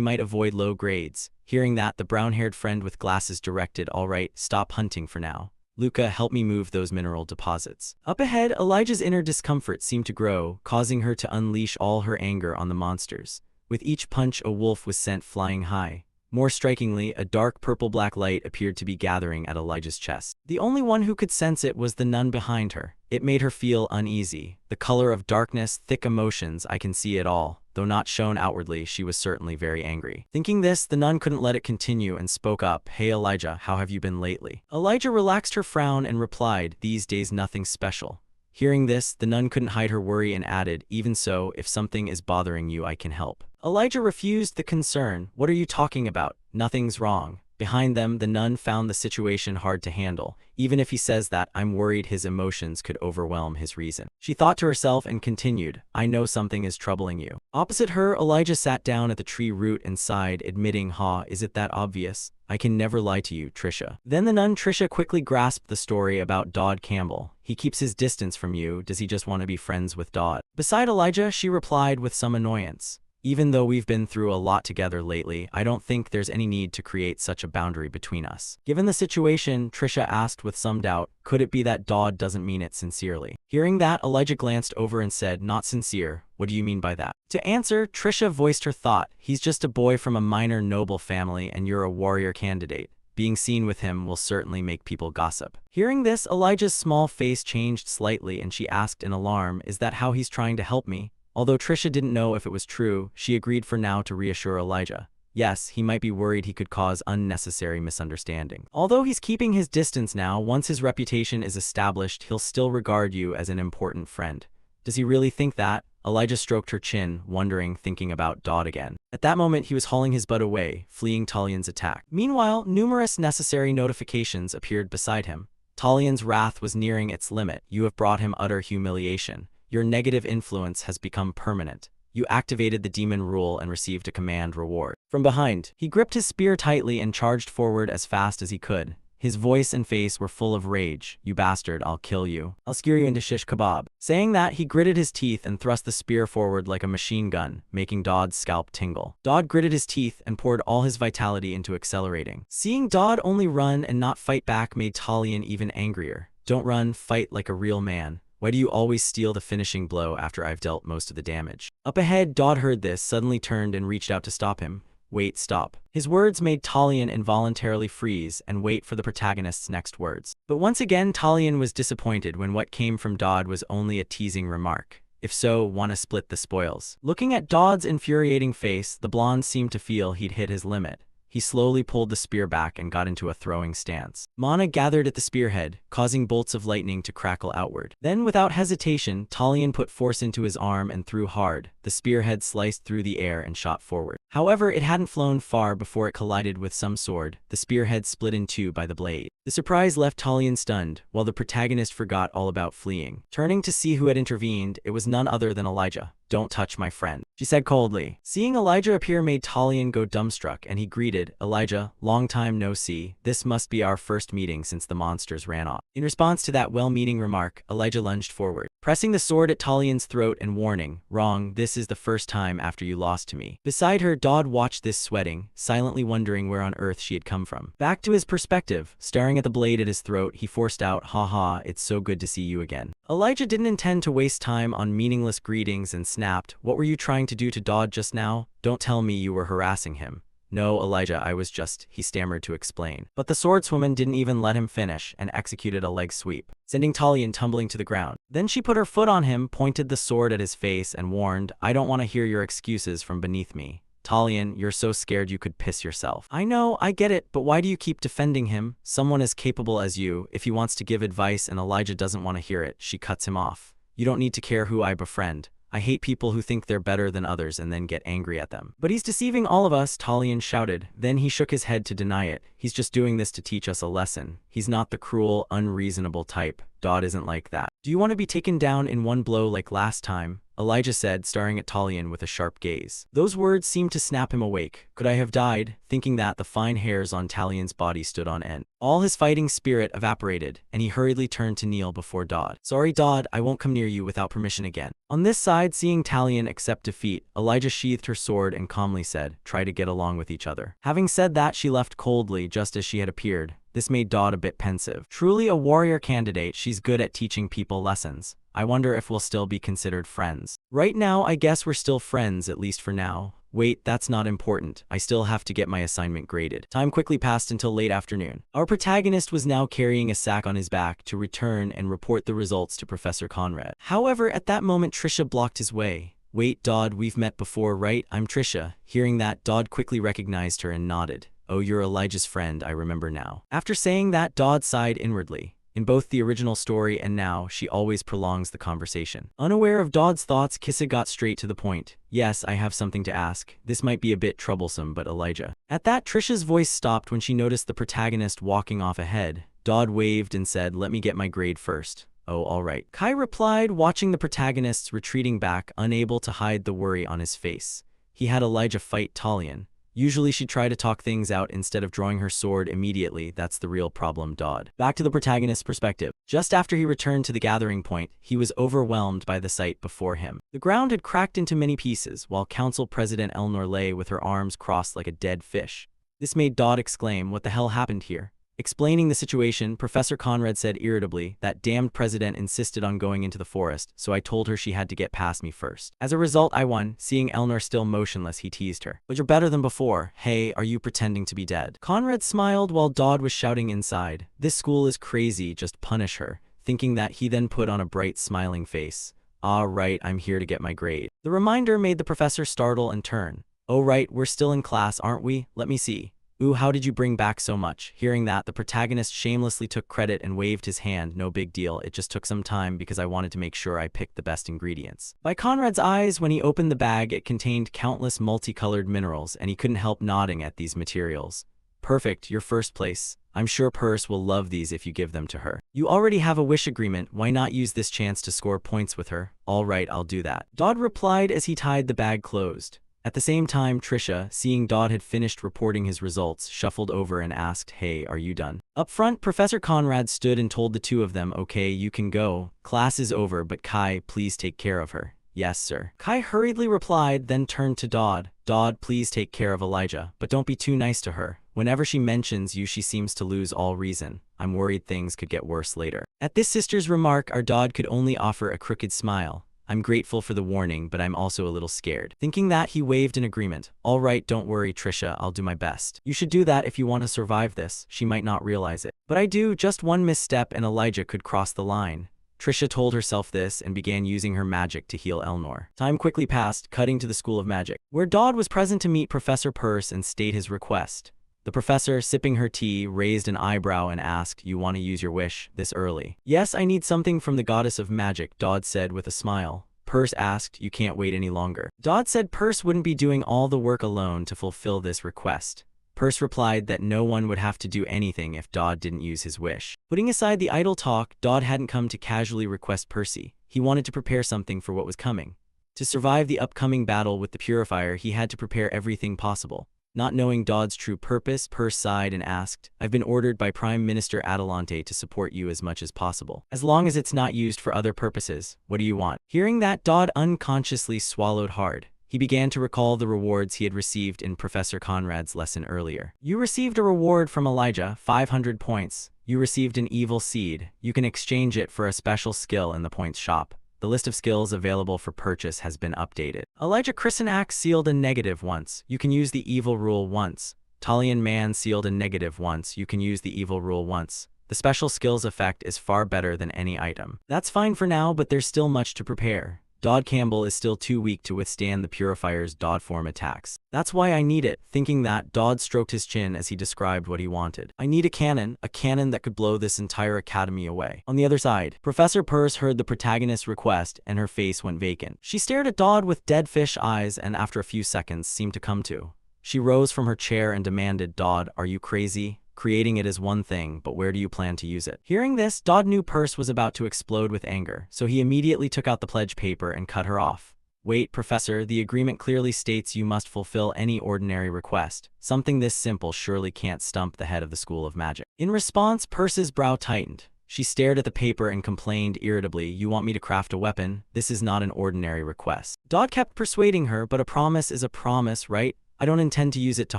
might avoid low grades." Hearing that, the brown-haired friend with glasses directed, "All right, stop hunting for now. Luca, help me move those mineral deposits." Up ahead, Elijah's inner discomfort seemed to grow, causing her to unleash all her anger on the monsters. With each punch, a wolf was sent flying high. More strikingly, a dark purple-black light appeared to be gathering at Elijah's chest. The only one who could sense it was the nun behind her. It made her feel uneasy. The color of darkness, thick emotions, I can see it all. Though not shown outwardly, she was certainly very angry. Thinking this, the nun couldn't let it continue and spoke up. Hey Elijah, how have you been lately? Elijah relaxed her frown and replied, these days nothing special. Hearing this, the nun couldn't hide her worry and added, even so, if something is bothering you, I can help. Elijah refused the concern. What are you talking about? Nothing's wrong. Behind them, the nun found the situation hard to handle. Even if he says that, I'm worried his emotions could overwhelm his reason. She thought to herself and continued, I know something is troubling you. Opposite her, Elijah sat down at the tree root and sighed, admitting, is it that obvious? I can never lie to you, Trisha. Then the nun Trisha quickly grasped the story about Dodd Campbell. He keeps his distance from you. Does he just want to be friends with Dodd? Beside Elijah, she replied with some annoyance. Even though we've been through a lot together lately, I don't think there's any need to create such a boundary between us. Given the situation, Trisha asked with some doubt, could it be that Dodd doesn't mean it sincerely? Hearing that, Elijah glanced over and said, not sincere. What do you mean by that? To answer, Trisha voiced her thought. He's just a boy from a minor noble family and you're a warrior candidate. Being seen with him will certainly make people gossip. Hearing this, Elijah's small face changed slightly and she asked in alarm, is that how he's trying to help me? Although Trisha didn't know if it was true, she agreed for now to reassure Elijah. Yes, he might be worried he could cause unnecessary misunderstanding. Although he's keeping his distance now, once his reputation is established, he'll still regard you as an important friend. Does he really think that? Elijah stroked her chin, wondering, thinking about Dodd again. At that moment, he was hauling his butt away, fleeing Talian's attack. Meanwhile, numerous necessary notifications appeared beside him. Talian's wrath was nearing its limit. You have brought him utter humiliation. Your negative influence has become permanent. You activated the demon rule and received a command reward. From behind, he gripped his spear tightly and charged forward as fast as he could. His voice and face were full of rage. You bastard, I'll kill you. I'll skewer you into shish kebab. Saying that, he gritted his teeth and thrust the spear forward like a machine gun, making Dodd's scalp tingle. Dodd gritted his teeth and poured all his vitality into accelerating. Seeing Dodd only run and not fight back made Talian even angrier. Don't run, fight like a real man. Why do you always steal the finishing blow after I've dealt most of the damage? Up ahead, Dodd heard this, suddenly turned and reached out to stop him. Wait, stop. His words made Talian involuntarily freeze and wait for the protagonist's next words. But once again, Talian was disappointed when what came from Dodd was only a teasing remark. If so, wanna split the spoils? Looking at Dodd's infuriating face, the blonde seemed to feel he'd hit his limit. He slowly pulled the spear back and got into a throwing stance. Mana gathered at the spearhead, causing bolts of lightning to crackle outward. Then, without hesitation, Talian put force into his arm and threw hard. The spearhead sliced through the air and shot forward. However, it hadn't flown far before it collided with some sword. The spearhead split in two by the blade. The surprise left Talian stunned, while the protagonist forgot all about fleeing. Turning to see who had intervened, it was none other than Elijah. Don't touch my friend, she said coldly. Seeing Elijah appear made Talian go dumbstruck, and he greeted, Elijah, long time no see. This must be our first meeting since the monsters ran off. In response to that well-meaning remark, Elijah lunged forward, pressing the sword at Talian's throat and warning, wrong, this is the first time after you lost to me. Beside her, Dodd watched this sweating, silently wondering where on earth she had come from. Back to his perspective, staring at the blade at his throat, he forced out, haha, it's so good to see you again. Elijah didn't intend to waste time on meaningless greetings and snapped, what were you trying to do to Dodd just now? Don't tell me you were harassing him. No, Elijah, I was just, he stammered to explain. But the swordswoman didn't even let him finish and executed a leg sweep, sending Talian tumbling to the ground. Then she put her foot on him, pointed the sword at his face and warned, I don't want to hear your excuses from beneath me. Talian, you're so scared you could piss yourself. I know, I get it, but why do you keep defending him? Someone as capable as you, if he wants to give advice and Elijah doesn't want to hear it, she cuts him off. You don't need to care who I befriend. I hate people who think they're better than others and then get angry at them. But he's deceiving all of us, Talian shouted. Then he shook his head to deny it. He's just doing this to teach us a lesson. He's not the cruel, unreasonable type. Dodd isn't like that. Do you want to be taken down in one blow like last time? Elijah said, staring at Talian with a sharp gaze. Those words seemed to snap him awake. Could I have died? Thinking that, the fine hairs on Talian's body stood on end. All his fighting spirit evaporated, and he hurriedly turned to kneel before Dodd. Sorry, Dodd, I won't come near you without permission again. On this side, seeing Talian accept defeat, Elijah sheathed her sword and calmly said, try to get along with each other. Having said that, she left coldly, just as she had appeared. This made Dodd a bit pensive. Truly a warrior candidate, she's good at teaching people lessons. I wonder if we'll still be considered friends. Right now, I guess we're still friends, at least for now. Wait, that's not important. I still have to get my assignment graded. Time quickly passed until late afternoon. Our protagonist was now carrying a sack on his back to return and report the results to Professor Conrad. However, at that moment Trisha blocked his way. Wait, Dodd, we've met before, right? I'm Trisha. Hearing that, Dodd quickly recognized her and nodded. Oh, you're Elijah's friend, I remember now. After saying that, Dodd sighed inwardly. In both the original story and now, she always prolongs the conversation. Unaware of Dodd's thoughts, Kissa got straight to the point. Yes, I have something to ask. This might be a bit troublesome, but Elijah. At that, Trisha's voice stopped when she noticed the protagonist walking off ahead. Dodd waved and said, let me get my grade first. Oh, all right. Kai replied, watching the protagonists retreating back, unable to hide the worry on his face. He had Elijah fight Talion. Usually she'd try to talk things out instead of drawing her sword immediately. That's the real problem, Dodd. Back to the protagonist's perspective. Just after he returned to the gathering point, he was overwhelmed by the sight before him. The ground had cracked into many pieces, while Council President Elnor lay with her arms crossed like a dead fish. This made Dodd exclaim, what the hell happened here? Explaining the situation, Professor Conrad said irritably, that damned president insisted on going into the forest, so I told her she had to get past me first. As a result, I won. Seeing Elnor still motionless, he teased her. But you're better than before. Hey, are you pretending to be dead? Conrad smiled while Dodd was shouting inside. This school is crazy, just punish her. Thinking that, he then put on a bright smiling face. Ah, right, I'm here to get my grade. The reminder made the professor startle and turn. Oh right, we're still in class, aren't we? Let me see. Ooh, how did you bring back so much? Hearing that, the protagonist shamelessly took credit and waved his hand. No big deal, it just took some time because I wanted to make sure I picked the best ingredients. By Conrad's eyes, when he opened the bag, it contained countless multicolored minerals, and he couldn't help nodding at these materials. Perfect, your first place. I'm sure Purse will love these if you give them to her. You already have a wish agreement, why not use this chance to score points with her? All right, I'll do that. Dodd replied as he tied the bag closed. At the same time, Trisha, seeing Dodd had finished reporting his results, shuffled over and asked, hey, are you done? Up front, Professor Conrad stood and told the two of them, okay, you can go. Class is over, but Kai, please take care of her. Yes, sir. Kai hurriedly replied, then turned to Dodd. Dodd, please take care of Elijah, but don't be too nice to her. Whenever she mentions you, she seems to lose all reason. I'm worried things could get worse later. At this sister's remark, our Dodd could only offer a crooked smile. I'm grateful for the warning, but I'm also a little scared. Thinking that, he waved in agreement. All right, don't worry, Trisha, I'll do my best. You should do that if you want to survive this. She might not realize it. But I do, just one misstep and Elijah could cross the line. Trisha told herself this and began using her magic to heal Elnor. Time quickly passed, cutting to the School of Magic, where Dodd was present to meet Professor Purse and state his request. The professor, sipping her tea, raised an eyebrow and asked, you want to use your wish this early? Yes, I need something from the goddess of magic, Dodd said with a smile. Purse asked, you can't wait any longer. Dodd said Purse wouldn't be doing all the work alone to fulfill this request. Purse replied that no one would have to do anything if Dodd didn't use his wish. Putting aside the idle talk, Dodd hadn't come to casually request Percy. He wanted to prepare something for what was coming. To survive the upcoming battle with the Purifier, he had to prepare everything possible. Not knowing Dodd's true purpose, Purse sighed and asked, I've been ordered by Prime Minister Adelante to support you as much as possible. As long as it's not used for other purposes, what do you want? Hearing that, Dodd unconsciously swallowed hard. He began to recall the rewards he had received in Professor Conrad's lesson earlier. You received a reward from Elijah, 500 points. You received an evil seed. You can exchange it for a special skill in the points shop. The list of skills available for purchase has been updated. Elijah Christenack sealed a negative once. You can use the evil rule once. Talion Man sealed a negative once. You can use the evil rule once. The special skills effect is far better than any item. That's fine for now, but there's still much to prepare. Dodd Campbell is still too weak to withstand the Purifier's Dodd form attacks. That's why I need it. Thinking that, Dodd stroked his chin as he described what he wanted. I need a cannon that could blow this entire academy away. On the other side, Professor Purse heard the protagonist's request and her face went vacant. She stared at Dodd with dead fish eyes and after a few seconds seemed to come to. She rose from her chair and demanded, Dodd, are you crazy? Creating it is one thing, but where do you plan to use it? Hearing this, Dodd knew Purse was about to explode with anger, so he immediately took out the pledge paper and cut her off. Wait, Professor, the agreement clearly states you must fulfill any ordinary request. Something this simple surely can't stump the head of the School of Magic. In response, Purse's brow tightened. She stared at the paper and complained irritably, you want me to craft a weapon? This is not an ordinary request. Dodd kept persuading her, but a promise is a promise, right? I don't intend to use it to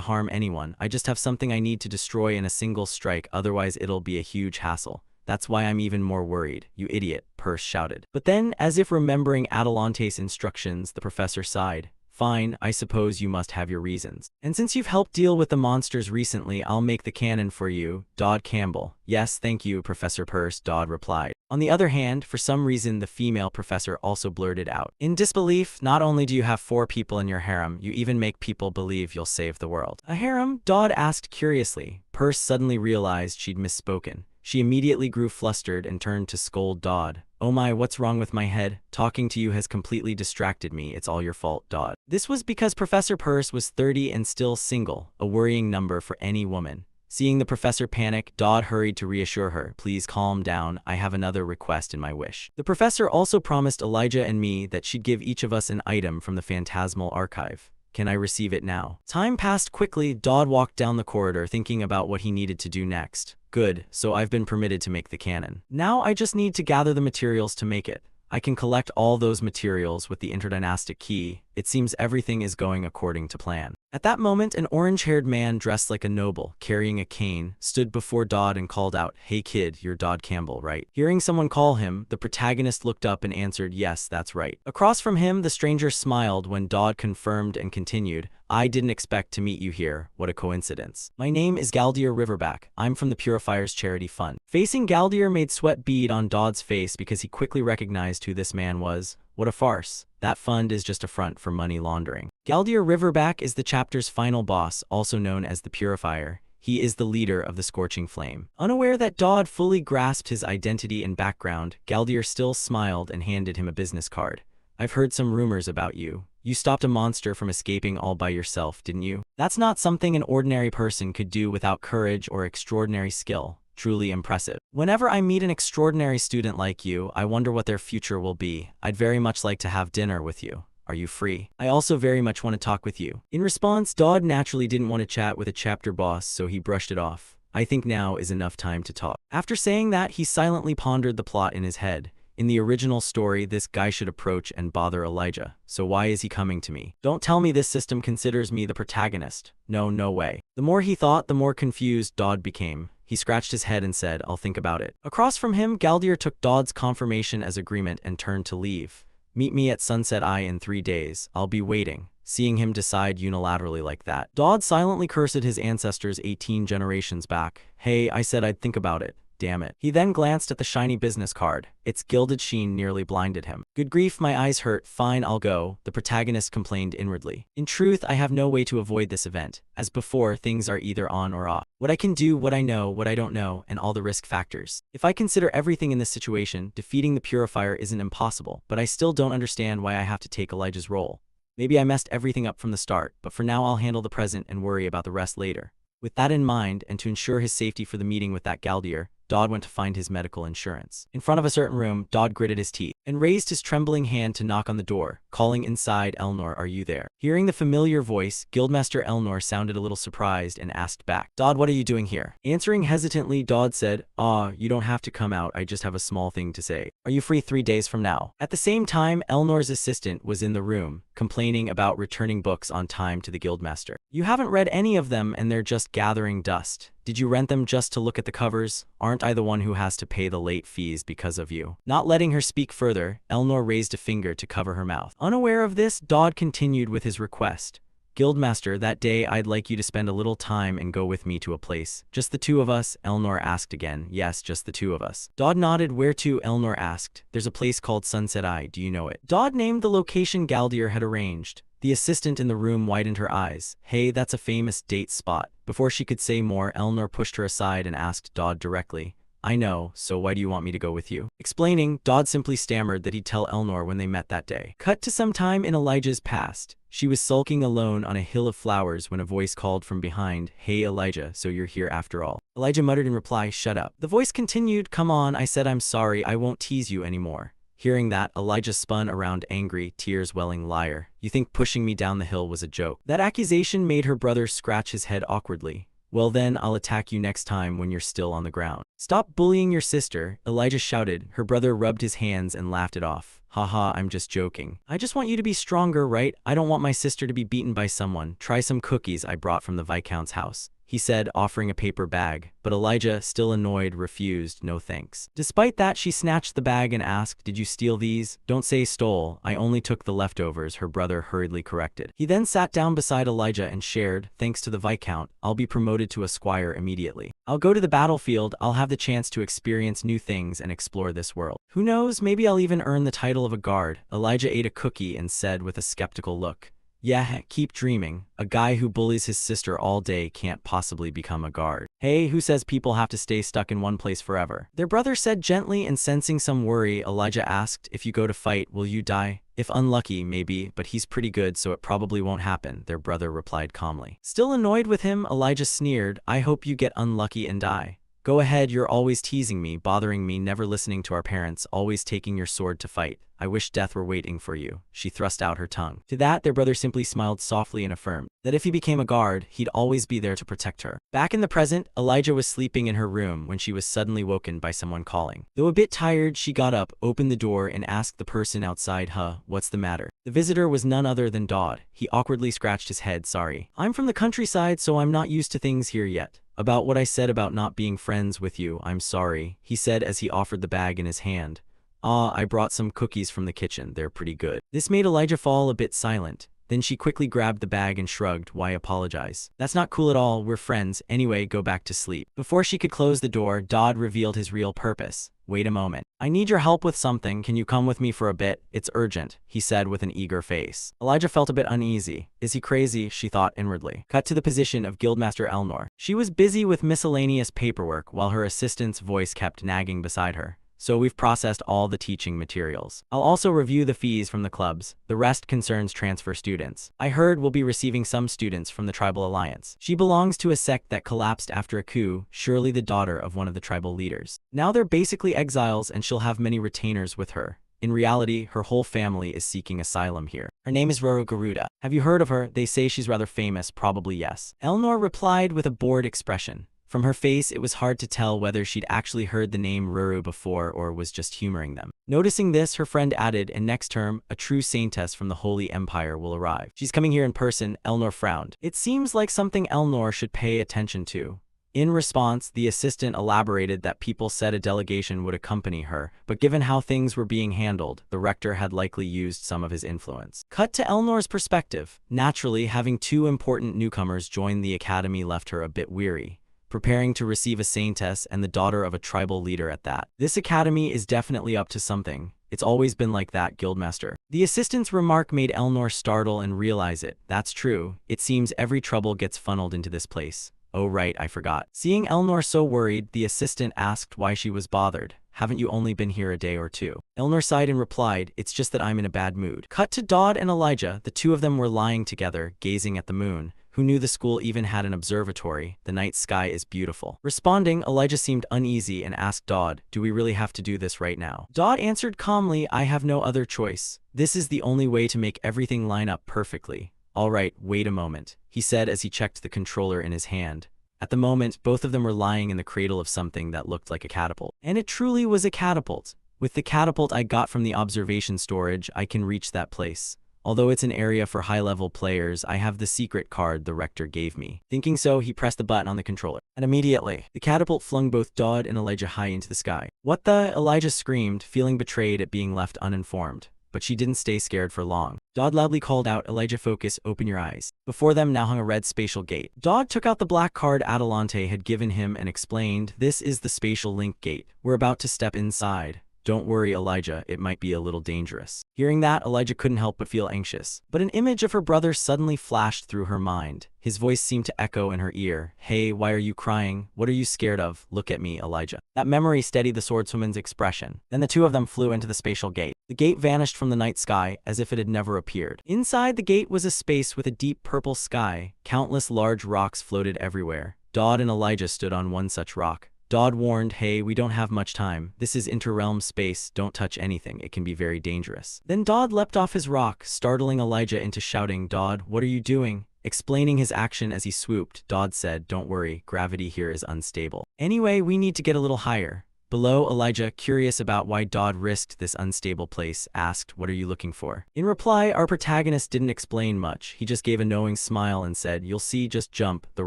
harm anyone. I just have something I need to destroy in a single strike, otherwise it'll be a huge hassle. That's why I'm even more worried. You idiot, Purse shouted. But then, as if remembering Adelante's instructions, the professor sighed. Fine, I suppose you must have your reasons. And since you've helped deal with the monsters recently, I'll make the cannon for you, Dodd Campbell. Yes, thank you, Professor Peirce, Dodd replied. On the other hand, for some reason, the female professor also blurted out. In disbelief, not only do you have 4 people in your harem, you even make people believe you'll save the world. A harem? Dodd asked curiously. Peirce suddenly realized she'd misspoken. She immediately grew flustered and turned to scold Dodd. Oh my, what's wrong with my head? Talking to you has completely distracted me. It's all your fault, Dodd. This was because Professor Peirce was 30 and still single, a worrying number for any woman. Seeing the professor panic, Dodd hurried to reassure her. Please calm down, I have another request in my wish. The professor also promised Elijah and me that she'd give each of us an item from the Phantasmal Archive. Can I receive it now? Time passed quickly. Dodd walked down the corridor thinking about what he needed to do next. Good, so I've been permitted to make the cannon. Now I just need to gather the materials to make it. I can collect all those materials with the interdynastic key. It seems everything is going according to plan. At that moment, an orange-haired man dressed like a noble, carrying a cane, stood before Dodd and called out, "Hey kid, you're Dodd Campbell, right?" Hearing someone call him, the protagonist looked up and answered, "Yes, that's right." Across from him, the stranger smiled when Dodd confirmed and continued, "I didn't expect to meet you here. What a coincidence. My name is Galdier Riverback. I'm from the Purifiers Charity Fund." Facing Galdier made sweat bead on Dodd's face because he quickly recognized who this man was. What a farce. That fund is just a front for money laundering. Galdier Riverback is the chapter's final boss, also known as the Purifier. He is the leader of the Scorching Flame. Unaware that Dodd fully grasped his identity and background, Galdier still smiled and handed him a business card. I've heard some rumors about you. You stopped a monster from escaping all by yourself, didn't you? That's not something an ordinary person could do without courage or extraordinary skill. Truly impressive. Whenever I meet an extraordinary student like you, I wonder what their future will be. I'd very much like to have dinner with you. Are you free? I also very much want to talk with you. In response, Dodd naturally didn't want to chat with a chapter boss, so he brushed it off. I think now is enough time to talk. After saying that, he silently pondered the plot in his head. In the original story, this guy should approach and bother Elijah. So why is he coming to me? Don't tell me this system considers me the protagonist. No, no way. The more he thought, the more confused Dodd became. He scratched his head and said, I'll think about it. Across from him, Galdier took Dodd's confirmation as agreement and turned to leave. Meet me at Sunset Eye in 3 days. I'll be waiting. Seeing him decide unilaterally like that, Dodd silently cursed his ancestors 18 generations back. Hey, I said I'd think about it. Damn it. He then glanced at the shiny business card. Its gilded sheen nearly blinded him. Good grief, my eyes hurt. Fine, I'll go, the protagonist complained inwardly. In truth, I have no way to avoid this event. As before, things are either on or off. What I can do, what I know, what I don't know, and all the risk factors. If I consider everything in this situation, defeating the Purifier isn't impossible, but I still don't understand why I have to take Elijah's role. Maybe I messed everything up from the start, but for now I'll handle the present and worry about the rest later. With that in mind, and to ensure his safety for the meeting with that Galdier, Dodd went to find his medical insurance. In front of a certain room, Dodd gritted his teeth and raised his trembling hand to knock on the door, calling inside, Elnor, are you there? Hearing the familiar voice, Guildmaster Elnor sounded a little surprised and asked back, Dodd, what are you doing here? Answering hesitantly, Dodd said, you don't have to come out, I just have a small thing to say. Are you free 3 days from now? At the same time, Elnor's assistant was in the room, complaining about returning books on time to the Guildmaster. You haven't read any of them and they're just gathering dust. Did you rent them just to look at the covers? Aren't I the one who has to pay the late fees because of you? Not letting her speak further, Elnor raised a finger to cover her mouth. Unaware of this, Dodd continued with his request. Guildmaster, that day I'd like you to spend a little time and go with me to a place. Just the 2 of us? Elnor asked again. Yes, just the 2 of us. Dodd nodded. Where to? Elnor asked. There's a place called Sunset Eye. Do you know it? Dodd named the location Galdier had arranged. The assistant in the room widened her eyes. Hey, that's a famous date spot. Before she could say more, Elnor pushed her aside and asked Dodd directly. I know, so why do you want me to go with you? Explaining, Dodd simply stammered that he'd tell Elnor when they met that day. Cut to some time in Elijah's past. She was sulking alone on a hill of flowers when a voice called from behind, Hey Elijah, so you're here after all. Elijah muttered in reply, Shut up. The voice continued, Come on, I said I'm sorry, I won't tease you anymore. Hearing that, Elijah spun around angry, tears welling. Liar. You think pushing me down the hill was a joke? That accusation made her brother scratch his head awkwardly. Well then, I'll attack you next time when you're still on the ground. Stop bullying your sister, Elijah shouted. Her brother rubbed his hands and laughed it off. Haha, I'm just joking. I just want you to be stronger, right? I don't want my sister to be beaten by someone. Try some cookies I brought from the Viscount's house. he said, offering a paper bag, but Elijah, still annoyed, refused, no thanks. Despite that, she snatched the bag and asked, "Did you steal these?" "Don't say stole, I only took the leftovers," her brother hurriedly corrected. He then sat down beside Elijah and shared, "Thanks to the Viscount, I'll be promoted to a squire immediately. I'll go to the battlefield, I'll have the chance to experience new things and explore this world. Who knows, maybe I'll even earn the title of a guard." Elijah ate a cookie and said with a skeptical look, "Yeah, keep dreaming. A guy who bullies his sister all day can't possibly become a guard." "Hey, who says people have to stay stuck in one place forever?" their brother said gently, and sensing some worry, Elijah asked, "If you go to fight, will you die?" "If unlucky, maybe, but he's pretty good, so it probably won't happen," their brother replied calmly. Still annoyed with him, Elijah sneered, "I hope you get unlucky and die. Go ahead, you're always teasing me, bothering me, never listening to our parents, always taking your sword to fight. I wish death were waiting for you." She thrust out her tongue. To that, their brother simply smiled softly and affirmed that if he became a guard, he'd always be there to protect her. Back in the present, Elijah was sleeping in her room when she was suddenly woken by someone calling. Though a bit tired, she got up, opened the door, and asked the person outside, "What's the matter?" The visitor was none other than Dodd. He awkwardly scratched his head, "Sorry. I'm from the countryside, so I'm not used to things here yet. About what I said about not being friends with you, I'm sorry," he said as he offered the bag in his hand. I brought some cookies from the kitchen, they're pretty good." This made Elijah fall a bit silent. Then she quickly grabbed the bag and shrugged, "Why apologize? That's not cool at all, we're friends. Anyway, go back to sleep." Before she could close the door, Dodd revealed his real purpose. "Wait a moment. I need your help with something, can you come with me for a bit? It's urgent," he said with an eager face. Elijah felt a bit uneasy. Is he crazy, she thought inwardly. Cut to the position of Guildmaster Elnor. She was busy with miscellaneous paperwork while her assistant's voice kept nagging beside her. "So we've processed all the teaching materials. I'll also review the fees from the clubs. The rest concerns transfer students. I heard we'll be receiving some students from the Tribal Alliance. She belongs to a sect that collapsed after a coup, surely the daughter of one of the tribal leaders. Now they're basically exiles and she'll have many retainers with her. In reality, her whole family is seeking asylum here. Her name is Roro Garuda. Have you heard of her? They say she's rather famous, probably yes." Elnor replied with a bored expression. From her face, it was hard to tell whether she'd actually heard the name Ruru before or was just humoring them. Noticing this, her friend added, "And next term, a true saintess from the Holy Empire will arrive. She's coming here in person." Elnor frowned. It seems like something Elnor should pay attention to. In response, the assistant elaborated that people said a delegation would accompany her, but given how things were being handled, the rector had likely used some of his influence. Cut to Elnor's perspective. Naturally, having two important newcomers join the academy left her a bit weary. Preparing to receive a saintess and the daughter of a tribal leader at that. This academy is definitely up to something. It's always been like that, Guildmaster. The assistant's remark made Elnor startle and realize it. That's true. It seems every trouble gets funneled into this place. Oh right, I forgot. Seeing Elnor so worried, the assistant asked why she was bothered. "Haven't you only been here a day or two?" Elnor sighed and replied, "It's just that I'm in a bad mood." Cut to Dodd and Elijah. The two of them were lying together, gazing at the moon. Who knew the school even had an observatory? The night sky is beautiful. Responding, Elijah seemed uneasy and asked Dodd, "Do we really have to do this right now?" Dodd answered calmly, "I have no other choice. This is the only way to make everything line up perfectly." "All right, wait a moment," he said as he checked the controller in his hand. At the moment, both of them were lying in the cradle of something that looked like a catapult. And it truly was a catapult. With the catapult I got from the observation storage, I can reach that place. Although it's an area for high-level players, I have the secret card the rector gave me. Thinking so, he pressed the button on the controller. And immediately, the catapult flung both Dodd and Elijah high into the sky. "What the?" Elijah screamed, feeling betrayed at being left uninformed. But she didn't stay scared for long. Dodd loudly called out, "Elijah, focus, open your eyes." Before them now hung a red spatial gate. Dodd took out the black card Adelante had given him and explained, "This is the spatial link gate. We're about to step inside. Don't worry, Elijah, it might be a little dangerous." Hearing that, Elijah couldn't help but feel anxious. But an image of her brother suddenly flashed through her mind. His voice seemed to echo in her ear. "Hey, why are you crying? What are you scared of? Look at me, Elijah." That memory steadied the swordswoman's expression. Then the two of them flew into the spatial gate. The gate vanished from the night sky as if it had never appeared. Inside the gate was a space with a deep purple sky. Countless large rocks floated everywhere. Dodd and Elijah stood on one such rock. Dodd warned, "Hey, we don't have much time. This is interrealm space. Don't touch anything. It can be very dangerous." Then Dodd leapt off his rock, startling Elijah into shouting, "Dodd, what are you doing?" Explaining his action as he swooped, Dodd said, "Don't worry, gravity here is unstable. Anyway, we need to get a little higher." Below, Elijah, curious about why Dodd risked this unstable place, asked, "What are you looking for?" In reply, our protagonist didn't explain much. He just gave a knowing smile and said, "You'll see, just jump, the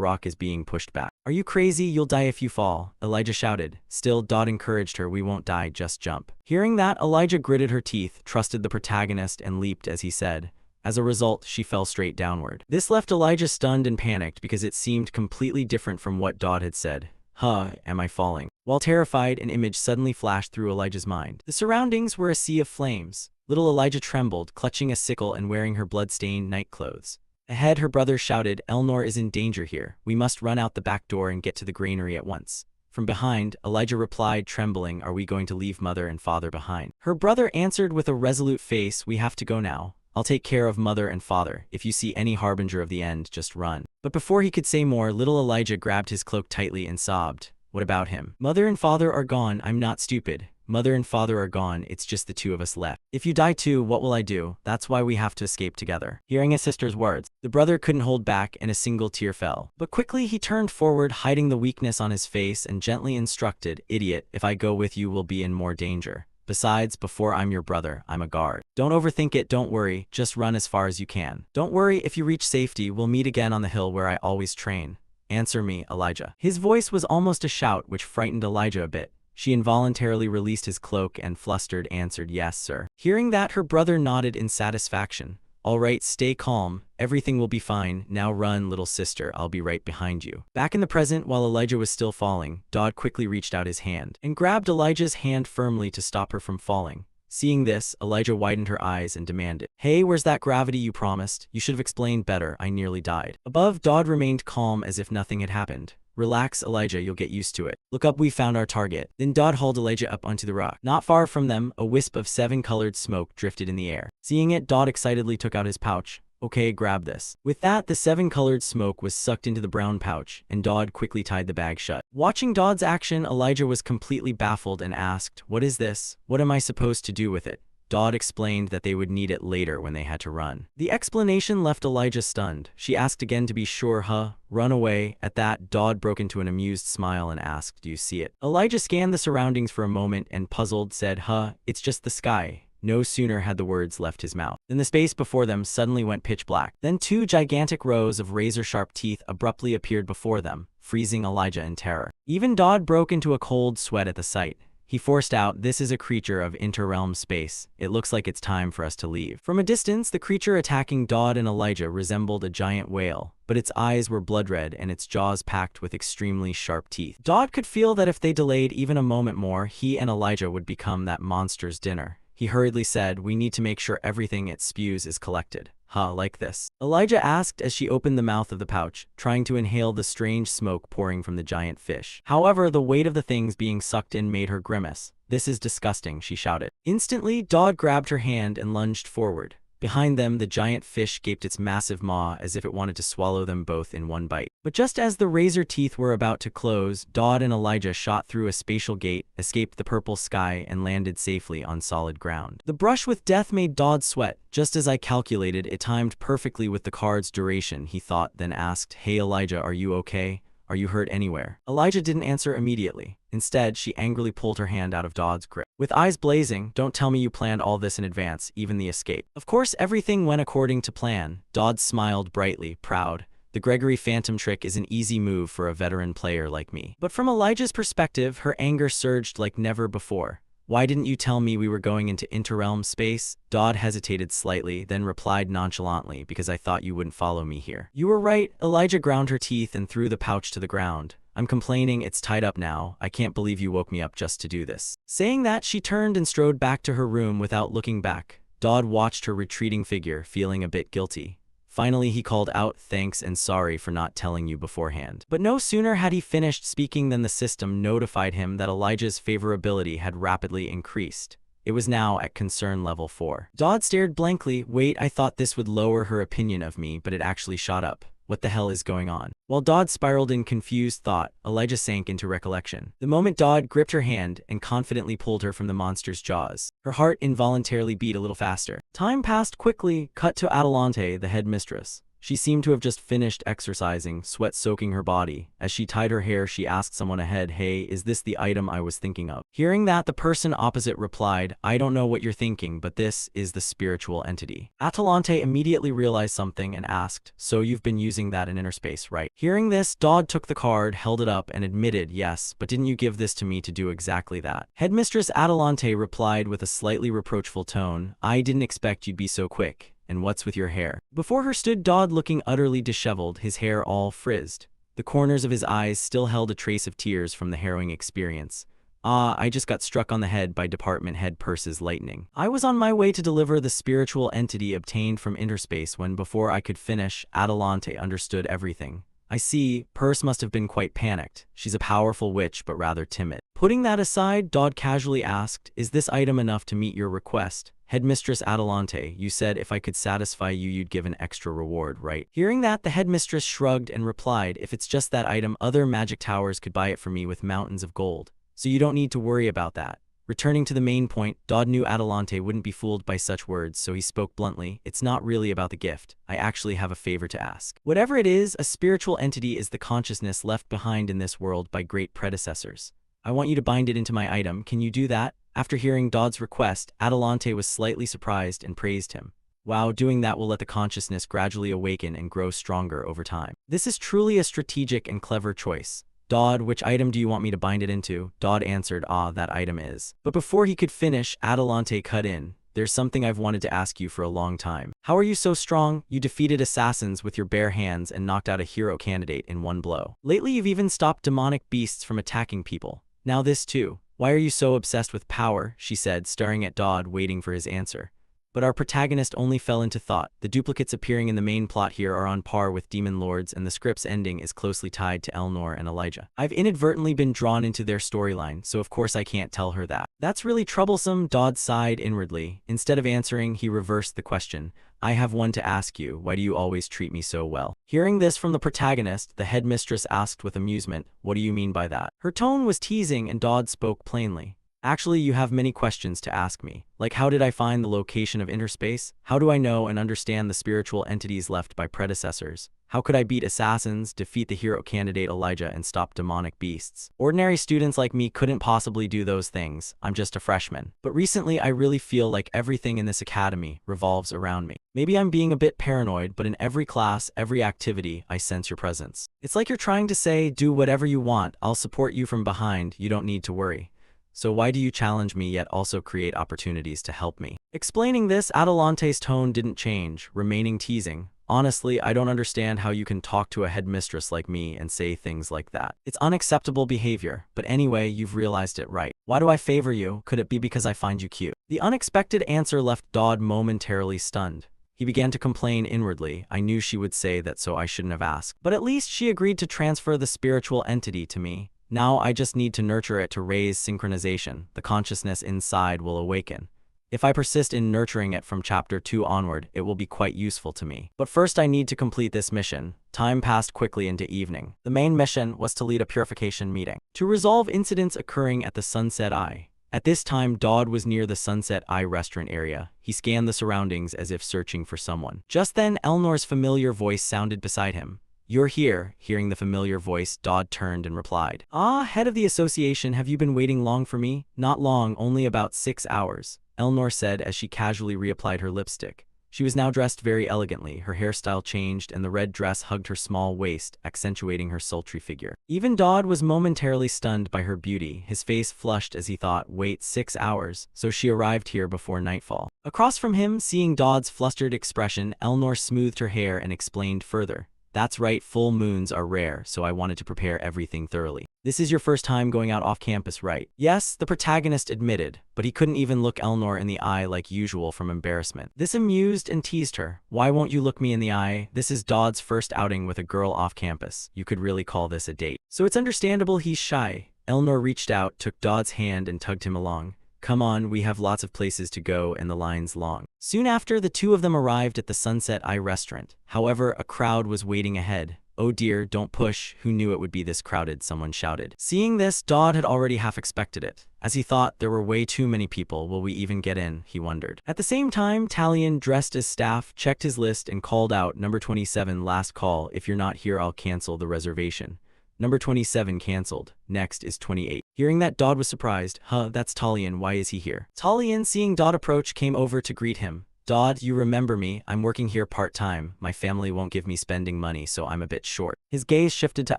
rock is being pushed back." "Are you crazy? You'll die if you fall," Elijah shouted. Still, Dodd encouraged her, "We won't die, just jump." Hearing that, Elijah gritted her teeth, trusted the protagonist, and leaped as he said. As a result, she fell straight downward. This left Elijah stunned and panicked because it seemed completely different from what Dodd had said. Am I falling? While terrified, an image suddenly flashed through Elijah's mind. The surroundings were a sea of flames. Little Elijah trembled, clutching a sickle and wearing her blood-stained night clothes. Ahead, her brother shouted, "Elnor is in danger here. We must run out the back door and get to the granary at once." From behind, Elijah replied, trembling, "Are we going to leave mother and father behind?" Her brother answered with a resolute face, "We have to go now. I'll take care of mother and father. If you see any harbinger of the end, just run." But before he could say more, little Elijah grabbed his cloak tightly and sobbed. "What about him? Mother and father are gone. I'm not stupid. Mother and father are gone. It's just the two of us left. If you die too, what will I do? That's why we have to escape together." Hearing his sister's words, the brother couldn't hold back and a single tear fell. But quickly he turned forward, hiding the weakness on his face, and gently instructed, "Idiot, if I go with you, we'll be in more danger. Besides, before I'm your brother, I'm a guard. Don't overthink it, don't worry, just run as far as you can. Don't worry, if you reach safety, we'll meet again on the hill where I always train. Answer me, Elijah." His voice was almost a shout, which frightened Elijah a bit. She involuntarily released his cloak and flustered answered, "Yes, sir." Hearing that, her brother nodded in satisfaction. "All right, stay calm. Everything will be fine. Now run, little sister. I'll be right behind you." Back in the present, while Elijah was still falling, Dodd quickly reached out his hand and grabbed Elijah's hand firmly to stop her from falling. Seeing this, Elijah widened her eyes and demanded, "Hey, where's that gravity you promised? You should have explained better. I nearly died." Above, Dodd remained calm as if nothing had happened. "Relax, Elijah, you'll get used to it. Look up, we found our target." Then Dodd hauled Elijah up onto the rock. Not far from them, a wisp of 7-colored smoke drifted in the air. Seeing it, Dodd excitedly took out his pouch. "Okay, grab this." With that, the 7-colored smoke was sucked into the brown pouch, and Dodd quickly tied the bag shut. Watching Dodd's action, Elijah was completely baffled and asked, "What is this? What am I supposed to do with it?" Dodd explained that they would need it later when they had to run. The explanation left Elijah stunned. She asked again to be sure, run away. At that, Dodd broke into an amused smile and asked, "Do you see it?" Elijah scanned the surroundings for a moment and puzzled said, It's just the sky." No sooner had the words left his mouth than the space before them suddenly went pitch black. Then 2 gigantic rows of razor-sharp teeth abruptly appeared before them, freezing Elijah in terror. Even Dodd broke into a cold sweat at the sight. He forced out, "This is a creature of interrealm space. It looks like it's time for us to leave." From a distance, the creature attacking Dodd and Elijah resembled a giant whale, but its eyes were blood red and its jaws packed with extremely sharp teeth. Dodd could feel that if they delayed even a moment more, he and Elijah would become that monster's dinner. He hurriedly said, "We need to make sure everything it spews is collected." Like this?" Elijah asked as she opened the mouth of the pouch, trying to inhale the strange smoke pouring from the giant fish. However, the weight of the things being sucked in made her grimace. "This is disgusting," she shouted. Instantly, Dodd grabbed her hand and lunged forward. Behind them, the giant fish gaped its massive maw as if it wanted to swallow them both in one bite. But just as the razor teeth were about to close, Dodd and Elijah shot through a spatial gate, escaped the purple sky, and landed safely on solid ground. The brush with death made Dodd sweat. "Just as I calculated, it timed perfectly with the card's duration," he thought, then asked, "Hey Elijah, are you okay? Are you hurt anywhere?" Elijah didn't answer immediately. Instead, she angrily pulled her hand out of Dodd's grip. With eyes blazing, "Don't tell me you planned all this in advance, even the escape." Of course, everything went according to plan. Dodd smiled brightly, proud. The Gregory Phantom trick is an easy move for a veteran player like me. But from Elijah's perspective, her anger surged like never before. "Why didn't you tell me we were going into interrealm space?" Dodd hesitated slightly, then replied nonchalantly, "Because I thought you wouldn't follow me here." "You were right." Elijah ground her teeth and threw the pouch to the ground. "I'm complaining, it's tied up now. I can't believe you woke me up just to do this." Saying that, she turned and strode back to her room without looking back. Dodd watched her retreating figure, feeling a bit guilty. Finally, he called out, "Thanks and sorry for not telling you beforehand." But no sooner had he finished speaking than the system notified him that Elijah's favorability had rapidly increased. It was now at concern level 4. Dodd stared blankly. "Wait, I thought this would lower her opinion of me, but it actually shot up. What the hell is going on?" While Dodd spiraled in confused thought, Elijah sank into recollection. The moment Dodd gripped her hand and confidently pulled her from the monster's jaws, her heart involuntarily beat a little faster. Time passed quickly. Cut to Adelante, the headmistress. She seemed to have just finished exercising, sweat soaking her body. As she tied her hair, she asked someone ahead, "Hey, is this the item I was thinking of?" Hearing that, the person opposite replied, "I don't know what you're thinking, but this is the spiritual entity." Atalante immediately realized something and asked, "So you've been using that in inner space, right?" Hearing this, Dodd took the card, held it up, and admitted, "Yes, but didn't you give this to me to do exactly that?" Headmistress Atalante replied with a slightly reproachful tone, "I didn't expect you'd be so quick. And what's with your hair?" Before her stood Dodd, looking utterly disheveled, his hair all frizzed. The corners of his eyes still held a trace of tears from the harrowing experience. I just got struck on the head by department head Purse's lightning. I was on my way to deliver the spiritual entity obtained from interspace when, before I could finish, Atalante understood everything. I see, Purse must have been quite panicked. She's a powerful witch, but rather timid. Putting that aside, Dodd casually asked, "Is this item enough to meet your request?" "Headmistress Atalante, you said if I could satisfy you, you'd give an extra reward, right?" Hearing that, the headmistress shrugged and replied, "If it's just that item, other magic towers could buy it for me with mountains of gold. So you don't need to worry about that." Returning to the main point, Dodd knew Atalante wouldn't be fooled by such words, so he spoke bluntly, "It's not really about the gift. I actually have a favor to ask. Whatever it is, a spiritual entity is the consciousness left behind in this world by great predecessors. I want you to bind it into my item. Can you do that?" After hearing Dodd's request, Atalante was slightly surprised and praised him. "Wow, doing that will let the consciousness gradually awaken and grow stronger over time. This is truly a strategic and clever choice. Dodd, which item do you want me to bind it into?" Dodd answered, "That item is." But before he could finish, Atalante cut in. "There's something I've wanted to ask you for a long time. How are you so strong? You defeated assassins with your bare hands and knocked out a hero candidate in one blow. Lately you've even stopped demonic beasts from attacking people. Now this too. Why are you so obsessed with power?" she said, staring at Dodd, waiting for his answer. But our protagonist only fell into thought. The duplicates appearing in the main plot here are on par with demon lords, and the script's ending is closely tied to Elnor and Elijah. I've inadvertently been drawn into their storyline, so of course I can't tell her that. That's really troublesome, Dodd sighed inwardly. Instead of answering, he reversed the question. "I have one to ask you. Why do you always treat me so well?" Hearing this from the protagonist, the headmistress asked with amusement, "What do you mean by that?" Her tone was teasing, and Dodd spoke plainly. "Actually, you have many questions to ask me. Like, how did I find the location of interspace? How do I know and understand the spiritual entities left by predecessors? How could I beat assassins, defeat the hero candidate Elijah, and stop demonic beasts? Ordinary students like me couldn't possibly do those things. I'm just a freshman. But recently, I really feel like everything in this academy revolves around me. Maybe I'm being a bit paranoid, but in every class, every activity, I sense your presence. It's like you're trying to say, do whatever you want. I'll support you from behind. You don't need to worry. So why do you challenge me yet also create opportunities to help me?" Explaining this, Atalante's tone didn't change, remaining teasing. "Honestly, I don't understand how you can talk to a headmistress like me and say things like that. It's unacceptable behavior, but anyway, you've realized it right. Why do I favor you? Could it be because I find you cute?" The unexpected answer left Dodd momentarily stunned. He began to complain inwardly. "I knew she would say that, so I shouldn't have asked. But at least she agreed to transfer the spiritual entity to me. Now I just need to nurture it to raise synchronization. The consciousness inside will awaken. If I persist in nurturing it from chapter 2 onward, it will be quite useful to me. But first I need to complete this mission." Time passed quickly into evening. The main mission was to lead a purification meeting to resolve incidents occurring at the Sunset Eye. At this time, Dodd was near the Sunset Eye restaurant area. He scanned the surroundings as if searching for someone. Just then, Elnor's familiar voice sounded beside him. "You're here." Hearing the familiar voice, Dodd turned and replied, "Head of the association, have you been waiting long for me?" "Not long, only about 6 hours," Elnor said as she casually reapplied her lipstick. She was now dressed very elegantly. Her hairstyle changed, and the red dress hugged her small waist, accentuating her sultry figure. Even Dodd was momentarily stunned by her beauty. His face flushed as he thought, wait, 6 hours, so she arrived here before nightfall. Across from him, seeing Dodd's flustered expression, Elnor smoothed her hair and explained further. "That's right, full moons are rare, so I wanted to prepare everything thoroughly. This is your first time going out off campus, right?" "Yes," the protagonist admitted, but he couldn't even look Elnor in the eye like usual from embarrassment. This amused and teased her. "Why won't you look me in the eye? This is Dodd's first outing with a girl off campus. You could really call this a date. So it's understandable he's shy." Elnor reached out, took Dodd's hand, and tugged him along. "Come on, we have lots of places to go and the line's long." Soon after, the two of them arrived at the Sunset Eye restaurant. However, a crowd was waiting ahead. "Oh dear, don't push, who knew it would be this crowded," someone shouted. Seeing this, Dodd had already half expected it. As he thought there were way too many people, will we even get in, he wondered. At the same time, Talion, dressed as staff, checked his list and called out, "Number 27, last call, if you're not here I'll cancel the reservation." Number 27 cancelled. Next is 28. Hearing that, Dodd was surprised. That's Talion, why is he here? Talion, seeing Dodd approach, came over to greet him. "Dodd, you remember me, I'm working here part-time. My family won't give me spending money, so I'm a bit short." His gaze shifted to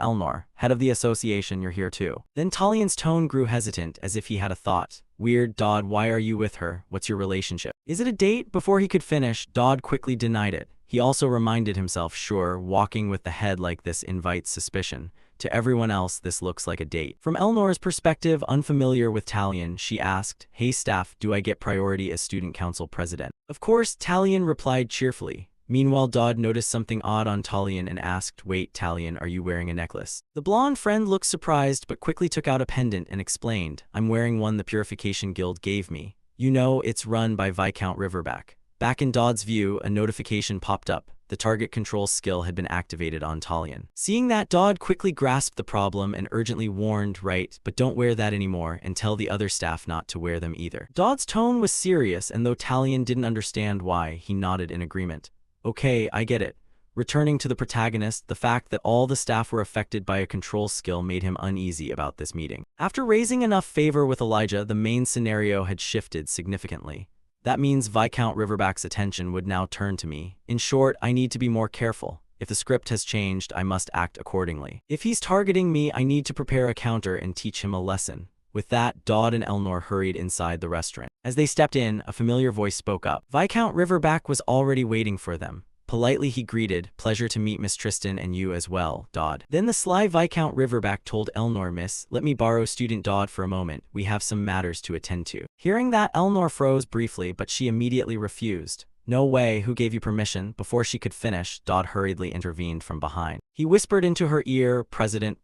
Elnor. "Head of the association, you're here too." Then Talion's tone grew hesitant, as if he had a thought. "Weird, Dodd, why are you with her? What's your relationship? Is it a date?" Before he could finish, Dodd quickly denied it. He also reminded himself, sure, walking with the head like this invites suspicion. To everyone else, this looks like a date. From Elnor's perspective, unfamiliar with Talion, she asked, "Hey staff, do I get priority as student council president?" Of course, Talion replied cheerfully. Meanwhile, Dodd noticed something odd on Talion and asked, "Wait, Talion, are you wearing a necklace?" The blonde friend looked surprised but quickly took out a pendant and explained, "I'm wearing one the Purification Guild gave me. You know, it's run by Viscount Riverback." Back in Dodd's view, a notification popped up. The target control skill had been activated on Talion. Seeing that, Dodd quickly grasped the problem and urgently warned, "Right, but don't wear that anymore, and tell the other staff not to wear them either." Dodd's tone was serious, and though Talion didn't understand why, he nodded in agreement. "Okay, I get it." Returning to the protagonist, the fact that all the staff were affected by a control skill made him uneasy about this meeting. After raising enough favor with Elijah, the main scenario had shifted significantly. That means Viscount Riverback's attention would now turn to me. In short, I need to be more careful. If the script has changed, I must act accordingly. If he's targeting me, I need to prepare a counter and teach him a lesson. With that, Dodd and Elnor hurried inside the restaurant. As they stepped in, a familiar voice spoke up. Viscount Riverback was already waiting for them. Politely he greeted, "Pleasure to meet Miss Tristan and you as well, Dodd." Then the sly Viscount Riverback told Elnor, "Miss, let me borrow student Dodd for a moment. We have some matters to attend to." Hearing that, Elnor froze briefly, but she immediately refused. "No way, who gave you permission?" Before she could finish, Dodd hurriedly intervened from behind. He whispered into her ear, President,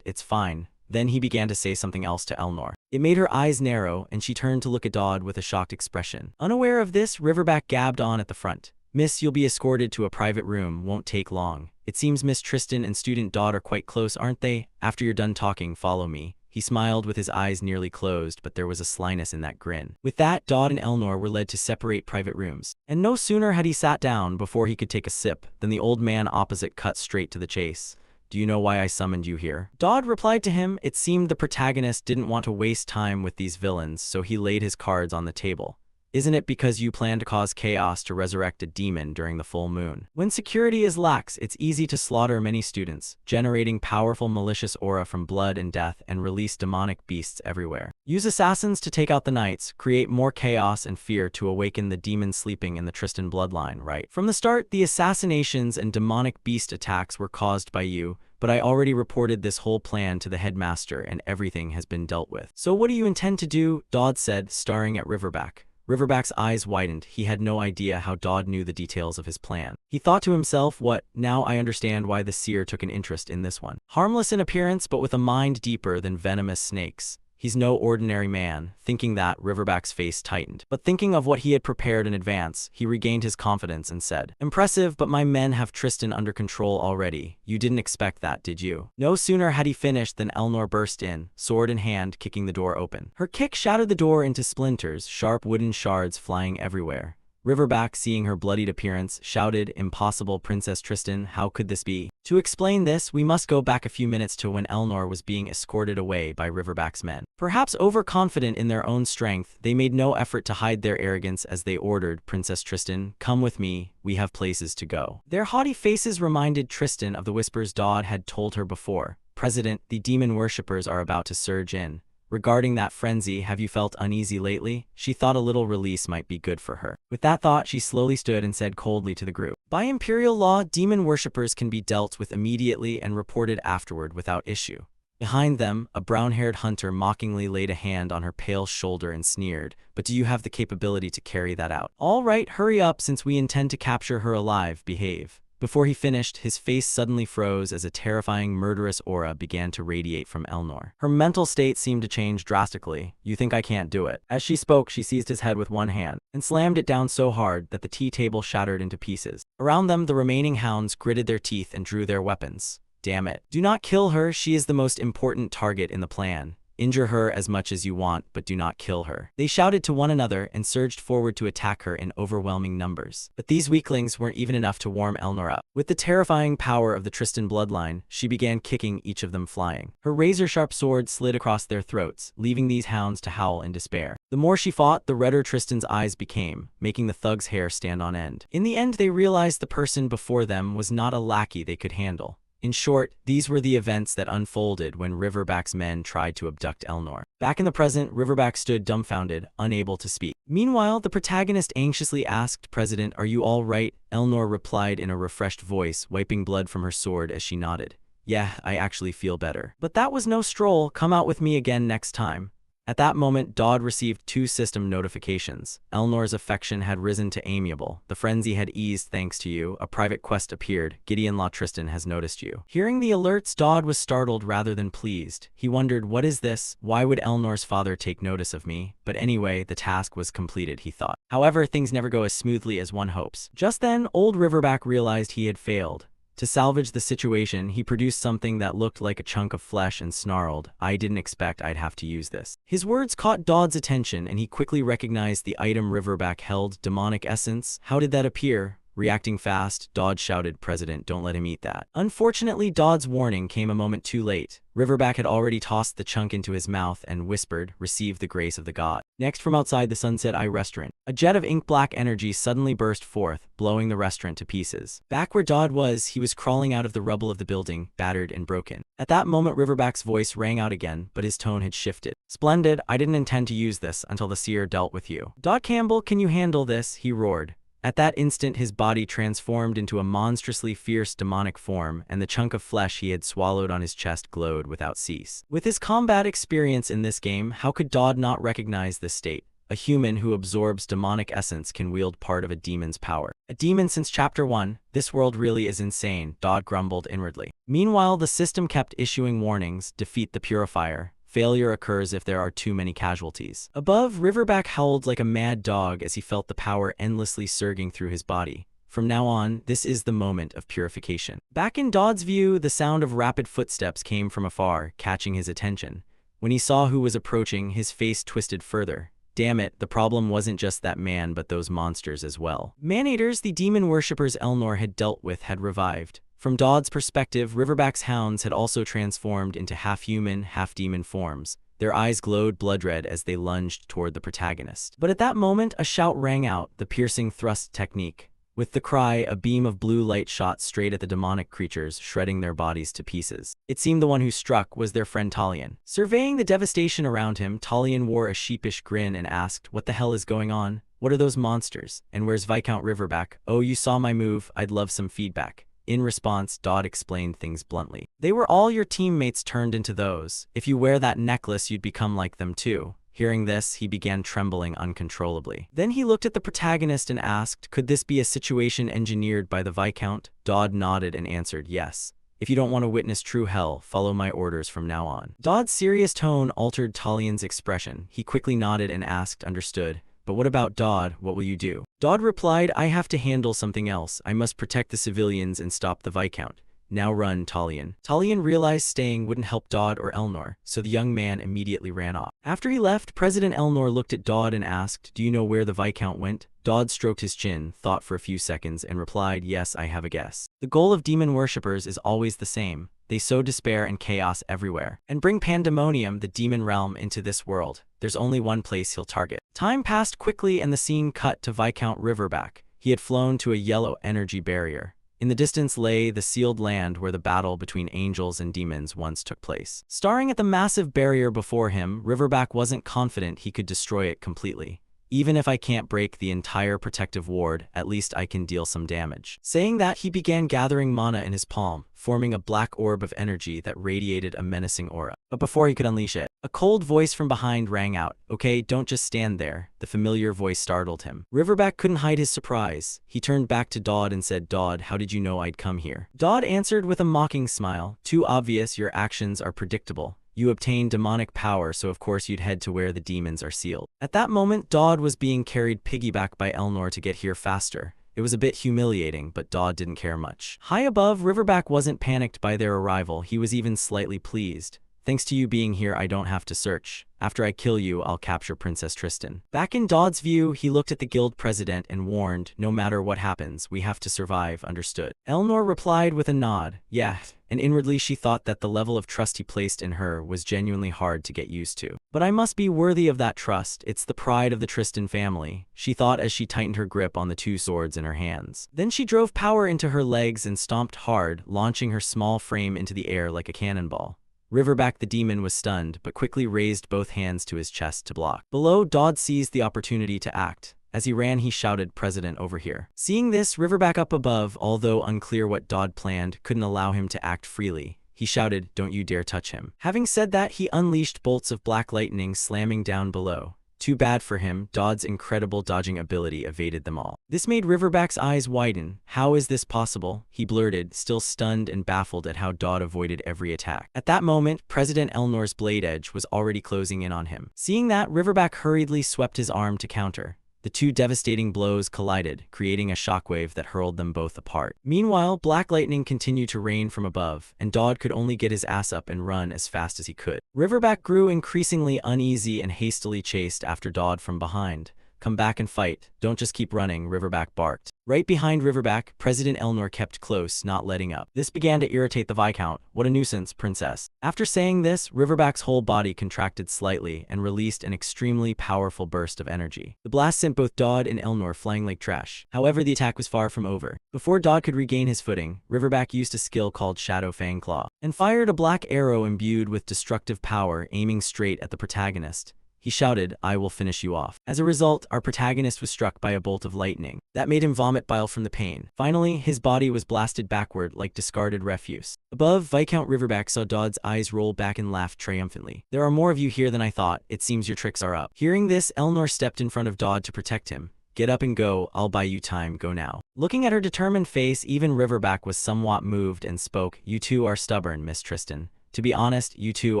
it's fine." Then he began to say something else to Elnor. It made her eyes narrow, and she turned to look at Dodd with a shocked expression. Unaware of this, Riverback gabbed on at the front. "Miss, you'll be escorted to a private room, won't take long. It seems Miss Tristan and student Dodd are quite close, aren't they? After you're done talking, follow me." He smiled with his eyes nearly closed, but there was a slyness in that grin. With that, Dodd and Elnor were led to separate private rooms. And no sooner had he sat down before he could take a sip than the old man opposite cut straight to the chase. "Do you know why I summoned you here?" Dodd replied to him. It seemed the protagonist didn't want to waste time with these villains, so he laid his cards on the table. "Isn't it because you plan to cause chaos to resurrect a demon during the full moon? When security is lax, it's easy to slaughter many students, generating powerful malicious aura from blood and death and release demonic beasts everywhere. Use assassins to take out the knights, create more chaos and fear to awaken the demons sleeping in the Tristan bloodline, right? From the start, the assassinations and demonic beast attacks were caused by you, but I already reported this whole plan to the headmaster and everything has been dealt with. So what do you intend to do?" Dodd said, staring at Riverback. Riverback's eyes widened. He had no idea how Dodd knew the details of his plan. He thought to himself, what, now I understand why the seer took an interest in this one. Harmless in appearance, but with a mind deeper than venomous snakes. He's no ordinary man. Thinking that, Riverback's face tightened. But thinking of what he had prepared in advance, he regained his confidence and said, "Impressive, but my men have Tristan under control already. You didn't expect that, did you?" No sooner had he finished than Elnor burst in, sword in hand, kicking the door open. Her kick shattered the door into splinters, sharp wooden shards flying everywhere. Riverback, seeing her bloodied appearance, shouted, "Impossible, Princess Tristan, how could this be?" To explain this, we must go back a few minutes to when Elnor was being escorted away by Riverback's men. Perhaps overconfident in their own strength, they made no effort to hide their arrogance as they ordered, "Princess Tristan, come with me, we have places to go." Their haughty faces reminded Tristan of the whispers Dodd had told her before. "President, the demon worshippers are about to surge in. Regarding that frenzy, have you felt uneasy lately?" She thought a little release might be good for her. With that thought, she slowly stood and said coldly to the group, "By imperial law, demon worshippers can be dealt with immediately and reported afterward without issue." Behind them, a brown-haired hunter mockingly laid a hand on her pale shoulder and sneered, "But do you have the capability to carry that out?" "All right, hurry up since we intend to capture her alive, behave." Before he finished, his face suddenly froze as a terrifying, murderous aura began to radiate from Elnor. Her mental state seemed to change drastically. "You think I can't do it?" As she spoke, she seized his head with one hand and slammed it down so hard that the tea table shattered into pieces. Around them, the remaining hounds gritted their teeth and drew their weapons. "Damn it. Do not kill her. She is the most important target in the plan. Injure her as much as you want, but do not kill her." They shouted to one another and surged forward to attack her in overwhelming numbers. But these weaklings weren't even enough to warm Elnor up. With the terrifying power of the Tristan bloodline, she began kicking each of them flying. Her razor-sharp sword slid across their throats, leaving these hounds to howl in despair. The more she fought, the redder Tristan's eyes became, making the thug's hair stand on end. In the end, they realized the person before them was not a lackey they could handle. In short, these were the events that unfolded when Riverback's men tried to abduct Elnor. Back in the present, Riverback stood dumbfounded, unable to speak. Meanwhile, the protagonist anxiously asked, "President, are you all right?" Elnor replied in a refreshed voice, wiping blood from her sword as she nodded. "Yeah, I actually feel better. But that was no stroll. Come out with me again next time." At that moment, Dodd received 2 system notifications. Elnor's affection had risen to amiable. The frenzy had eased thanks to you. A private quest appeared. Gideon Law Tristan has noticed you. Hearing the alerts, Dodd was startled rather than pleased. He wondered, what is this? Why would Elnor's father take notice of me? But anyway, the task was completed, he thought. However, things never go as smoothly as one hopes. Just then, old Riverback realized he had failed. To salvage the situation, he produced something that looked like a chunk of flesh and snarled, "I didn't expect I'd have to use this." His words caught Dodd's attention and he quickly recognized the item Riverback held, demonic essence. How did that appear? Reacting fast, Dodd shouted, "President, don't let him eat that." Unfortunately, Dodd's warning came a moment too late. Riverback had already tossed the chunk into his mouth and whispered, "Receive the grace of the god." Next, from outside the Sunset Eye restaurant, a jet of ink-black energy suddenly burst forth, blowing the restaurant to pieces. Back where Dodd was, he was crawling out of the rubble of the building, battered and broken. At that moment, Riverback's voice rang out again, but his tone had shifted. "Splendid, I didn't intend to use this until the seer dealt with you. Dodd Campbell, can you handle this?" he roared. At that instant, his body transformed into a monstrously fierce demonic form, and the chunk of flesh he had swallowed on his chest glowed without cease. With his combat experience in this game, how could Dodd not recognize this state? A human who absorbs demonic essence can wield part of a demon's power. A demon since Chapter 1, this world really is insane, Dodd grumbled inwardly. Meanwhile, the system kept issuing warnings, defeat the purifier. Failure occurs if there are too many casualties. Above, Riverback howled like a mad dog as he felt the power endlessly surging through his body. From now on, this is the moment of purification. Back in Dodd's view, the sound of rapid footsteps came from afar, catching his attention. When he saw who was approaching, his face twisted further. Damn it, the problem wasn't just that man but those monsters as well. Man-eaters the demon worshippers Elnor had dealt with had revived. From Dodd's perspective, Riverback's hounds had also transformed into half-human, half-demon forms. Their eyes glowed blood-red as they lunged toward the protagonist. But at that moment, a shout rang out, the piercing thrust technique. With the cry, a beam of blue light shot straight at the demonic creatures, shredding their bodies to pieces. It seemed the one who struck was their friend Talion. Surveying the devastation around him, Talion wore a sheepish grin and asked, "What the hell is going on? What are those monsters? And where's Viscount Riverback? Oh, you saw my move. I'd love some feedback." In response, Dodd explained things bluntly. "They were all your teammates turned into those. If you wear that necklace, you'd become like them too." Hearing this, he began trembling uncontrollably. Then he looked at the protagonist and asked, "Could this be a situation engineered by the Viscount?" Dodd nodded and answered, "Yes. If you don't want to witness true hell, follow my orders from now on." Dodd's serious tone altered Talion's expression. He quickly nodded and asked, "Understood. But what about Dodd? What will you do?" Dodd replied, "I have to handle something else. I must protect the civilians and stop the Viscount. Now run, Talion." Talion realized staying wouldn't help Dodd or Elnor, so the young man immediately ran off. After he left, President Elnor looked at Dodd and asked, "Do you know where the Viscount went?" Dodd stroked his chin, thought for a few seconds, and replied, "Yes, I have a guess. The goal of demon worshippers is always the same. They sow despair and chaos everywhere, and bring pandemonium, the demon realm, into this world. There's only one place he'll target." Time passed quickly and the scene cut to Viscount Riverback. He had flown to a yellow energy barrier. In the distance lay the sealed land where the battle between angels and demons once took place. Staring at the massive barrier before him, Riverback wasn't confident he could destroy it completely. Even if I can't break the entire protective ward, at least I can deal some damage. Saying that, he began gathering mana in his palm, forming a black orb of energy that radiated a menacing aura. But before he could unleash it, a cold voice from behind rang out. "Okay, don't just stand there." The familiar voice startled him. Riverback couldn't hide his surprise. He turned back to Dodd and said, "Dodd, how did you know I'd come here?" Dodd answered with a mocking smile. "Too obvious, your actions are predictable. You obtained demonic power, so of course you'd head to where the demons are sealed." At that moment, Dodd was being carried piggyback by Elnor to get here faster. It was a bit humiliating, but Dodd didn't care much. High above, Riverback wasn't panicked by their arrival. He was even slightly pleased. "Thanks to you being here, I don't have to search. After I kill you, I'll capture Princess Tristan." Back in Dodd's view, he looked at the guild president and warned, "No matter what happens, we have to survive, understood?" Elnor replied with a nod, "Yeah," and inwardly she thought that the level of trust he placed in her was genuinely hard to get used to. "But I must be worthy of that trust. It's the pride of the Tristan family," she thought as she tightened her grip on the two swords in her hands. Then she drove power into her legs and stomped hard, launching her small frame into the air like a cannonball. Riverback the demon was stunned, but quickly raised both hands to his chest to block. Below, Dodd seized the opportunity to act. As he ran, he shouted, "President, over here." Seeing this, Riverback up above, although unclear what Dodd planned, couldn't allow him to act freely. He shouted, "Don't you dare touch him." Having said that, he unleashed bolts of black lightning slamming down below. Too bad for him, Dodd's incredible dodging ability evaded them all. This made Riverback's eyes widen. "How is this possible?" he blurted, still stunned and baffled at how Dodd avoided every attack. At that moment, President Elnor's blade edge was already closing in on him. Seeing that, Riverback hurriedly swept his arm to counter. The two devastating blows collided, creating a shockwave that hurled them both apart. Meanwhile, black lightning continued to rain from above, and Dodd could only get his ass up and run as fast as he could. Riverback grew increasingly uneasy and hastily chased after Dodd from behind. "Come back and fight. Don't just keep running," Riverback barked. Right behind Riverback, President Elnor kept close, not letting up. This began to irritate the Viscount. "What a nuisance, Princess." After saying this, Riverback's whole body contracted slightly and released an extremely powerful burst of energy. The blast sent both Dodd and Elnor flying like trash. However, the attack was far from over. Before Dodd could regain his footing, Riverback used a skill called Shadow Fang Claw and fired a black arrow imbued with destructive power, aiming straight at the protagonist. He shouted, "I will finish you off." As a result, our protagonist was struck by a bolt of lightning. That made him vomit bile from the pain. Finally, his body was blasted backward like discarded refuse. Above, Viscount Riverback saw Dodd's eyes roll back and laughed triumphantly. "There are more of you here than I thought. It seems your tricks are up." Hearing this, Elnor stepped in front of Dodd to protect him. "Get up and go. I'll buy you time. Go now." Looking at her determined face, even Riverback was somewhat moved and spoke, "You two are stubborn, Miss Tristan. To be honest, you two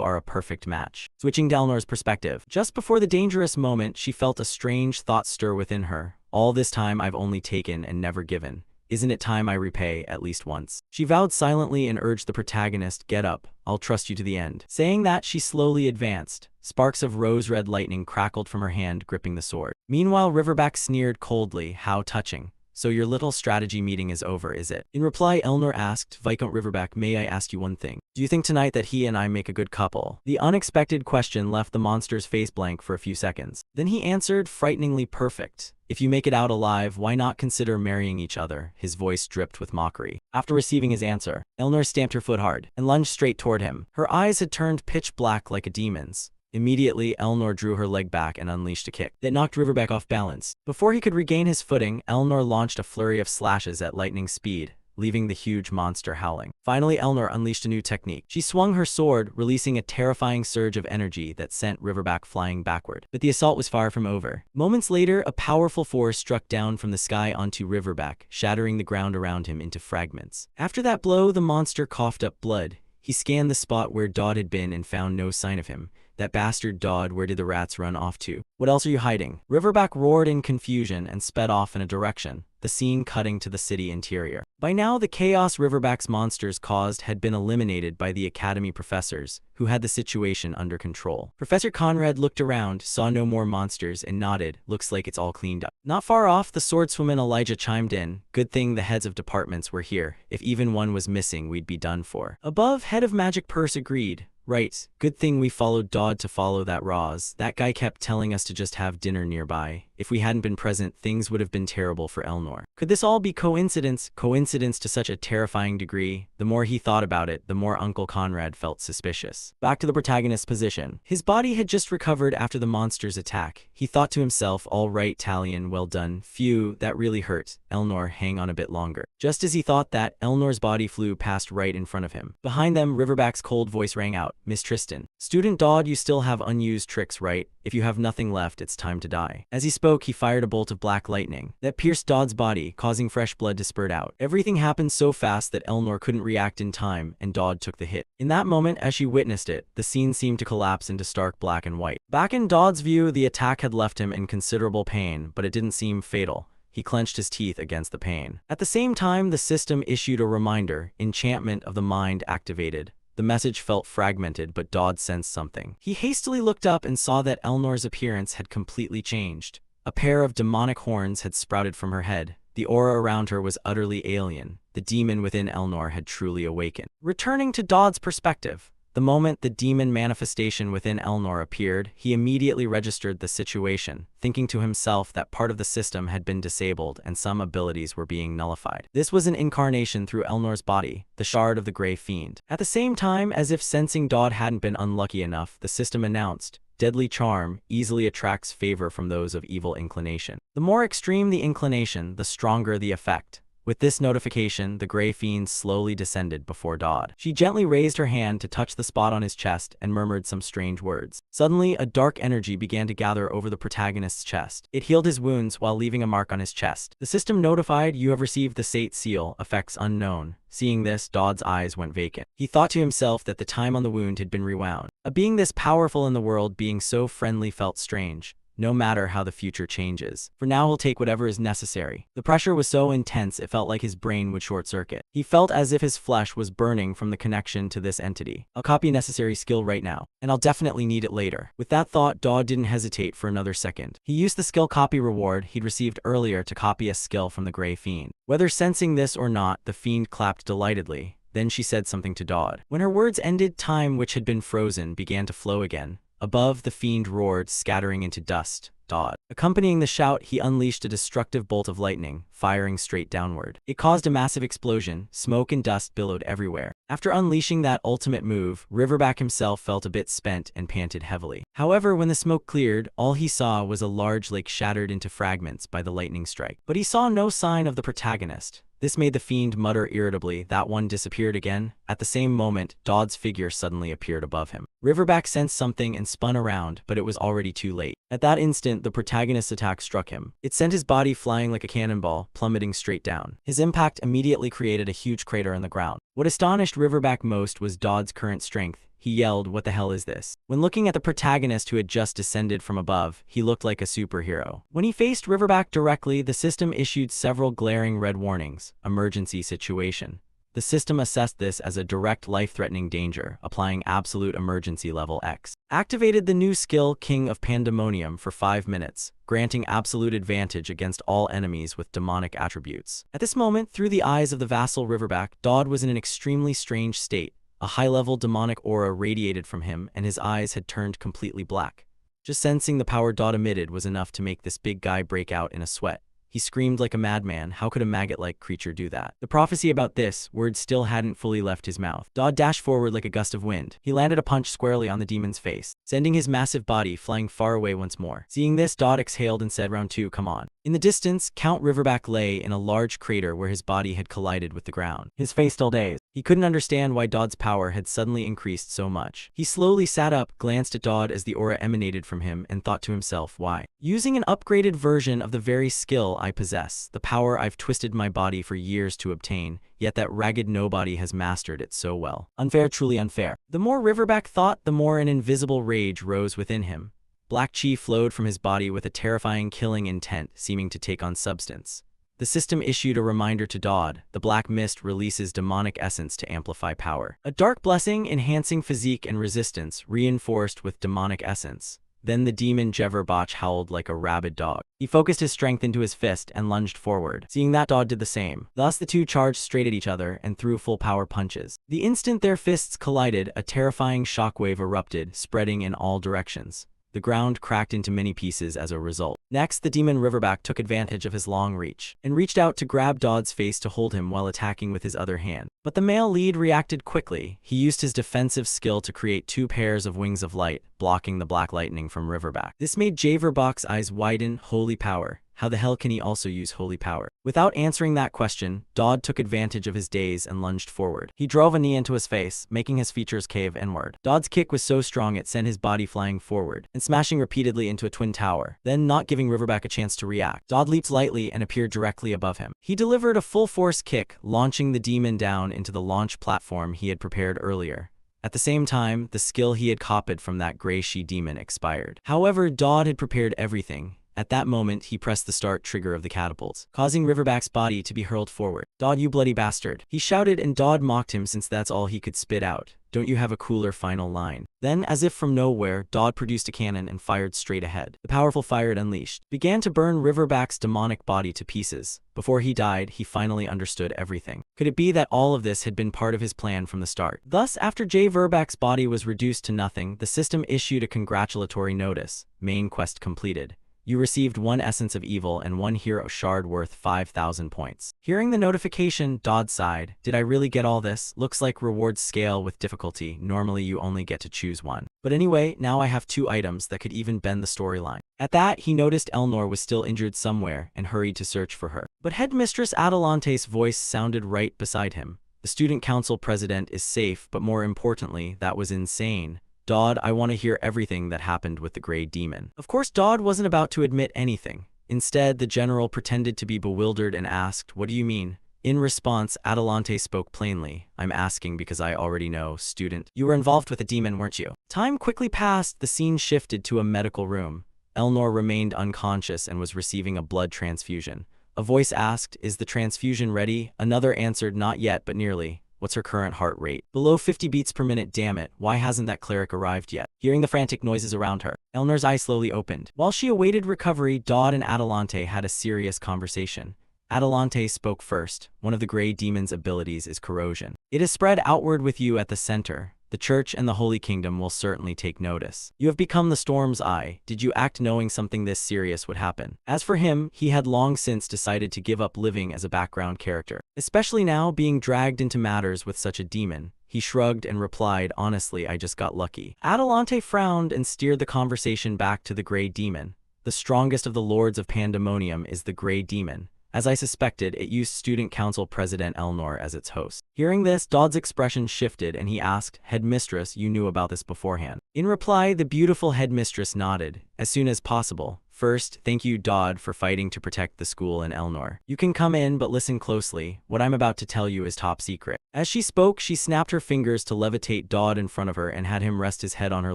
are a perfect match." Switching to Elnor's perspective, just before the dangerous moment, she felt a strange thought stir within her. "All this time I've only taken and never given. Isn't it time I repay at least once?" She vowed silently and urged the protagonist, "Get up. I'll trust you to the end." Saying that, she slowly advanced. Sparks of rose-red lightning crackled from her hand gripping the sword. Meanwhile, Riverback sneered coldly, "How touching. So your little strategy meeting is over, is it?" In reply, Elnor asked, "Viscount Riverback, may I ask you one thing? Do you think tonight that he and I make a good couple?" The unexpected question left the monster's face blank for a few seconds. Then he answered, frighteningly perfect. "If you make it out alive, why not consider marrying each other?" His voice dripped with mockery. After receiving his answer, Elnor stamped her foot hard and lunged straight toward him. Her eyes had turned pitch black like a demon's. Immediately, Elnor drew her leg back and unleashed a kick that knocked Riverback off balance. Before he could regain his footing, Elnor launched a flurry of slashes at lightning speed, leaving the huge monster howling. Finally, Elnor unleashed a new technique. She swung her sword, releasing a terrifying surge of energy that sent Riverback flying backward. But the assault was far from over. Moments later, a powerful force struck down from the sky onto Riverback, shattering the ground around him into fragments. After that blow, the monster coughed up blood. He scanned the spot where Dodd had been and found no sign of him. "That bastard Dodd, where did the rats run off to? What else are you hiding?" Riverback roared in confusion and sped off in a direction, the scene cutting to the city interior. By now, the chaos Riverback's monsters caused had been eliminated by the Academy professors, who had the situation under control. Professor Conrad looked around, saw no more monsters, and nodded, "Looks like it's all cleaned up." Not far off, the swordswoman Elijah chimed in, "Good thing the heads of departments were here. If even one was missing, we'd be done for." Above, head of Magic Purse agreed. "Right, good thing we followed Dodd to follow that Roz. That guy kept telling us to just have dinner nearby. If we hadn't been present, things would have been terrible for Elnor. Could this all be coincidence? Coincidence to such a terrifying degree? The more he thought about it, the more Uncle Conrad felt suspicious. Back to the protagonist's position. His body had just recovered after the monster's attack. He thought to himself, all right, Talion, well done. Phew, that really hurt. Elnor, hang on a bit longer. Just as he thought that, Elnor's body flew past right in front of him. Behind them, Riverback's cold voice rang out. Miss Tristan. Student Dodd, you still have unused tricks, right? If you have nothing left, it's time to die. As he spoke, he fired a bolt of black lightning that pierced Dodd's body, causing fresh blood to spurt out. Everything happened so fast that Elnor couldn't react in time, and Dodd took the hit. In that moment, as she witnessed it, the scene seemed to collapse into stark black and white. Back in Dodd's view, the attack had left him in considerable pain, but it didn't seem fatal. He clenched his teeth against the pain. At the same time, the system issued a reminder. Enchantment of the mind activated. The message felt fragmented, but Dodd sensed something. He hastily looked up and saw that Elnor's appearance had completely changed. A pair of demonic horns had sprouted from her head. The aura around her was utterly alien. The demon within Elnor had truly awakened. Returning to Dodd's perspective, the moment the demon manifestation within Elnor appeared, he immediately registered the situation, thinking to himself that part of the system had been disabled and some abilities were being nullified. This was an incarnation through Elnor's body, the shard of the Grey Fiend. At the same time, as if sensing Dodd hadn't been unlucky enough, the system announced, deadly charm easily attracts favor from those of evil inclination. The more extreme the inclination, the stronger the effect. With this notification, the Grey Fiend slowly descended before Dodd. She gently raised her hand to touch the spot on his chest and murmured some strange words. Suddenly, a dark energy began to gather over the protagonist's chest. It healed his wounds while leaving a mark on his chest. The system notified, you have received the Sate Seal, effects unknown. Seeing this, Dodd's eyes went vacant. He thought to himself that the time on the wound had been rewound. A being this powerful in the world being so friendly felt strange. No matter how the future changes. For now, he'll take whatever is necessary. The pressure was so intense it felt like his brain would short-circuit. He felt as if his flesh was burning from the connection to this entity. I'll copy a necessary skill right now, and I'll definitely need it later. With that thought, Dodd didn't hesitate for another second. He used the skill copy reward he'd received earlier to copy a skill from the Grey Fiend. Whether sensing this or not, the fiend clapped delightedly. Then she said something to Dodd. When her words ended, time which had been frozen began to flow again. Above, the fiend roared, scattering into dust. Dodd. Accompanying the shout, he unleashed a destructive bolt of lightning, firing straight downward. It caused a massive explosion. Smoke and dust billowed everywhere. After unleashing that ultimate move, Riverback himself felt a bit spent and panted heavily. However, when the smoke cleared, all he saw was a large lake shattered into fragments by the lightning strike. But he saw no sign of the protagonist. This made the fiend mutter irritably, that one disappeared again. At the same moment, Dodd's figure suddenly appeared above him. Riverback sensed something and spun around, but it was already too late. At that instant, the protagonist's attack struck him. It sent his body flying like a cannonball, plummeting straight down. His impact immediately created a huge crater on the ground. What astonished Riverback most was Dodd's current strength. He yelled, what the hell is this? When looking at the protagonist who had just descended from above, he looked like a superhero. When he faced Riverback directly, the system issued several glaring red warnings. Emergency situation. The system assessed this as a direct life-threatening danger, applying absolute emergency level X. Activated the new skill King of Pandemonium for 5 minutes, granting absolute advantage against all enemies with demonic attributes. At this moment, through the eyes of the vassal Riverback, Dodd was in an extremely strange state. A high-level demonic aura radiated from him, and his eyes had turned completely black. Just sensing the power Dodd emitted was enough to make this big guy break out in a sweat. He screamed like a madman. How could a maggot-like creature do that? The prophecy about this word still hadn't fully left his mouth. Dodd dashed forward like a gust of wind. He landed a punch squarely on the demon's face, sending his massive body flying far away once more. Seeing this, Dodd exhaled and said, round 2, come on. In the distance, Count Riverback lay in a large crater where his body had collided with the ground. His face still dazed. He couldn't understand why Dodd's power had suddenly increased so much. He slowly sat up, glanced at Dodd as the aura emanated from him, and thought to himself, why? Using an upgraded version of the very skill I possess, the power I've twisted my body for years to obtain, yet that ragged nobody has mastered it so well. Unfair, truly unfair. The more Riverback thought, the more an invisible rage rose within him. Black chi flowed from his body with a terrifying killing intent, seeming to take on substance. The system issued a reminder to Dodd. The black mist releases demonic essence to amplify power. A dark blessing enhancing physique and resistance, reinforced with demonic essence. Then the demon Jeverbach howled like a rabid dog. He focused his strength into his fist and lunged forward. Seeing that, Dodd did the same. Thus the two charged straight at each other and threw full power punches. The instant their fists collided, a terrifying shockwave erupted, spreading in all directions. The ground cracked into many pieces as a result. Next, the demon Riverback took advantage of his long reach and reached out to grab Dodd's face to hold him while attacking with his other hand. But the male lead reacted quickly. He used his defensive skill to create 2 pairs of wings of light, blocking the black lightning from Riverback. This made Riverback's eyes widen. Holy power. How the hell can he also use holy power? Without answering that question, Dodd took advantage of his daze and lunged forward. He drove a knee into his face, making his features cave inward. Dodd's kick was so strong it sent his body flying forward and smashing repeatedly into a twin tower, then not giving Riverback a chance to react. Dodd leaped lightly and appeared directly above him. He delivered a full-force kick, launching the demon down into the launch platform he had prepared earlier. At the same time, the skill he had copied from that gray she-demon expired. However, Dodd had prepared everything. At that moment, he pressed the start trigger of the catapult, causing Riverback's body to be hurled forward. "Dodd, you bloody bastard," he shouted, and Dodd mocked him since that's all he could spit out. "Don't you have a cooler final line?" Then, as if from nowhere, Dodd produced a cannon and fired straight ahead. The powerful fire it unleashed began to burn Riverback's demonic body to pieces. Before he died, he finally understood everything. Could it be that all of this had been part of his plan from the start? Thus, after Riverback's body was reduced to nothing, the system issued a congratulatory notice. Main quest completed. You received 1 essence of evil and 1 hero shard worth 5,000 points. Hearing the notification, Dodd sighed. Did I really get all this? Looks like rewards scale with difficulty. Normally you only get to choose 1. But anyway, now I have 2 items that could even bend the storyline. At that, he noticed Elnor was still injured somewhere and hurried to search for her. But Headmistress Adelante's voice sounded right beside him. The student council president is safe, but more importantly, that was insane. Dodd, I want to hear everything that happened with the Grey Demon. Of course, Dodd wasn't about to admit anything. Instead, the general pretended to be bewildered and asked, "What do you mean?" In response, Adelante spoke plainly. "I'm asking because I already know, student. You were involved with a demon, weren't you?" Time quickly passed. The scene shifted to a medical room. Elnor remained unconscious and was receiving a blood transfusion. A voice asked, "Is the transfusion ready?" Another answered, "Not yet, but nearly." "What's her current heart rate?" "Below 50 beats per minute, damn it. Why hasn't that cleric arrived yet?" Hearing the frantic noises around her, Elnor's eyes slowly opened. While she awaited recovery, Dodd and Adelante had a serious conversation. Adelante spoke first. "One of the Grey Demon's abilities is corrosion. It is spread outward with you at the center. The Church and the Holy Kingdom will certainly take notice. You have become the storm's eye. Did you act knowing something this serious would happen?" As for him, he had long since decided to give up living as a background character. Especially now, being dragged into matters with such a demon. He shrugged and replied, "Honestly, I just got lucky." Adelante frowned and steered the conversation back to the Grey Demon. "The strongest of the Lords of Pandemonium is the Grey Demon. As I suspected, it used Student Council President Elnor as its host." Hearing this, Dodd's expression shifted and he asked, "Headmistress, you knew about this beforehand?" In reply, the beautiful headmistress nodded. "As soon as possible. First, thank you, Dodd, for fighting to protect the school and Elnor. You can come in, but listen closely. What I'm about to tell you is top secret." As she spoke, she snapped her fingers to levitate Dodd in front of her and had him rest his head on her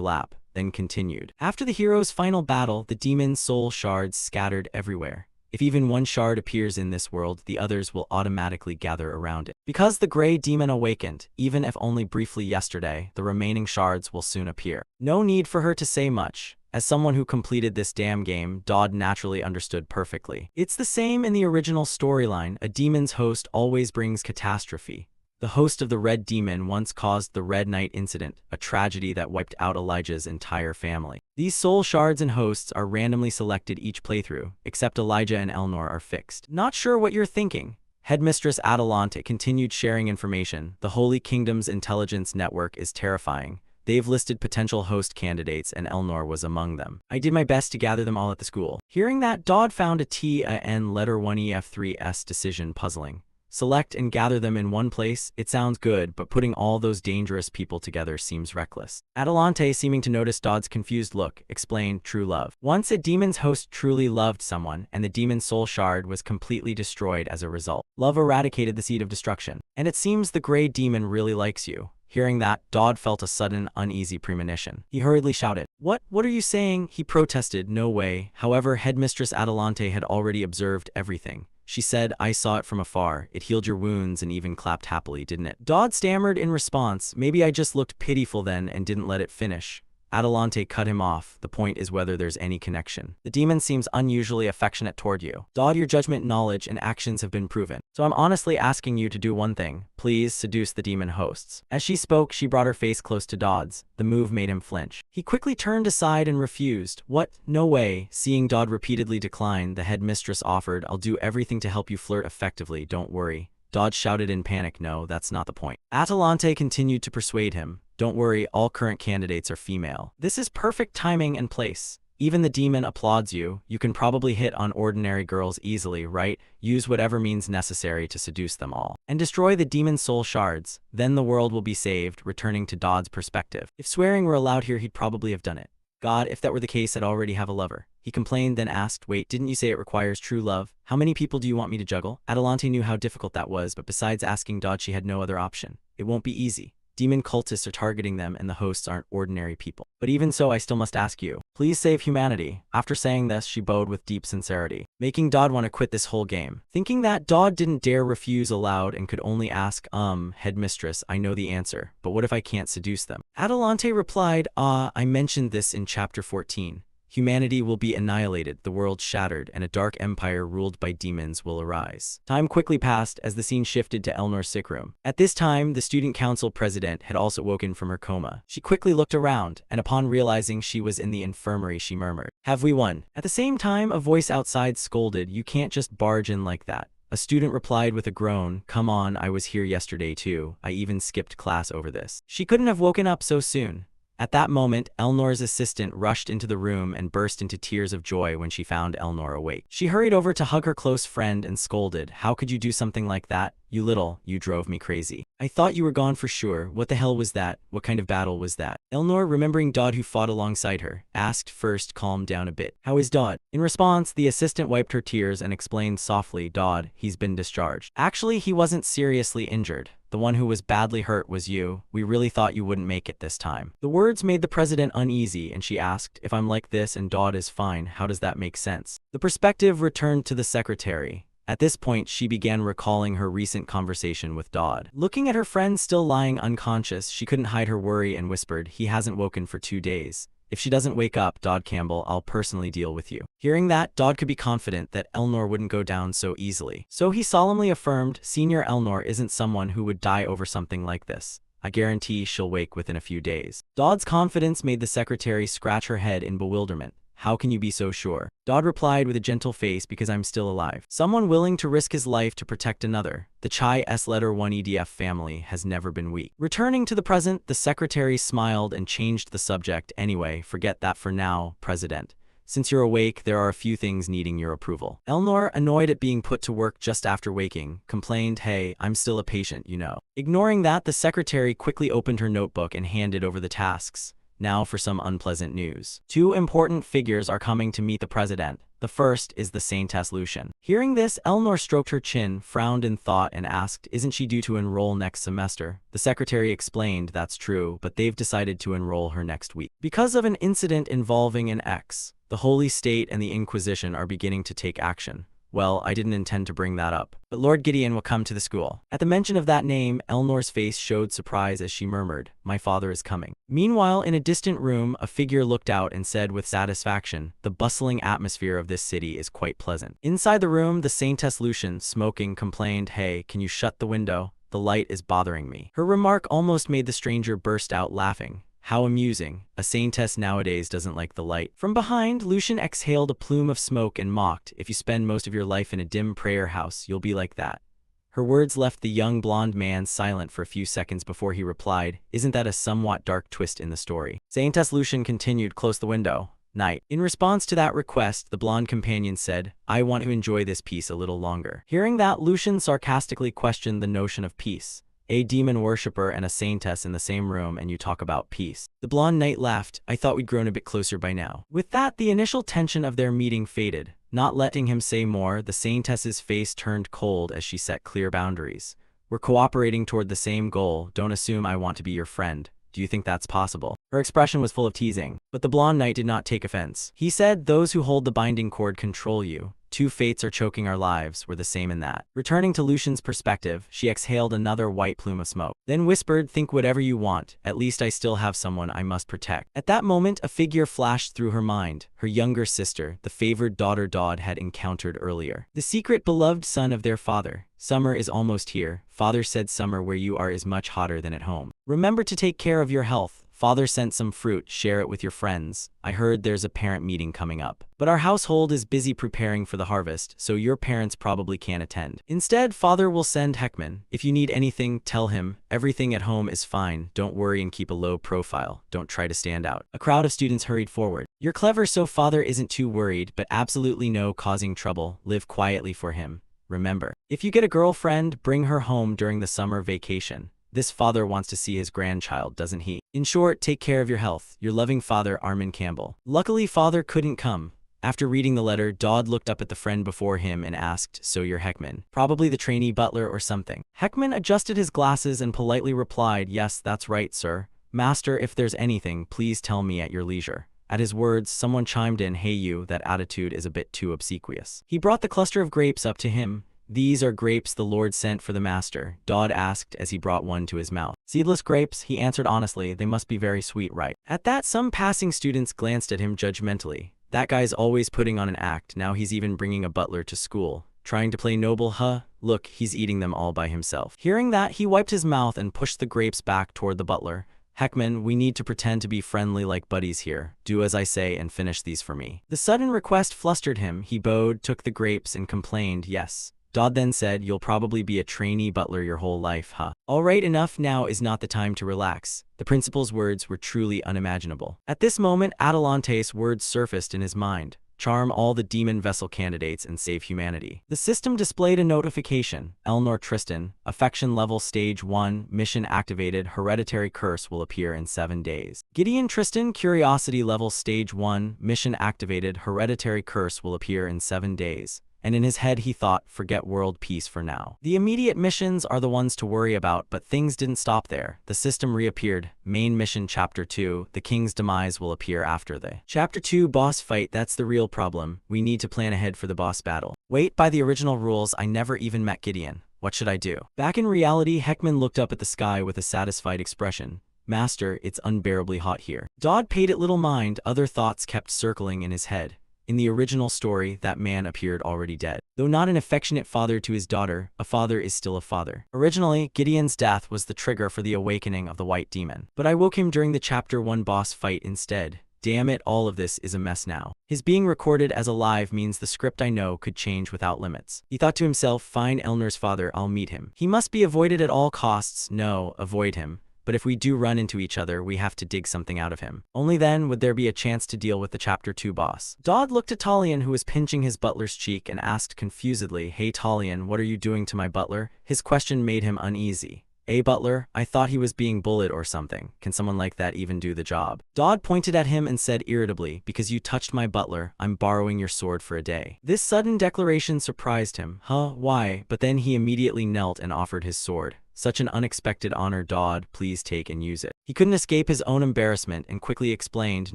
lap, then continued. "After the hero's final battle, the demon's soul shards scattered everywhere. If even 1 shard appears in this world, the others will automatically gather around it. Because the Grey Demon awakened, even if only briefly yesterday, the remaining shards will soon appear." No need for her to say much. As someone who completed this damn game, Dodd naturally understood perfectly. It's the same in the original storyline. A demon's host always brings catastrophe. The host of the Red Demon once caused the Red Knight incident, a tragedy that wiped out Elijah's entire family. These soul shards and hosts are randomly selected each playthrough, except Elijah and Elnor are fixed. Not sure what you're thinking. Headmistress Adelante continued sharing information. The Holy Kingdom's intelligence network is terrifying. They've listed potential host candidates and Elnor was among them. I did my best to gather them all at the school. Hearing that, Dodd found a T, a N, letter 1EF3S decision puzzling. Select and gather them in one place? It sounds good, but putting all those dangerous people together seems reckless. Adelante, seeming to notice Dodd's confused look, explained, "True love. Once a demon's host truly loved someone, and the demon's soul shard was completely destroyed as a result. Love eradicated the seed of destruction. And it seems the Grey Demon really likes you." Hearing that, Dodd felt a sudden, uneasy premonition. He hurriedly shouted, What are you saying?" He protested, "No way." However, Headmistress Adelante had already observed everything. She said, "I saw it from afar. It healed your wounds and even clapped happily, didn't it?" Dodd stammered in response, "Maybe I just looked pitiful then and didn't let it finish." Adelante cut him off. The point is whether there's any connection. The demon seems unusually affectionate toward you. Dodd, your judgment, knowledge, and actions have been proven. So I'm honestly asking you to do one thing. Please seduce the demon hosts. As she spoke, she brought her face close to Dodd's. The move made him flinch. He quickly turned aside and refused. What? No way. Seeing Dodd repeatedly decline, the headmistress offered, I'll do everything to help you flirt effectively, don't worry. Dodd shouted in panic, no, that's not the point. Atalante continued to persuade him. Don't worry, all current candidates are female. This is perfect timing and place. Even the demon applauds you. You can probably hit on ordinary girls easily, right? Use whatever means necessary to seduce them all. And destroy the demon's soul shards. Then the world will be saved, returning to Dodd's perspective. If swearing were allowed here, he'd probably have done it. God, if that were the case, I'd already have a lover. He complained, then asked, wait, didn't you say it requires true love? How many people do you want me to juggle? Adelante knew how difficult that was, but besides asking Dodd, she had no other option. It won't be easy. Demon cultists are targeting them and the hosts aren't ordinary people. But even so, I still must ask you. Please save humanity. After saying this, she bowed with deep sincerity, making Dodd want to quit this whole game. Thinking that, Dodd didn't dare refuse aloud and could only ask, headmistress, I know the answer, but what if I can't seduce them? Adelante replied, I mentioned this in chapter 14. Humanity will be annihilated, the world shattered, and a dark empire ruled by demons will arise. Time quickly passed as the scene shifted to Elnor's sick room. At this time, the student council president had also woken from her coma. She quickly looked around, and upon realizing she was in the infirmary, she murmured, have we won? At the same time, a voice outside scolded, you can't just barge in like that. A student replied with a groan, come on, I was here yesterday too. I even skipped class over this. She couldn't have woken up so soon. At that moment, Elnor's assistant rushed into the room and burst into tears of joy when she found Elnor awake. She hurried over to hug her close friend and scolded, how could you do something like that? You drove me crazy. I thought you were gone for sure. What the hell was that? What kind of battle was that? Elnor, remembering Dodd who fought alongside her, asked, first calm down a bit. How is Dodd? In response, the assistant wiped her tears and explained softly, Dodd, he's been discharged. Actually, he wasn't seriously injured. The one who was badly hurt was you. We really thought you wouldn't make it this time. The words made the president uneasy, and she asked, if I'm like this and Dodd is fine, how does that make sense? The perspective returned to the secretary. At this point, she began recalling her recent conversation with Dodd. Looking at her friend still lying unconscious, she couldn't hide her worry and whispered, he hasn't woken for 2 days. If she doesn't wake up, Dodd Campbell, I'll personally deal with you. Hearing that, Dodd could be confident that Elnor wouldn't go down so easily. So he solemnly affirmed, Senior Elnor isn't someone who would die over something like this. I guarantee she'll wake within a few days. Dodd's confidence made the secretary scratch her head in bewilderment. How can you be so sure? Dodd replied with a gentle face, because I'm still alive. Someone willing to risk his life to protect another. The Chai S letter 1 EDF family has never been weak. Returning to the present, the secretary smiled and changed the subject. Anyway, forget that for now, President. Since you're awake, there are a few things needing your approval. Elnor, annoyed at being put to work just after waking, complained, hey, I'm still a patient, you know. Ignoring that, the secretary quickly opened her notebook and handed over the tasks. Now for some unpleasant news. 2 important figures are coming to meet the president. The first is the Saintess Lucian. Hearing this, Elnor stroked her chin, frowned in thought, and asked, isn't she due to enroll next semester? The secretary explained, that's true, but they've decided to enroll her next week. Because of an incident involving an ex, the Holy State and the Inquisition are beginning to take action. Well, I didn't intend to bring that up, but Lord Gideon will come to the school. At the mention of that name, Elnor's face showed surprise as she murmured, my father is coming. Meanwhile, in a distant room, a figure looked out and said with satisfaction, the bustling atmosphere of this city is quite pleasant. Inside the room, the Saintess Lucian, smoking, complained, hey, can you shut the window? The light is bothering me. Her remark almost made the stranger burst out laughing. How amusing. A saintess nowadays doesn't like the light. From behind, Lucian exhaled a plume of smoke and mocked, if you spend most of your life in a dim prayer house, you'll be like that. Her words left the young blonde man silent for a few seconds before he replied, isn't that a somewhat dark twist in the story? Saintess Lucian continued, close the window. Night. In response to that request, the blonde companion said, I want to enjoy this peace a little longer. Hearing that, Lucian sarcastically questioned the notion of peace. A demon worshipper and a saintess in the same room, and you talk about peace. The blonde knight laughed. I thought we'd grown a bit closer by now. With that, the initial tension of their meeting faded. Not letting him say more, the saintess's face turned cold as she set clear boundaries. We're cooperating toward the same goal. Don't assume I want to be your friend. Do you think that's possible? Her expression was full of teasing, but the blonde knight did not take offense. He said, those who hold the binding cord control you. Two fates are choking our lives, we're the same in that. Returning to Lucian's perspective, she exhaled another white plume of smoke. Then whispered, think whatever you want, at least I still have someone I must protect. At that moment, a figure flashed through her mind, her younger sister, the favored daughter Dodd had encountered earlier. The secret beloved son of their father. Summer is almost here. Father said summer where you are is much hotter than at home. Remember to take care of your health. Father sent some fruit, share it with your friends. I heard there's a parent meeting coming up. But our household is busy preparing for the harvest, so your parents probably can't attend. Instead, Father will send Heckman. If you need anything, tell him. Everything at home is fine. Don't worry and keep a low profile. Don't try to stand out. A crowd of students hurried forward. You're clever, so Father isn't too worried, but absolutely no causing trouble. Live quietly for him. Remember, if you get a girlfriend, bring her home during the summer vacation. This father wants to see his grandchild, doesn't he? In short, take care of your health. Your loving father, Armin Campbell. Luckily, Father couldn't come. After reading the letter, Dodd looked up at the friend before him and asked, so you're Heckman? Probably the trainee butler or something. Heckman adjusted his glasses and politely replied, yes, that's right, sir. Master, if there's anything, please tell me at your leisure. At his words, someone chimed in, hey you, that attitude is a bit too obsequious. He brought the cluster of grapes up to him. These are grapes the Lord sent for the master, Dodd asked as he brought one to his mouth. Seedless grapes, he answered honestly, they must be very sweet, right? At that, some passing students glanced at him judgmentally. That guy's always putting on an act, now he's even bringing a butler to school. Trying to play noble, huh? Look, he's eating them all by himself. Hearing that, he wiped his mouth and pushed the grapes back toward the butler. Heckman, we need to pretend to be friendly like buddies here. Do as I say and finish these for me. The sudden request flustered him. He bowed, took the grapes, and complained, yes. Dodd then said, you'll probably be a trainee butler your whole life, huh? All right, enough, now is not the time to relax. The principal's words were truly unimaginable. At this moment, Atalante's words surfaced in his mind. Charm all the demon vessel candidates and save humanity. The system displayed a notification. Elnor Tristan, affection level stage 1, mission activated, hereditary curse will appear in 7 days. Gideon Tristan, curiosity level stage 1, mission activated, hereditary curse will appear in 7 days. And in his head he thought, forget world peace for now. The immediate missions are the ones to worry about, but things didn't stop there. The system reappeared. Main mission Chapter 2, the king's demise will appear after the Chapter 2 boss fight. That's the real problem. We need to plan ahead for the boss battle. Wait, by the original rules, I never even met Gideon. What should I do? Back in reality, Heckman looked up at the sky with a satisfied expression. Master, it's unbearably hot here. Dodd paid it little mind, other thoughts kept circling in his head. In the original story, that man appeared already dead. Though not an affectionate father to his daughter, a father is still a father. Originally, Gideon's death was the trigger for the awakening of the white demon. But I woke him during the Chapter 1 boss fight instead. Damn it, all of this is a mess now. His being recorded as alive means the script I know could change without limits. He thought to himself, fine, Elnor's father, I'll meet him. He must be avoided at all costs. No, avoid him. But if we do run into each other, we have to dig something out of him. Only then would there be a chance to deal with the Chapter 2 boss. Dodd looked at Talion, who was pinching his butler's cheek, and asked confusedly, hey Talion, what are you doing to my butler? His question made him uneasy. Butler, I thought he was being bullied or something. Can someone like that even do the job? Dodd pointed at him and said irritably, because you touched my butler, I'm borrowing your sword for a day. This sudden declaration surprised him. Huh, why? But then he immediately knelt and offered his sword. Such an unexpected honor, Dodd, please take and use it. He couldn't escape his own embarrassment and quickly explained,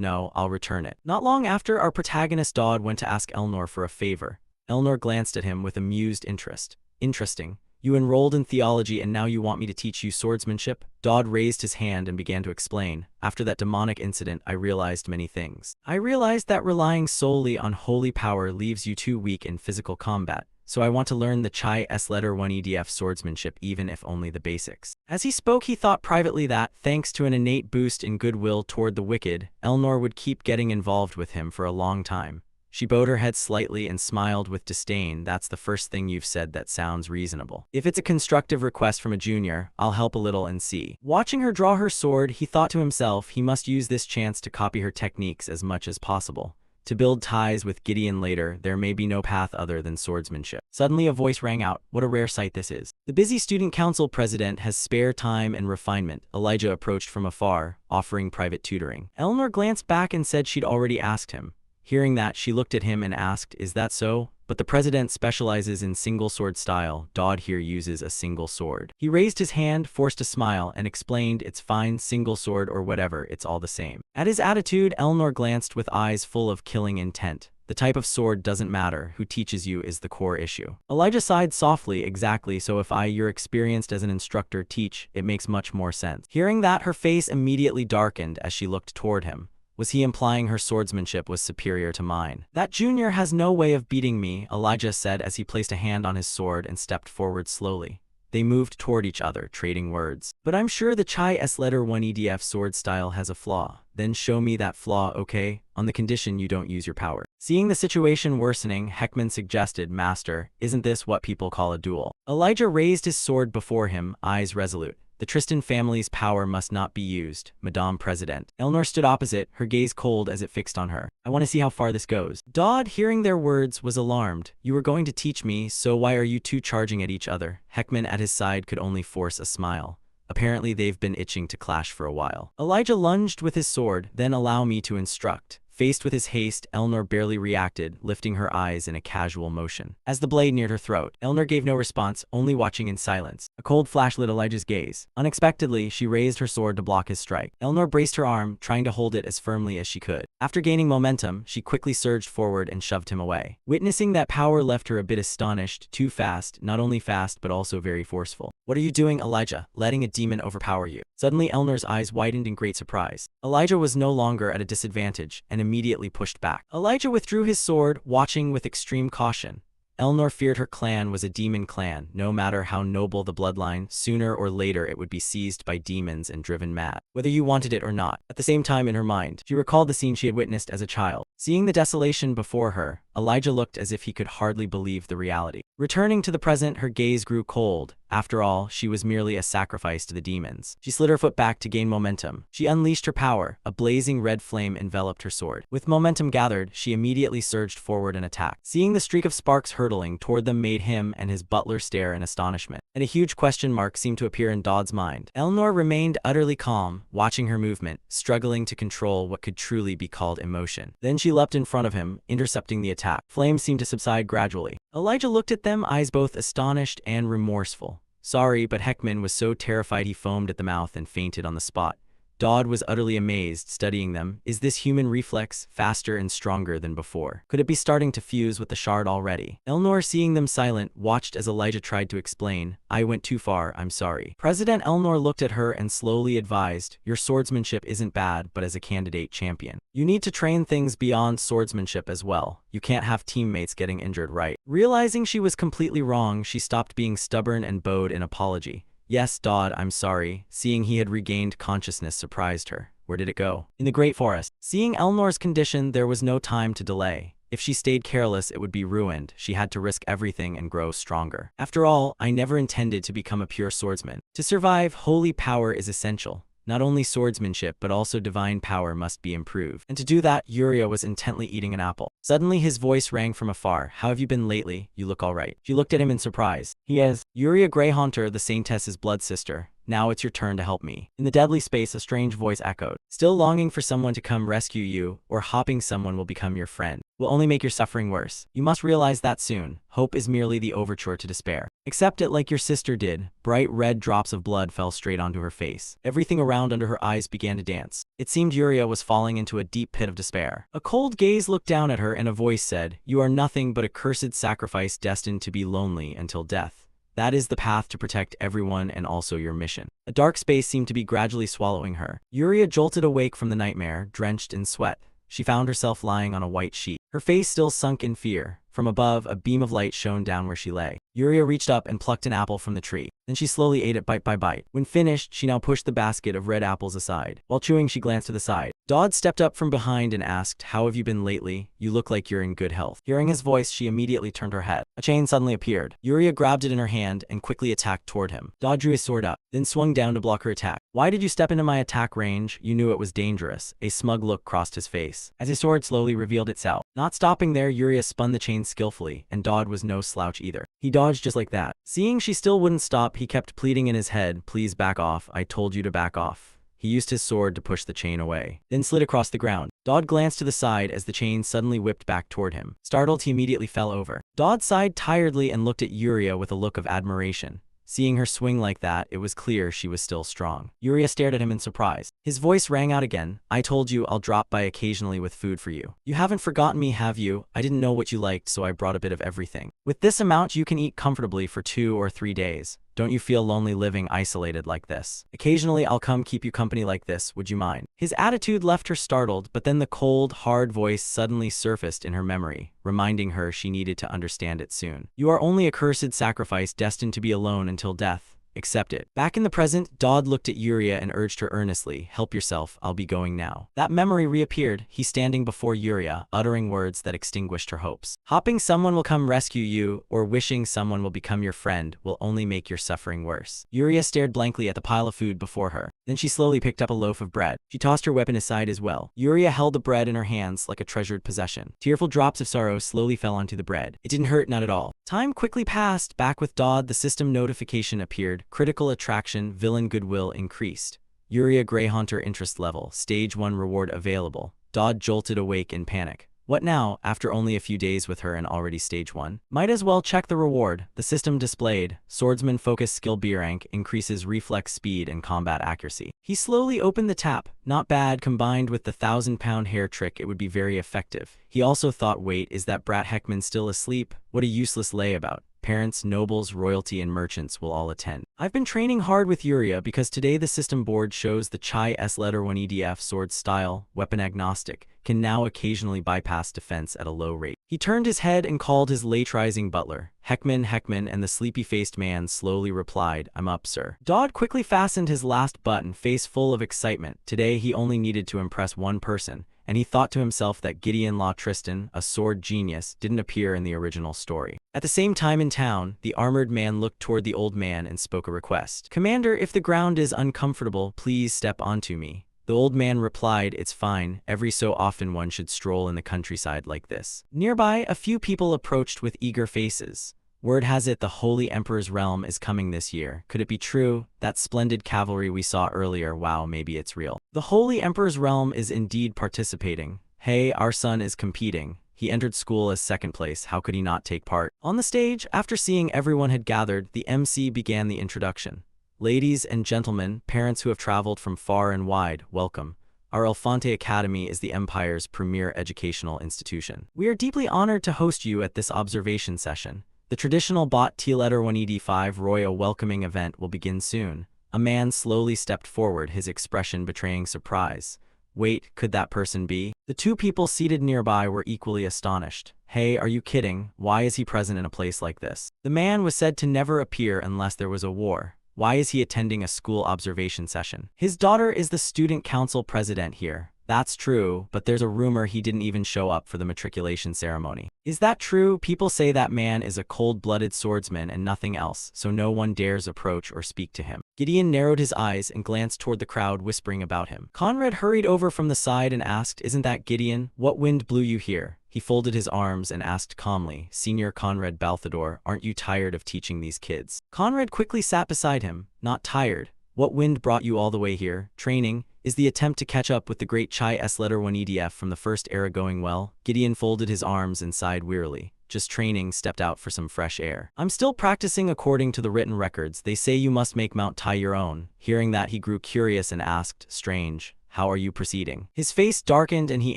no, I'll return it. Not long after, our protagonist Dodd went to ask Elnor for a favor. Elnor glanced at him with amused interest. Interesting. You enrolled in theology and now you want me to teach you swordsmanship? Dodd raised his hand and began to explain. After that demonic incident, I realized many things. I realized that relying solely on holy power leaves you too weak in physical combat. So I want to learn the Chai S letter 1 EDF swordsmanship, even if only the basics. As he spoke, he thought privately that, thanks to an innate boost in goodwill toward the wicked, Elnor would keep getting involved with him for a long time. She bowed her head slightly and smiled with disdain. That's the first thing you've said that sounds reasonable. If it's a constructive request from a junior, I'll help a little and see. Watching her draw her sword, he thought to himself he must use this chance to copy her techniques as much as possible. To build ties with Gideon later, there may be no path other than swordsmanship. Suddenly a voice rang out. What a rare sight this is. The busy student council president has spare time and refinement. Elijah approached from afar, offering private tutoring. Elnor glanced back and said she'd already asked him. Hearing that, she looked at him and asked, is that so? But the president specializes in single sword style. Dodd here uses a single sword. He raised his hand, forced a smile, and explained, it's fine, single sword or whatever, it's all the same. At his attitude, Elnor glanced with eyes full of killing intent. The type of sword doesn't matter, who teaches you is the core issue. Elijah sighed softly. Exactly, so if you're experienced as an instructor, teach, it makes much more sense. Hearing that, her face immediately darkened as she looked toward him. Was he implying her swordsmanship was superior to mine? That junior has no way of beating me, Elijah said as he placed a hand on his sword and stepped forward slowly. They moved toward each other, trading words. But I'm sure the Chai S letter 1 EDF sword style has a flaw. Then show me that flaw, okay? On the condition you don't use your power. Seeing the situation worsening, Heckman suggested, Master, isn't this what people call a duel? Elijah raised his sword before him, eyes resolute. The Tristan family's power must not be used, Madame President. Elnor stood opposite, her gaze cold as it fixed on her. I want to see how far this goes. Dodd, hearing their words, was alarmed. You were going to teach me, so why are you two charging at each other? Heckman at his side could only force a smile. Apparently they've been itching to clash for a while. Elijah lunged with his sword, then allow me to instruct. Faced with his haste, Elnor barely reacted, lifting her eyes in a casual motion. As the blade neared her throat, Elnor gave no response, only watching in silence. A cold flash lit Elijah's gaze. Unexpectedly, she raised her sword to block his strike. Elnor braced her arm, trying to hold it as firmly as she could. After gaining momentum, she quickly surged forward and shoved him away. Witnessing that power left her a bit astonished, too fast, not only fast but also very forceful. What are you doing, Elijah? Letting a demon overpower you? Suddenly Elnor's eyes widened in great surprise. Elijah was no longer at a disadvantage, and immediately pushed back. Elijah withdrew his sword, watching with extreme caution. Elnor feared her clan was a demon clan. No matter how noble the bloodline, sooner or later it would be seized by demons and driven mad, whether you wanted it or not. At the same time, in her mind, she recalled the scene she had witnessed as a child. Seeing the desolation before her, Elijah looked as if he could hardly believe the reality. Returning to the present, her gaze grew cold. After all, she was merely a sacrifice to the demons. She slid her foot back to gain momentum. She unleashed her power. A blazing red flame enveloped her sword. With momentum gathered, she immediately surged forward and attacked. Seeing the streak of sparks hurtling toward them made him and his butler stare in astonishment. And a huge question mark seemed to appear in Dodd's mind. Elnor remained utterly calm, watching her movement, struggling to control what could truly be called emotion. Then she leapt in front of him, intercepting the attack. Flames seemed to subside gradually. Elijah looked at them, eyes both astonished and remorseful. Sorry, but Heckman was so terrified he foamed at the mouth and fainted on the spot. Dodd was utterly amazed, studying them. Is this human reflex faster and stronger than before? Could it be starting to fuse with the shard already? Elnor, seeing them silent, watched as Elijah tried to explain. I went too far, I'm sorry. President Elnor looked at her and slowly advised, your swordsmanship isn't bad, but as a candidate champion, you need to train things beyond swordsmanship as well. You can't have teammates getting injured, right? Realizing she was completely wrong, she stopped being stubborn and bowed in apology. Yes, Dodd, I'm sorry. Seeing he had regained consciousness surprised her. Where did it go? In the Great Forest. Seeing Elnor's condition, there was no time to delay. If she stayed careless, it would be ruined. She had to risk everything and grow stronger. After all, I never intended to become a pure swordsman. To survive, holy power is essential. Not only swordsmanship, but also divine power must be improved. And to do that, Uriah was intently eating an apple. Suddenly, his voice rang from afar. How have you been lately? You look all right. She looked at him in surprise. He is Uriah Greyhaunter, the Saintess's blood sister. Now it's your turn to help me. In the deadly space, a strange voice echoed. Still longing for someone to come rescue you, or hoping someone will become your friend, will only make your suffering worse. You must realize that soon. Hope is merely the overture to despair. Accept it like your sister did. Bright red drops of blood fell straight onto her face. Everything around under her eyes began to dance. It seemed Uriah was falling into a deep pit of despair. A cold gaze looked down at her and a voice said, you are nothing but a cursed sacrifice destined to be lonely until death. That is the path to protect everyone and also your mission. A dark space seemed to be gradually swallowing her. Uriah jolted awake from the nightmare, drenched in sweat. She found herself lying on a white sheet, her face still sunk in fear. From above, a beam of light shone down where she lay. Uriah reached up and plucked an apple from the tree. Then she slowly ate it bite by bite. When finished, she now pushed the basket of red apples aside. While chewing, she glanced to the side. Dodd stepped up from behind and asked, how have you been lately? You look like you're in good health. Hearing his voice, she immediately turned her head. A chain suddenly appeared. Uriah grabbed it in her hand and quickly attacked toward him. Dodd drew his sword up, then swung down to block her attack. Why did you step into my attack range? You knew it was dangerous. A smug look crossed his face as his sword slowly revealed itself. Not stopping there, Uriah spun the chain skillfully, and Dodd was no slouch either. He dodged just like that. Seeing she still wouldn't stop, he kept pleading in his head, please back off, I told you to back off. He used his sword to push the chain away, then slid across the ground. Dodd glanced to the side as the chain suddenly whipped back toward him. Startled, he immediately fell over. Dodd sighed tiredly and looked at Uriah with a look of admiration. Seeing her swing like that, it was clear she was still strong. Yuria stared at him in surprise. His voice rang out again. I told you I'll drop by occasionally with food for you. You haven't forgotten me, have you? I didn't know what you liked, so I brought a bit of everything. With this amount, you can eat comfortably for 2 or 3 days. Don't you feel lonely living isolated like this? Occasionally I'll come keep you company like this, would you mind? His attitude left her startled, but then the cold, hard voice suddenly surfaced in her memory, reminding her she needed to understand it soon. You are only a cursed sacrifice destined to be alone until death. Accept it. Back in the present, Dodd looked at Yuria and urged her earnestly, help yourself, I'll be going now. That memory reappeared, he standing before Yuria, uttering words that extinguished her hopes. Hoping someone will come rescue you, or wishing someone will become your friend, will only make your suffering worse. Yuria stared blankly at the pile of food before her. Then she slowly picked up a loaf of bread. She tossed her weapon aside as well. Yuria held the bread in her hands like a treasured possession. Tearful drops of sorrow slowly fell onto the bread. It didn't hurt, not at all. Time quickly passed. Back with Dodd, the system notification appeared. Critical attraction, villain goodwill increased. Yuria Greyhaunter interest level, stage 1 reward available. Dodd jolted awake in panic. What now, after only a few days with her and already stage 1? Might as well check the reward. The system displayed. Swordsman focus skill B rank, increases reflex speed and combat accuracy. He slowly opened the tap. Not bad, combined with the 1,000-pound hair trick it would be very effective. He also thought, wait, is that brat Heckman still asleep? What a useless layabout. Parents, nobles, royalty, and merchants will all attend. I've been training hard with Yuria because today the system board shows the Chai S letter 1 EDF sword style, weapon agnostic, can now occasionally bypass defense at a low rate. He turned his head and called his late-rising butler. Heckman, and the sleepy-faced man slowly replied, I'm up, sir. Dodd quickly fastened his last button, face full of excitement. Today he only needed to impress one person, and he thought to himself that Gideon Law Tristan, a sword genius, didn't appear in the original story. At the same time in town, the armored man looked toward the old man and spoke a request. Commander, if the ground is uncomfortable, please step onto me. The old man replied, it's fine, every so often one should stroll in the countryside like this. Nearby, a few people approached with eager faces. Word has it the Holy Emperor's realm is coming this year. Could it be true? That splendid cavalry we saw earlier, wow, maybe it's real. The Holy Emperor's realm is indeed participating. Hey, our son is competing. He entered school as second place, how could he not take part? On the stage, after seeing everyone had gathered, the MC began the introduction. Ladies and gentlemen, parents who have traveled from far and wide, welcome. Our Elefante Academy is the Empire's premier educational institution. We are deeply honored to host you at this observation session. The traditional Bot T letter 1 ED5 Royal welcoming event will begin soon. A man slowly stepped forward, his expression betraying surprise. Wait, could that person be? The two people seated nearby were equally astonished. Hey, are you kidding? Why is he present in a place like this? The man was said to never appear unless there was a war. Why is he attending a school observation session? His daughter is the student council president here. That's true, but there's a rumor he didn't even show up for the matriculation ceremony. Is that true? People say that man is a cold-blooded swordsman and nothing else, so no one dares approach or speak to him. Gideon narrowed his eyes and glanced toward the crowd whispering about him. Conrad hurried over from the side and asked, isn't that Gideon? What wind blew you here? He folded his arms and asked calmly, Senior Conrad Balthador, aren't you tired of teaching these kids? Conrad quickly sat beside him. Not tired. What wind brought you all the way here? Training. Is the attempt to catch up with the great Chai S letter 1 EDF from the first era going well? Gideon folded his arms and sighed wearily. Just training, stepped out for some fresh air. I'm still practicing according to the written records. They say you must make Mount Tai your own. Hearing that, he grew curious and asked, strange, how are you proceeding? His face darkened and he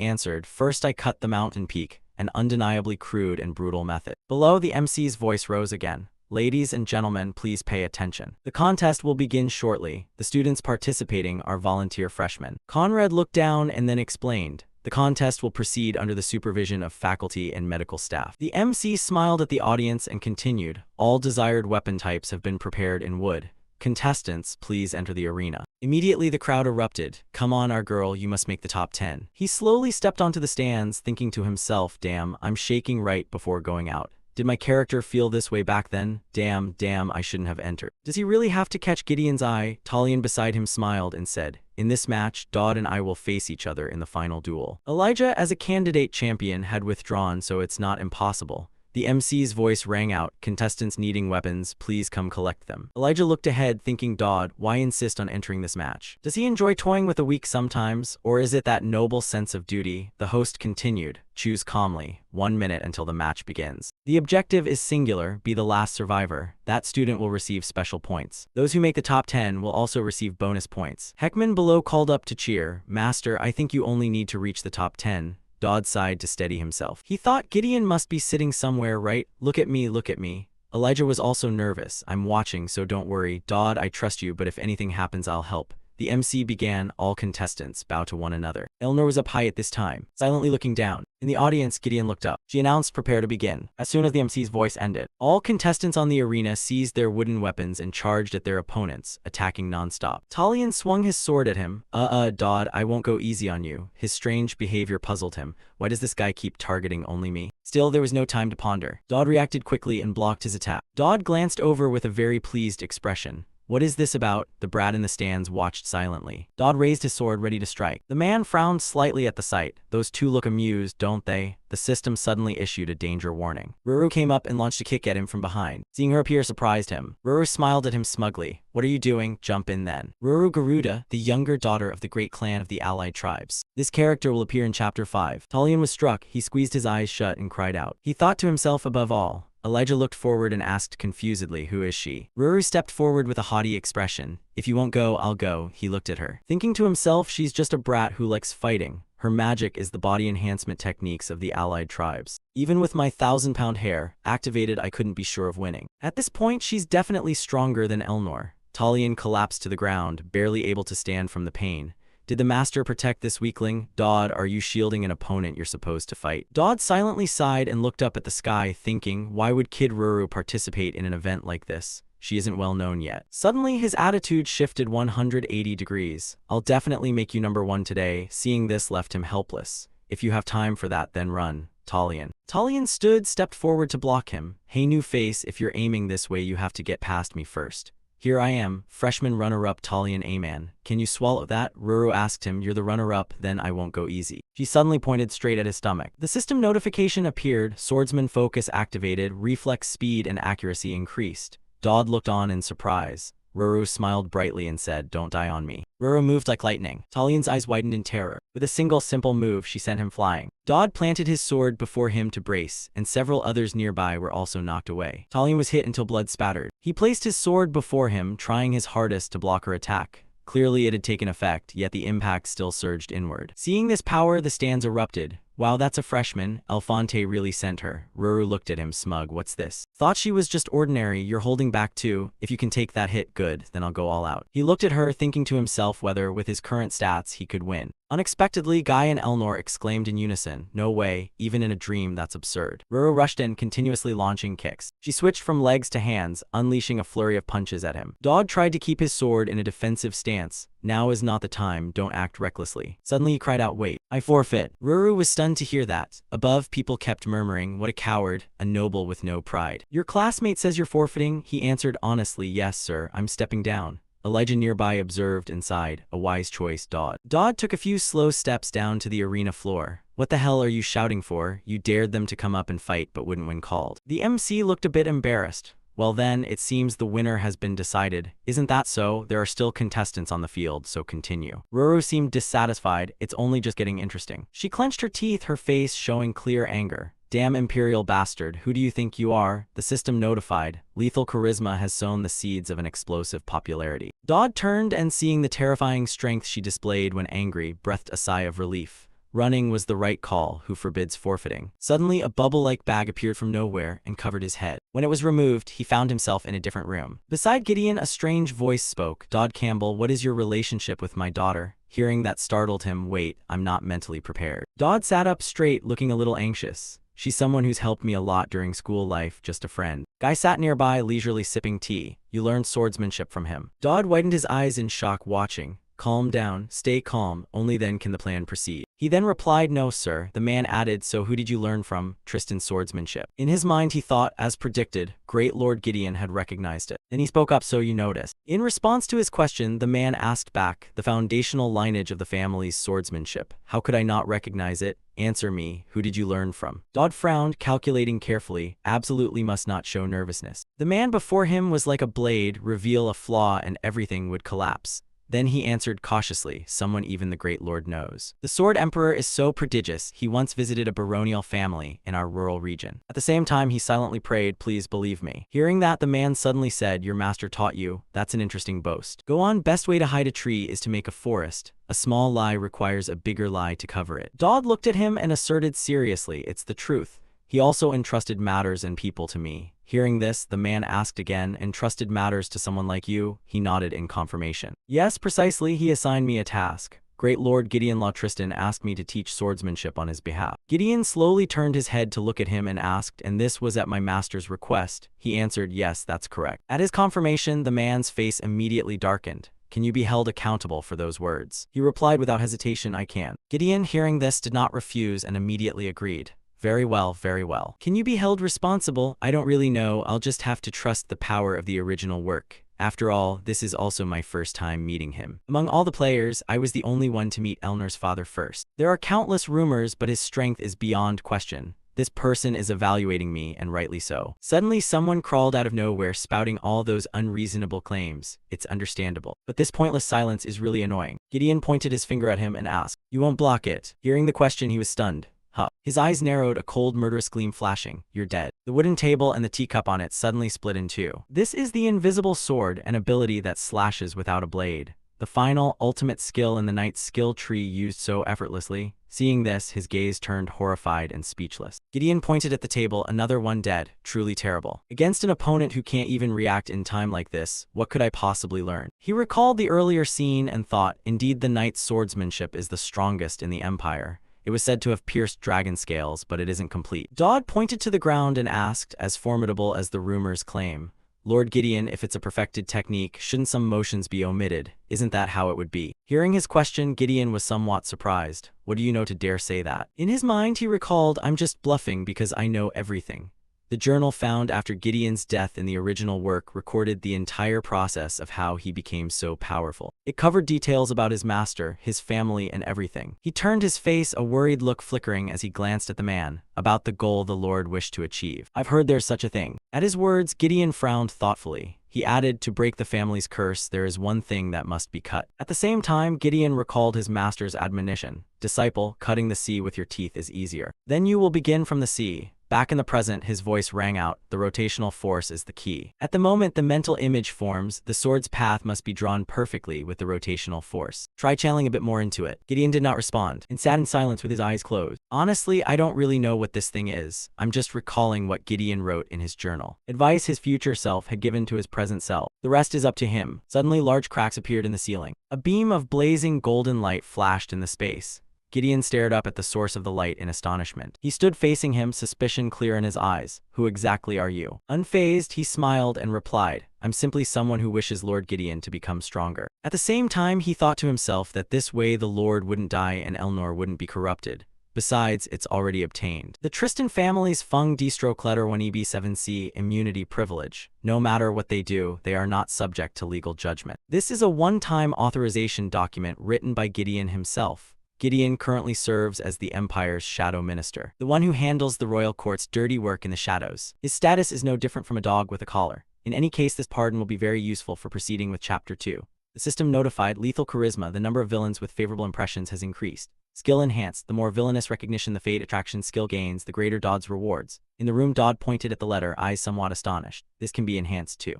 answered, first I cut the mountain peak, an undeniably crude and brutal method. Below, the MC's voice rose again. Ladies and gentlemen, please pay attention. The contest will begin shortly. The students participating are volunteer freshmen. Conrad looked down and then explained. The contest will proceed under the supervision of faculty and medical staff. The MC smiled at the audience and continued. All desired weapon types have been prepared in wood. Contestants, please enter the arena. Immediately the crowd erupted. Come on, our girl, you must make the top 10. He slowly stepped onto the stands, thinking to himself, damn, I'm shaking right before going out. Did my character feel this way back then? Damn, I shouldn't have entered. Does he really have to catch Gideon's eye? Talion beside him smiled and said, in this match, Dodd and I will face each other in the final duel. Elijah, as a candidate champion, had withdrawn, so it's not impossible. The MC's voice rang out, "Contestants needing weapons, please come collect them." Elijah looked ahead, thinking, Dodd, why insist on entering this match? Does he enjoy toying with the weak sometimes, or is it that noble sense of duty? The host continued, "Choose calmly, 1 minute until the match begins. The objective is singular, be the last survivor. That student will receive special points. Those who make the top 10 will also receive bonus points." Heckman below called up to cheer, "Master, I think you only need to reach the top 10. Dodd sighed to steady himself. He thought Gideon must be sitting somewhere, right? Look at me, look at me. Elijah was also nervous. "I'm watching, so don't worry. Dodd, I trust you, but if anything happens, I'll help." The MC began. All contestants bow to one another. Eleanor was up high at this time, silently looking down. In the audience, Gideon looked up. She announced, "Prepare to begin." As soon as the MC's voice ended, all contestants on the arena seized their wooden weapons and charged at their opponents, attacking non-stop. Talion swung his sword at him. Dodd, I won't go easy on you." His strange behavior puzzled him. Why does this guy keep targeting only me? Still, there was no time to ponder. Dodd reacted quickly and blocked his attack. Dodd glanced over with a very pleased expression. "What is this about?" The brat in the stands watched silently. Dodd raised his sword, ready to strike. The man frowned slightly at the sight. "Those two look amused, don't they?" The system suddenly issued a danger warning. Ruru came up and launched a kick at him from behind. Seeing her appear surprised him. Ruru smiled at him smugly. "What are you doing? Jump in then." Ruru Garuda, the younger daughter of the great clan of the allied tribes. This character will appear in Chapter 5. Talion was struck. He squeezed his eyes shut and cried out. He thought to himself, above all. Elijah looked forward and asked confusedly, "Who is she?" Ruru stepped forward with a haughty expression. "If you won't go, I'll go." He looked at her, thinking to himself, she's just a brat who likes fighting. Her magic is the body enhancement techniques of the allied tribes. Even with my 1,000-pound hair activated, I couldn't be sure of winning. At this point, she's definitely stronger than Elnor. Talion collapsed to the ground, barely able to stand from the pain. Did the master protect this weakling? Dodd, are you shielding an opponent you're supposed to fight? Dodd silently sighed and looked up at the sky, thinking, why would Kid Ruru participate in an event like this? She isn't well known yet. Suddenly, his attitude shifted 180 degrees. "I'll definitely make you number one today." Seeing this left him helpless. "If you have time for that, then run." Talion. Talion stepped forward to block him. "Hey, new face, if you're aiming this way, you have to get past me first." "Here I am, freshman runner-up Talion Aman. Can you swallow that?" Ruru asked him. "You're the runner-up, then I won't go easy." She suddenly pointed straight at his stomach. The system notification appeared, swordsman focus activated, reflex speed and accuracy increased. Dodd looked on in surprise. Ruru smiled brightly and said, "Don't die on me." Ruru moved like lightning. Talion's eyes widened in terror. With a single simple move, she sent him flying. Dodd planted his sword before him to brace, and several others nearby were also knocked away. Talion was hit until blood spattered. He placed his sword before him, trying his hardest to block her attack. Clearly it had taken effect, yet the impact still surged inward. Seeing this power, the stands erupted. "Wow, that's a freshman. Alphonte really sent her." Ruru looked at him smug. "What's this?" "Thought she was just ordinary. You're holding back too. If you can take that hit, good, then I'll go all out." He looked at her, thinking to himself whether, with his current stats, he could win. Unexpectedly, Guy and Elnor exclaimed in unison, "No way, even in a dream, that's absurd." Ruru rushed in, continuously launching kicks. She switched from legs to hands, unleashing a flurry of punches at him. Dodd tried to keep his sword in a defensive stance. "Now is not the time, don't act recklessly." Suddenly he cried out, "Wait, I forfeit." Ruru was stunned to hear that. Above, people kept murmuring, "What a coward, a noble with no pride." "Your classmate says you're forfeiting?" He answered honestly, "Yes, sir, I'm stepping down." Elijah nearby observed and sighed, "A wise choice, Dodd." Dodd took a few slow steps down to the arena floor. "What the hell are you shouting for? You dared them to come up and fight but wouldn't when called." The MC looked a bit embarrassed. "Well then, it seems the winner has been decided. Isn't that so? There are still contestants on the field, so continue." Ruru seemed dissatisfied. "It's only just getting interesting." She clenched her teeth, her face showing clear anger. "Damn imperial bastard, who do you think you are?" The system notified. "Lethal charisma has sown the seeds of an explosive popularity." Dodd turned and, seeing the terrifying strength she displayed when angry, breathed a sigh of relief. Running was the right call. Who forbids forfeiting? Suddenly, a bubble-like bag appeared from nowhere and covered his head. When it was removed, he found himself in a different room. Beside Gideon, a strange voice spoke. "Dodd Campbell, what is your relationship with my daughter?" Hearing that startled him. "Wait, I'm not mentally prepared." Dodd sat up straight, looking a little anxious. "She's someone who's helped me a lot during school life, just a friend." Guy sat nearby, leisurely sipping tea. "You learned swordsmanship from him?" Dodd widened his eyes in shock, watching. Calm down, stay calm, only then can the plan proceed. He then replied, no sir. The man added, so who did you learn from? Tristan's swordsmanship. In his mind he thought, as predicted, great Lord Gideon had recognized it. Then he spoke up, so you noticed. In response to his question, the man asked back, the foundational lineage of the family's swordsmanship. How could I not recognize it? Answer me, who did you learn from? Dodd frowned, calculating carefully, absolutely must not show nervousness. The man before him was like a blade, reveal a flaw and everything would collapse. Then he answered cautiously, someone even the great lord knows. The sword emperor is so prodigious, he once visited a baronial family in our rural region. At the same time he silently prayed, please believe me. Hearing that, the man suddenly said, your master taught you? That's an interesting boast. Go on, best way to hide a tree is to make a forest. A small lie requires a bigger lie to cover it. Dodd looked at him and asserted seriously, it's the truth. He also entrusted matters and people to me. Hearing this, the man asked again, entrusted matters to someone like you? He nodded in confirmation. Yes, precisely, he assigned me a task. Great Lord Gideon Law Tristan asked me to teach swordsmanship on his behalf. Gideon slowly turned his head to look at him and asked, and this was at my master's request? He answered, yes, that's correct. At his confirmation, the man's face immediately darkened. Can you be held accountable for those words? He replied without hesitation, I can. Gideon, hearing this, did not refuse and immediately agreed. Very well, very well. Can you be held responsible? I don't really know, I'll just have to trust the power of the original work. After all, this is also my first time meeting him. Among all the players, I was the only one to meet Elnor's father first. There are countless rumors, but his strength is beyond question. This person is evaluating me, and rightly so. Suddenly, someone crawled out of nowhere, spouting all those unreasonable claims. It's understandable. But this pointless silence is really annoying. Gideon pointed his finger at him and asked, you won't block it? Hearing the question, he was stunned. Huh. His eyes narrowed, a cold, murderous gleam flashing. You're dead. The wooden table and the teacup on it suddenly split in two. This is the invisible sword, an ability that slashes without a blade. The final, ultimate skill in the knight's skill tree used so effortlessly. Seeing this, his gaze turned horrified and speechless. Gideon pointed at the table, another one dead. Truly terrible. Against an opponent who can't even react in time like this, what could I possibly learn? He recalled the earlier scene and thought, indeed the knight's swordsmanship is the strongest in the empire. It was said to have pierced dragon scales, but it isn't complete. Dodd pointed to the ground and asked, as formidable as the rumors claim, Lord Gideon, if it's a perfected technique, shouldn't some motions be omitted? Isn't that how it would be? Hearing his question, Gideon was somewhat surprised. What do you know to dare say that? In his mind, he recalled, I'm just bluffing because I know everything. The journal found after Gideon's death in the original work recorded the entire process of how he became so powerful. It covered details about his master, his family, and everything. He turned his face, a worried look flickering as he glanced at the man, about the goal the Lord wished to achieve. I've heard there's such a thing. At his words, Gideon frowned thoughtfully. He added, to break the family's curse, there is one thing that must be cut. At the same time, Gideon recalled his master's admonition. Disciple, cutting the sea with your teeth is easier. Then you will begin from the sea. Back in the present, his voice rang out, the rotational force is the key. At the moment the mental image forms, the sword's path must be drawn perfectly with the rotational force. Try channeling a bit more into it. Gideon did not respond, and sat in silence with his eyes closed. Honestly, I don't really know what this thing is. I'm just recalling what Gideon wrote in his journal. Advice his future self had given to his present self. The rest is up to him. Suddenly large cracks appeared in the ceiling. A beam of blazing golden light flashed in the space. Gideon stared up at the source of the light in astonishment. He stood facing him, suspicion clear in his eyes. Who exactly are you? Unfazed, he smiled and replied, I'm simply someone who wishes Lord Gideon to become stronger. At the same time, he thought to himself that this way the Lord wouldn't die and Elnor wouldn't be corrupted. Besides, it's already obtained. The Tristan family's Fung Distro Kletter 1EB7C immunity privilege. No matter what they do, they are not subject to legal judgment. This is a one-time authorization document written by Gideon himself. Gideon currently serves as the Empire's Shadow Minister, the one who handles the royal court's dirty work in the shadows. His status is no different from a dog with a collar. In any case, this pardon will be very useful for proceeding with Chapter 2. The system notified lethal charisma, the number of villains with favorable impressions has increased. Skill enhanced, the more villainous recognition the fate attraction skill gains, the greater Dodd's rewards. In the room, Dodd pointed at the letter, eyes somewhat astonished. This can be enhanced too.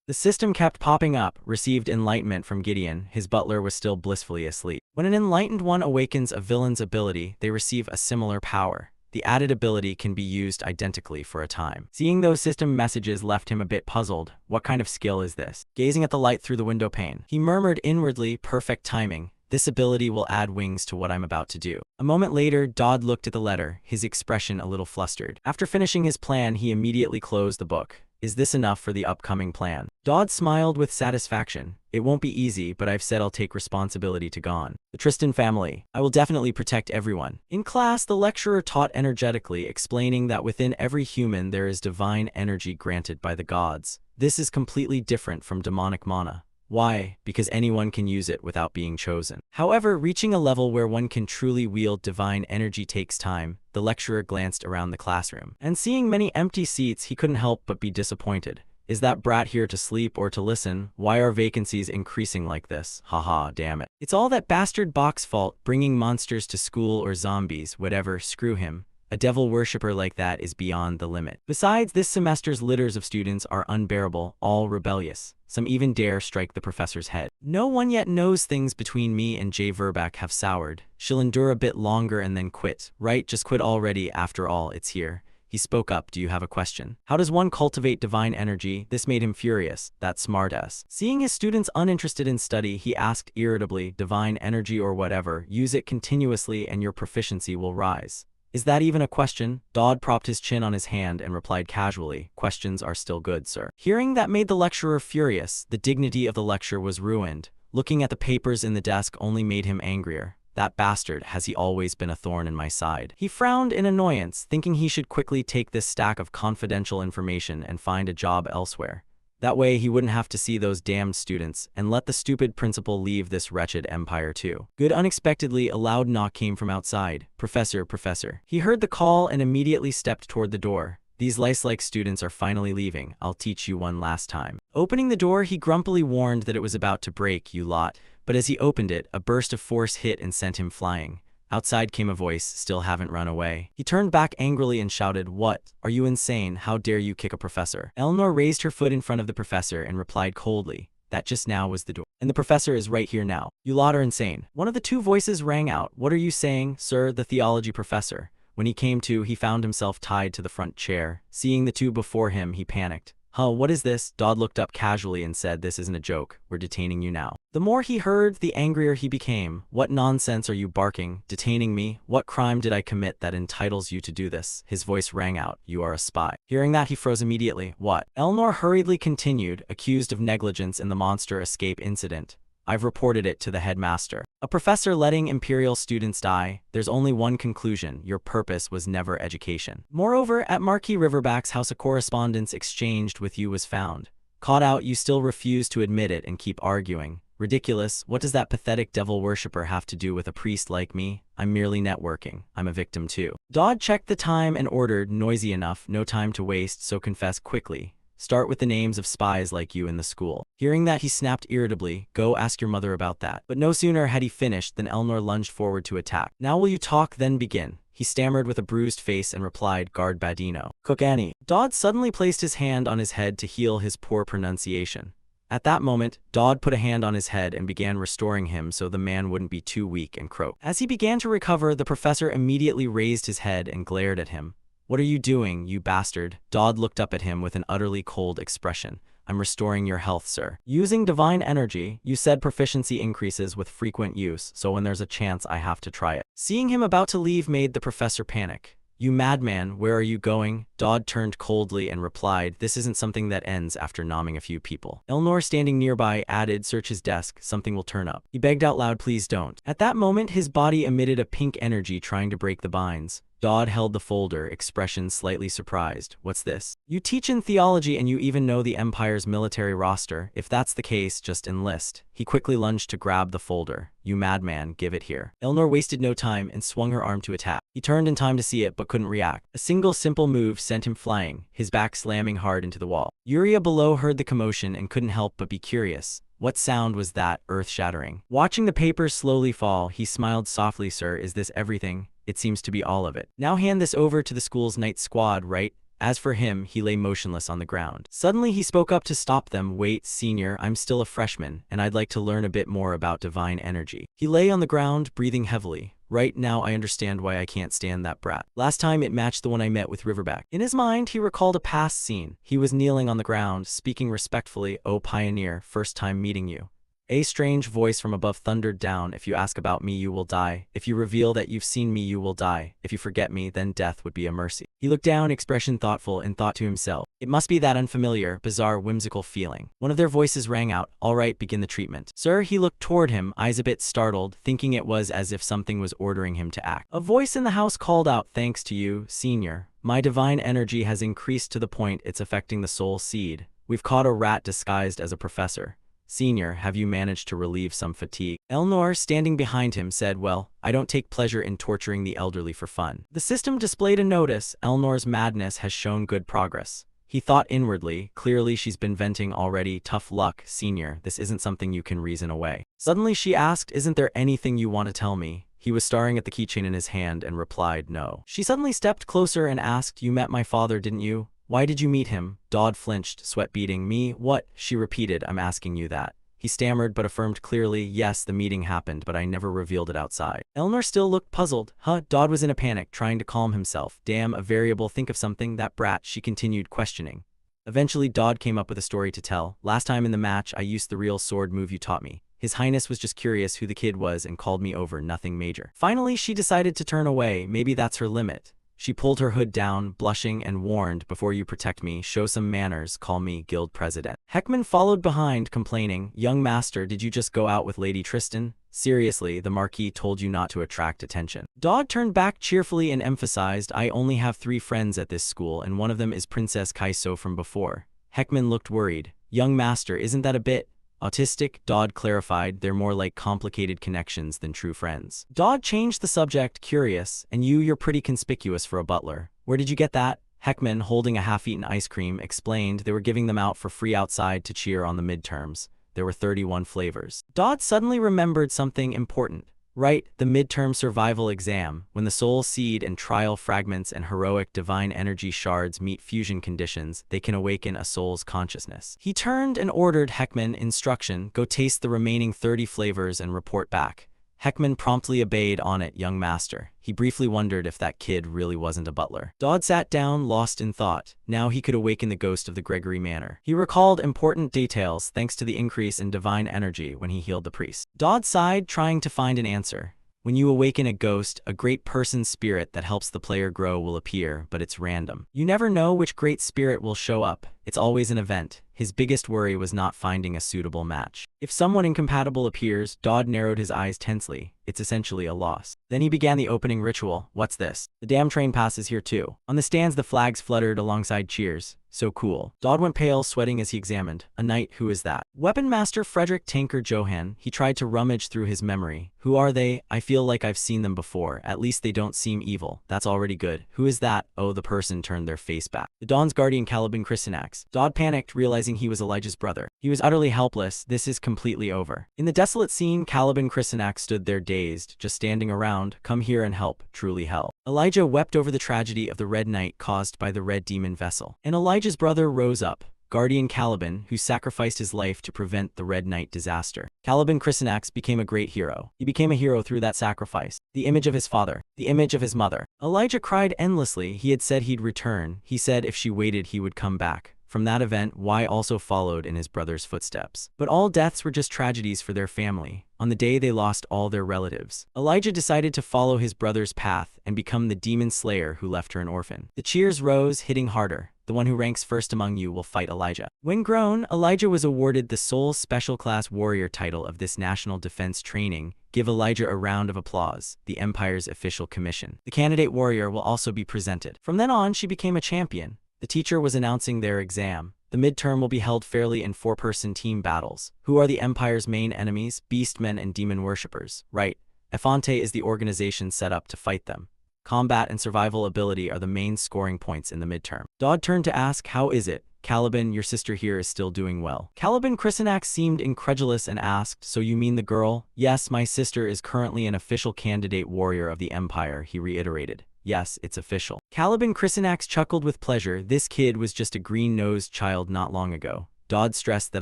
The system kept popping up, received enlightenment from Gideon, his butler was still blissfully asleep. When an enlightened one awakens a villain's ability, they receive a similar power. The added ability can be used identically for a time. Seeing those system messages left him a bit puzzled. What kind of skill is this? Gazing at the light through the window pane, he murmured inwardly, perfect timing. This ability will add wings to what I'm about to do. A moment later, Dodd looked at the letter, his expression a little flustered. After finishing his plan, he immediately closed the book. Is this enough for the upcoming plan? Dodd smiled with satisfaction. It won't be easy, but I've said I'll take responsibility to gone. The Tristan family. I will definitely protect everyone. In class, the lecturer taught energetically, explaining that within every human there is divine energy granted by the gods. This is completely different from demonic mana. Why? Because anyone can use it without being chosen. However, reaching a level where one can truly wield divine energy takes time. The lecturer glanced around the classroom, and seeing many empty seats, he couldn't help but be disappointed. Is that brat here to sleep or to listen? Why are vacancies increasing like this? Haha, damn it. It's all that bastard Bach's fault, bringing monsters to school or zombies, whatever, screw him. A devil worshipper like that is beyond the limit. Besides, this semester's litters of students are unbearable, all rebellious. Some even dare strike the professor's head. No one yet knows things between me and Jay Verback have soured. She'll endure a bit longer and then quit. Right, just quit already, after all, it's here. He spoke up. Do you have a question? How does one cultivate divine energy? This made him furious, that smartass. Seeing his students uninterested in study, he asked irritably, divine energy or whatever, use it continuously and your proficiency will rise. Is that even a question? Dodd propped his chin on his hand and replied casually, questions are still good, sir. Hearing that made the lecturer furious. The dignity of the lecture was ruined. Looking at the papers in the desk only made him angrier. That bastard, has he always been a thorn in my side? He frowned in annoyance, thinking he should quickly take this stack of confidential information and find a job elsewhere. That way he wouldn't have to see those damned students, and let the stupid principal leave this wretched empire too. Good. Unexpectedly, a loud knock came from outside. Professor, professor. He heard the call and immediately stepped toward the door. These lice-like students are finally leaving. I'll teach you one last time. Opening the door, he grumpily warned that it was about to break, you lot. But as he opened it, a burst of force hit and sent him flying. Outside came a voice, still haven't run away. He turned back angrily and shouted, what? Are you insane? How dare you kick a professor? Eleanor raised her foot in front of the professor and replied coldly, that just now was the door. And the professor is right here now. You lot are insane. One of the two voices rang out. What are you saying, sir? The theology professor. When he came to, he found himself tied to the front chair. Seeing the two before him, he panicked. Huh, what is this? Dodd looked up casually and said, this isn't a joke. We're detaining you now. The more he heard, the angrier he became. What nonsense are you barking? Detaining me? What crime did I commit that entitles you to do this? His voice rang out. You are a spy. Hearing that, he froze immediately. What? Eleanor hurriedly continued, accused of negligence in the monster escape incident. I've reported it to the headmaster. A professor letting imperial students die. There's only one conclusion. Your purpose was never education. Moreover, at Marquis Riverback's house a correspondence exchanged with you was found. Caught out, you still refuse to admit it and keep arguing. Ridiculous. What does that pathetic devil worshipper have to do with a priest like me? I'm merely networking. I'm a victim too. Dodd checked the time and ordered, noisy enough, no time to waste, so confess quickly. Start with the names of spies like you in the school. Hearing that, he snapped irritably, go ask your mother about that. But no sooner had he finished than Eleanor lunged forward to attack. Now will you talk, then begin? He stammered with a bruised face and replied, Guard Badino. Cook Annie. Dodd suddenly placed his hand on his head to heal his poor pronunciation. At that moment, Dodd put a hand on his head and began restoring him so the man wouldn't be too weak and croak. As he began to recover, the professor immediately raised his head and glared at him. What are you doing, you bastard? Dodd looked up at him with an utterly cold expression. I'm restoring your health, sir. Using divine energy, you said proficiency increases with frequent use, so when there's a chance I have to try it. Seeing him about to leave made the professor panic. You madman, where are you going? Dodd turned coldly and replied, this isn't something that ends after nomming a few people. Eleanor, standing nearby, added, search his desk, something will turn up. He begged out loud, please don't. At that moment, his body emitted a pink energy trying to break the binds. Dodd held the folder, expression slightly surprised. What's this? You teach in theology and you even know the Empire's military roster. If that's the case, just enlist. He quickly lunged to grab the folder. You madman, give it here. Eleanor wasted no time and swung her arm to attack. He turned in time to see it but couldn't react. A single simple move sent him flying, his back slamming hard into the wall. Yuria below heard the commotion and couldn't help but be curious. What sound was that, earth-shattering? Watching the papers slowly fall, he smiled softly, sir, is this everything? It seems to be all of it. Now hand this over to the school's night squad, right? As for him, he lay motionless on the ground. Suddenly, he spoke up to stop them. Wait, senior, I'm still a freshman, and I'd like to learn a bit more about divine energy. He lay on the ground, breathing heavily. Right now, I understand why I can't stand that brat. Last time, it matched the one I met with Riverback. In his mind, he recalled a past scene. He was kneeling on the ground, speaking respectfully, oh pioneer, first time meeting you. A strange voice from above thundered down, if you ask about me, you will die. If you reveal that you've seen me, you will die. If you forget me, then death would be a mercy. He looked down, expression thoughtful, and thought to himself, it must be that unfamiliar, bizarre, whimsical feeling. One of their voices rang out, all right, begin the treatment. Sir, he looked toward him, eyes a bit startled, thinking it was as if something was ordering him to act. A voice in the house called out, thanks to you, Senior. My divine energy has increased to the point it's affecting the soul seed. We've caught a rat disguised as a professor. Senior, have you managed to relieve some fatigue? Elnor, standing behind him, said, well, I don't take pleasure in torturing the elderly for fun. The system displayed a notice. Elnor's madness has shown good progress. He thought inwardly, clearly she's been venting already. Tough luck, Senior, this isn't something you can reason away. Suddenly she asked, isn't there anything you want to tell me? He was staring at the keychain in his hand and replied, no. She suddenly stepped closer and asked, you met my father, didn't you? Why did you meet him? Dodd flinched, sweat beading. Me? What? She repeated, I'm asking you that. He stammered but affirmed clearly, yes, the meeting happened, but I never revealed it outside. Elnor still looked puzzled. Dodd was in a panic, trying to calm himself. Damn, a variable, think of something, that brat, she continued, questioning. Eventually, Dodd came up with a story to tell. Last time in the match, I used the real sword move you taught me. His Highness was just curious who the kid was and called me over, nothing major. Finally, she decided to turn away, maybe that's her limit. She pulled her hood down, blushing, and warned, before you protect me, show some manners, call me guild president. Heckman followed behind, complaining, young master, did you just go out with Lady Tristan? Seriously, the Marquis told you not to attract attention. Dodd turned back cheerfully and emphasized, I only have 3 friends at this school and one of them is Princess Kaiso from before. Heckman looked worried. Young master, isn't that a bit autistic? Dodd clarified, they're more like complicated connections than true friends. Dodd changed the subject, curious, and you're pretty conspicuous for a butler. Where did you get that? Heckman, holding a half-eaten ice cream, explained they were giving them out for free outside to cheer on the midterms. There were 31 flavors. Dodd suddenly remembered something important. Right, the midterm survival exam, when the soul seed and trial fragments and heroic divine energy shards meet fusion conditions, they can awaken a soul's consciousness. He turned and ordered Heckman, instruction, go taste the remaining 30 flavors and report back. Heckman promptly obeyed on it, young master. He briefly wondered if that kid really wasn't a butler. Dodd sat down, lost in thought. Now he could awaken the ghost of the Gregory Manor. He recalled important details thanks to the increase in divine energy when he healed the priest. Dodd sighed, trying to find an answer. When you awaken a ghost, a great person's spirit that helps the player grow will appear, but it's random. You never know which great spirit will show up. It's always an event. His biggest worry was not finding a suitable match. If someone incompatible appears, Dodd narrowed his eyes tensely. It's essentially a loss. Then he began the opening ritual. What's this? The damn train passes here too. On the stands the flags fluttered alongside cheers. So cool. Dodd went pale, sweating as he examined. A knight, who is that? Weapon Master Frederick Tanker Johann. He tried to rummage through his memory. Who are they? I feel like I've seen them before. At least they don't seem evil. That's already good. Who is that? Oh, the person turned their face back. The Dawn's guardian Caliban Chrysanax. Dodd panicked, realizing he was Elijah's brother. He was utterly helpless. This is completely over. In the desolate scene, Caliban Chrysanax stood there dazed, just standing around. Come here and help. Truly hell. Elijah wept over the tragedy of the Red Knight caused by the Red Demon vessel. And Elijah's brother rose up. Guardian Caliban, who sacrificed his life to prevent the Red Knight disaster. Caliban Chrysanax became a great hero. He became a hero through that sacrifice. The image of his father. The image of his mother. Elijah cried endlessly. He had said he'd return. He said if she waited he would come back. From that event, Y also followed in his brother's footsteps. But all deaths were just tragedies for their family. On the day they lost all their relatives, Elijah decided to follow his brother's path and become the demon slayer who left her an orphan. The cheers rose, hitting harder. The one who ranks first among you will fight Elijah. When grown, Elijah was awarded the sole Special Class Warrior title of this National Defense Training. Give Elijah a round of applause, the Empire's official commission. The candidate warrior will also be presented. From then on, she became a champion. The teacher was announcing their exam. The midterm will be held fairly in 4-person team battles. Who are the Empire's main enemies? Beastmen and demon worshippers. Right. Ephante is the organization set up to fight them. Combat and survival ability are the main scoring points in the midterm. Dodd turned to ask, how is it? Caliban, your sister here is still doing well. Caliban Chrysanax seemed incredulous and asked, so you mean the girl? Yes, my sister is currently an official candidate warrior of the Empire, he reiterated. Yes, it's official. Caliban Chrysanax chuckled with pleasure. This kid was just a green-nosed child not long ago. Dodd stressed that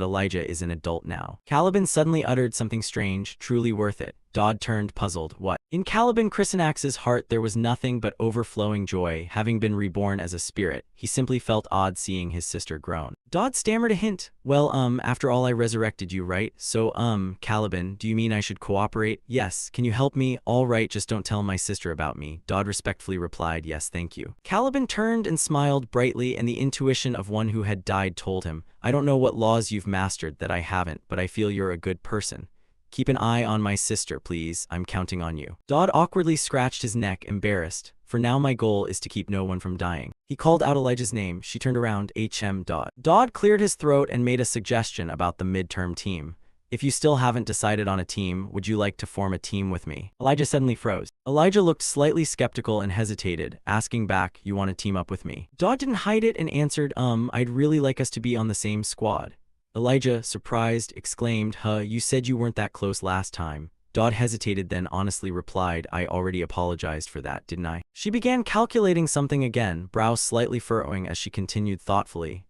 Elijah is an adult now. Caliban suddenly uttered something strange, truly worth it. Dodd turned puzzled. What? In Caliban Chrysanax's heart there was nothing but overflowing joy, having been reborn as a spirit. He simply felt odd seeing his sister grown. Dodd stammered a hint. Well, after all I resurrected you, right? So, Caliban, do you mean I should cooperate? Yes, can you help me? All right, just don't tell my sister about me. Dodd respectfully replied, yes, thank you. Caliban turned and smiled brightly, and the intuition of one who had died told him, I don't know what laws you've mastered that I haven't, but I feel you're a good person. Keep an eye on my sister, please. I'm counting on you. Dodd awkwardly scratched his neck, embarrassed. For now my goal is to keep no one from dying. He called out Elijah's name. She turned around. Dodd. Dodd cleared his throat and made a suggestion about the midterm team. If you still haven't decided on a team, would you like to form a team with me? Elijah suddenly froze. Elijah looked slightly skeptical and hesitated, asking back, you want to team up with me? Dodd didn't hide it and answered, I'd really like us to be on the same squad. Elijah, surprised, exclaimed, you said you weren't that close last time. Dodd hesitated, then honestly replied, I already apologized for that, didn't I? She began calculating something again, brows slightly furrowing as she continued thoughtfully,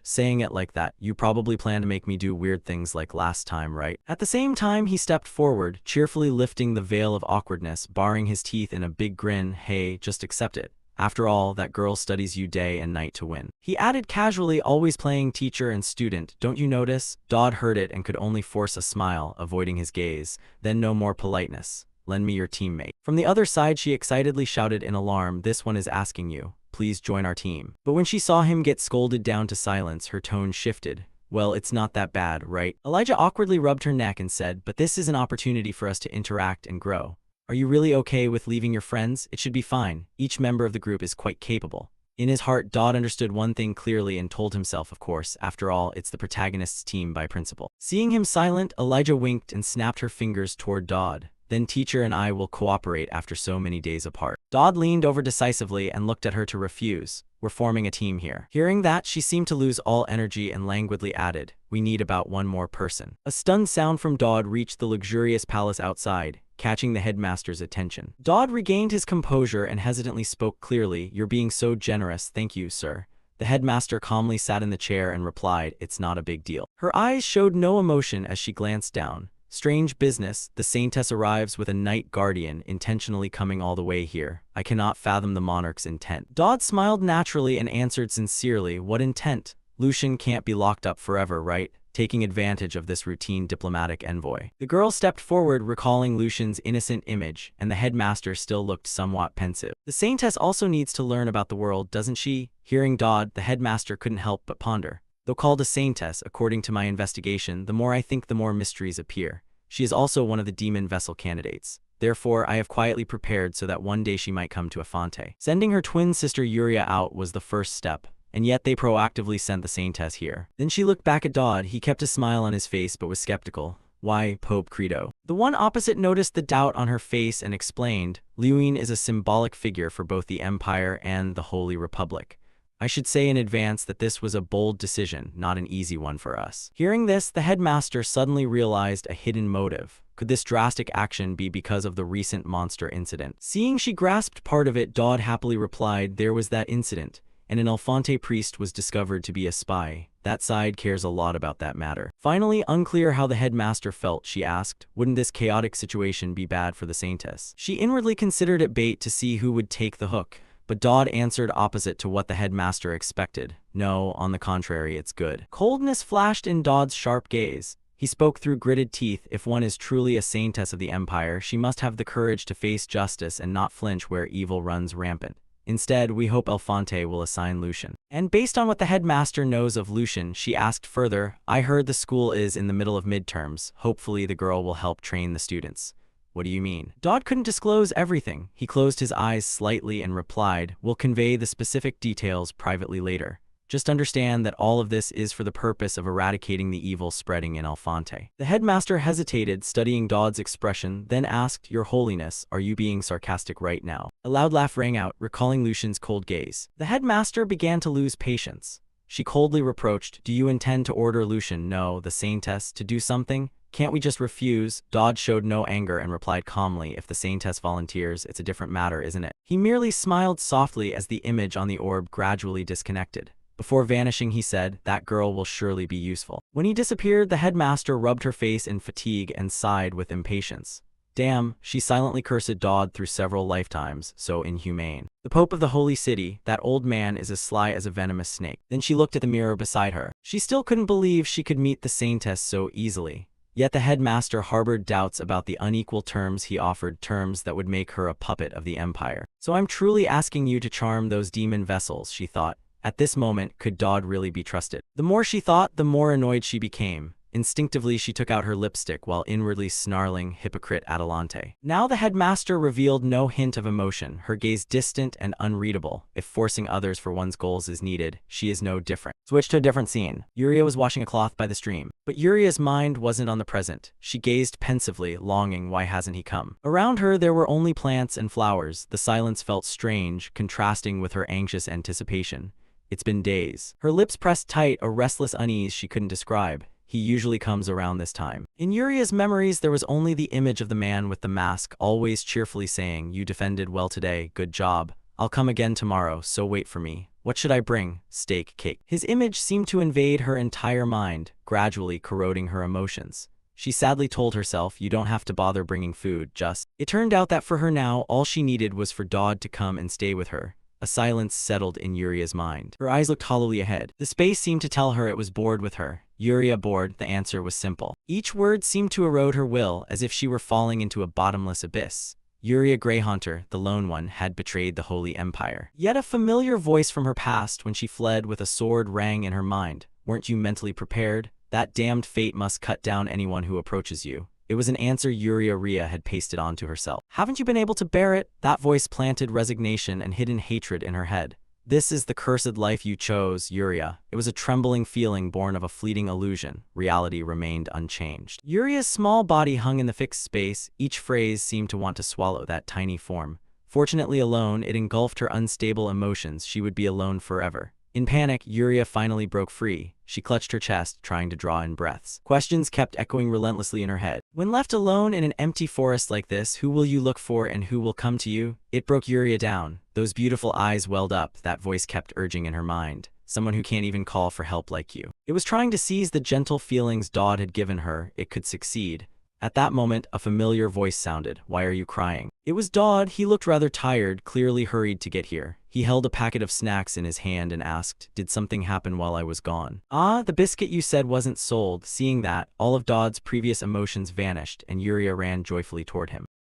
saying it like that, you probably plan to make me do weird things like last time, right? At the same time, he stepped forward, cheerfully lifting the veil of awkwardness, baring his teeth in a big grin, hey, just accept it. After all, that girl studies you day and night to win. He added casually, always playing teacher and student, don't you notice? Dodd heard it and could only force a smile, avoiding his gaze. Then no more politeness. Lend me your teammate. From the other side she excitedly shouted in alarm, this one is asking you. Please join our team. But when she saw him get scolded down to silence, her tone shifted. Well, it's not that bad, right? Elijah awkwardly rubbed her neck and said, but this is an opportunity for us to interact and grow. Are you really okay with leaving your friends? It should be fine. Each member of the group is quite capable. In his heart, Dodd understood one thing clearly and told himself, of course, after all, it's the protagonist's team by principle. Seeing him silent, Elijah winked and snapped her fingers toward Dodd. Then teacher and I will cooperate after so many days apart. Dodd leaned over decisively and looked at her to refuse. We're forming a team here. Hearing that, she seemed to lose all energy and languidly added, we need about one more person. A stunned sound from Dodd reached the luxurious palace outside, catching the headmaster's attention. Dodd regained his composure and hesitantly spoke clearly, you're being so generous, thank you, sir. The headmaster calmly sat in the chair and replied, it's not a big deal. Her eyes showed no emotion as she glanced down. Strange business, the saintess arrives with a knight guardian intentionally coming all the way here. I cannot fathom the monarch's intent. Dodd smiled naturally and answered sincerely, what intent? Lucian can't be locked up forever, right? Taking advantage of this routine diplomatic envoy. The girl stepped forward, recalling Lucian's innocent image, and the headmaster still looked somewhat pensive. The saintess also needs to learn about the world, doesn't she? Hearing Dodd, the headmaster couldn't help but ponder. Though called a saintess, according to my investigation, the more I think the more mysteries appear. She is also one of the demon vessel candidates. Therefore, I have quietly prepared so that one day she might come to Afante. Sending her twin sister Yuria out was the first step, and yet they proactively sent the saintess here. Then she looked back at Dodd. He kept a smile on his face but was skeptical. Why, Pope Credo? The one opposite noticed the doubt on her face and explained, Lewin is a symbolic figure for both the Empire and the Holy Republic. I should say in advance that this was a bold decision, not an easy one for us. Hearing this, the headmaster suddenly realized a hidden motive. Could this drastic action be because of the recent monster incident? Seeing she grasped part of it, Dodd happily replied, there was that incident, and an Alfonte priest was discovered to be a spy. That side cares a lot about that matter. Finally, unclear how the headmaster felt, she asked, wouldn't this chaotic situation be bad for the saintess? She inwardly considered it bait to see who would take the hook. But Dodd answered opposite to what the headmaster expected. No, on the contrary, it's good. Coldness flashed in Dodd's sharp gaze. He spoke through gritted teeth. If one is truly a saintess of the Empire, she must have the courage to face justice and not flinch where evil runs rampant. Instead, we hope Alfonte will assign Lucian. And based on what the headmaster knows of Lucian, she asked further, I heard the school is in the middle of midterms. Hopefully the girl will help train the students. What do you mean? Dodd couldn't disclose everything. He closed his eyes slightly and replied, we'll convey the specific details privately later. Just understand that all of this is for the purpose of eradicating the evil spreading in Alfonte. The headmaster hesitated, studying Dodd's expression, then asked, Your Holiness, are you being sarcastic right now? A loud laugh rang out, recalling Lucian's cold gaze. The headmaster began to lose patience. She coldly reproached, Do you intend to order Lucian, no, the saintess, to do something? Can't we just refuse? Dodd showed no anger and replied calmly, if the saintess volunteers, it's a different matter, isn't it? He merely smiled softly as the image on the orb gradually disconnected. Before vanishing, he said, that girl will surely be useful. When he disappeared, the headmaster rubbed her face in fatigue and sighed with impatience. Damn, she silently cursed Dodd through several lifetimes, so inhumane. The Pope of the Holy City, that old man is as sly as a venomous snake. Then she looked at the mirror beside her. She still couldn't believe she could meet the saintess so easily. Yet the headmaster harbored doubts about the unequal terms he offered, terms that would make her a puppet of the empire. So I'm truly asking you to charm those demon vessels, she thought. At this moment, could Dodd really be trusted? The more she thought, the more annoyed she became. Instinctively, she took out her lipstick while inwardly snarling, "Hypocrite Adelante." Now the headmaster revealed no hint of emotion, her gaze distant and unreadable. If forcing others for one's goals is needed, she is no different. Switch to a different scene. Yuria was washing a cloth by the stream. But Yuria's mind wasn't on the present. She gazed pensively, longing, why hasn't he come? Around her there were only plants and flowers. The silence felt strange, contrasting with her anxious anticipation. It's been days. Her lips pressed tight, a restless unease she couldn't describe. He usually comes around this time. In Yuria's memories, there was only the image of the man with the mask, always cheerfully saying, "You defended well today, good job. I'll come again tomorrow, so wait for me. What should I bring? Steak, cake." His image seemed to invade her entire mind, gradually corroding her emotions. She sadly told herself, you don't have to bother bringing food, just. It turned out that for her now, all she needed was for Dodd to come and stay with her. A silence settled in Yuria's mind. Her eyes looked hollowly ahead. The space seemed to tell her it was bored with her. Yuria bored, the answer was simple. Each word seemed to erode her will, as if she were falling into a bottomless abyss. Yuria Greyhaunter, the lone one, had betrayed the Holy Empire. Yet a familiar voice from her past when she fled with a sword rang in her mind. Weren't you mentally prepared? That damned fate must cut down anyone who approaches you. It was an answer Yuria had pasted onto herself. Haven't you been able to bear it? That voice planted resignation and hidden hatred in her head. This is the cursed life you chose, Yuria. It was a trembling feeling born of a fleeting illusion. Reality remained unchanged. Yuria's small body hung in the fixed space. Each phrase seemed to want to swallow that tiny form. Fortunately alone, it engulfed her unstable emotions. She would be alone forever. In panic, Yuria finally broke free. She clutched her chest, trying to draw in breaths. Questions kept echoing relentlessly in her head. When left alone in an empty forest like this, who will you look for and who will come to you? It broke Yuria down. Those beautiful eyes welled up, that voice kept urging in her mind. Someone who can't even call for help like you. It was trying to seize the gentle feelings Dodd had given her. It could succeed. At that moment, a familiar voice sounded. Why are you crying? It was Dodd. He looked rather tired, clearly hurried to get here. He held a packet of snacks in his hand and asked, did something happen while I was gone? Ah, the biscuit you said wasn't sold. Seeing that, all of Dodd's previous emotions vanished, and Yuria ran joyfully toward him.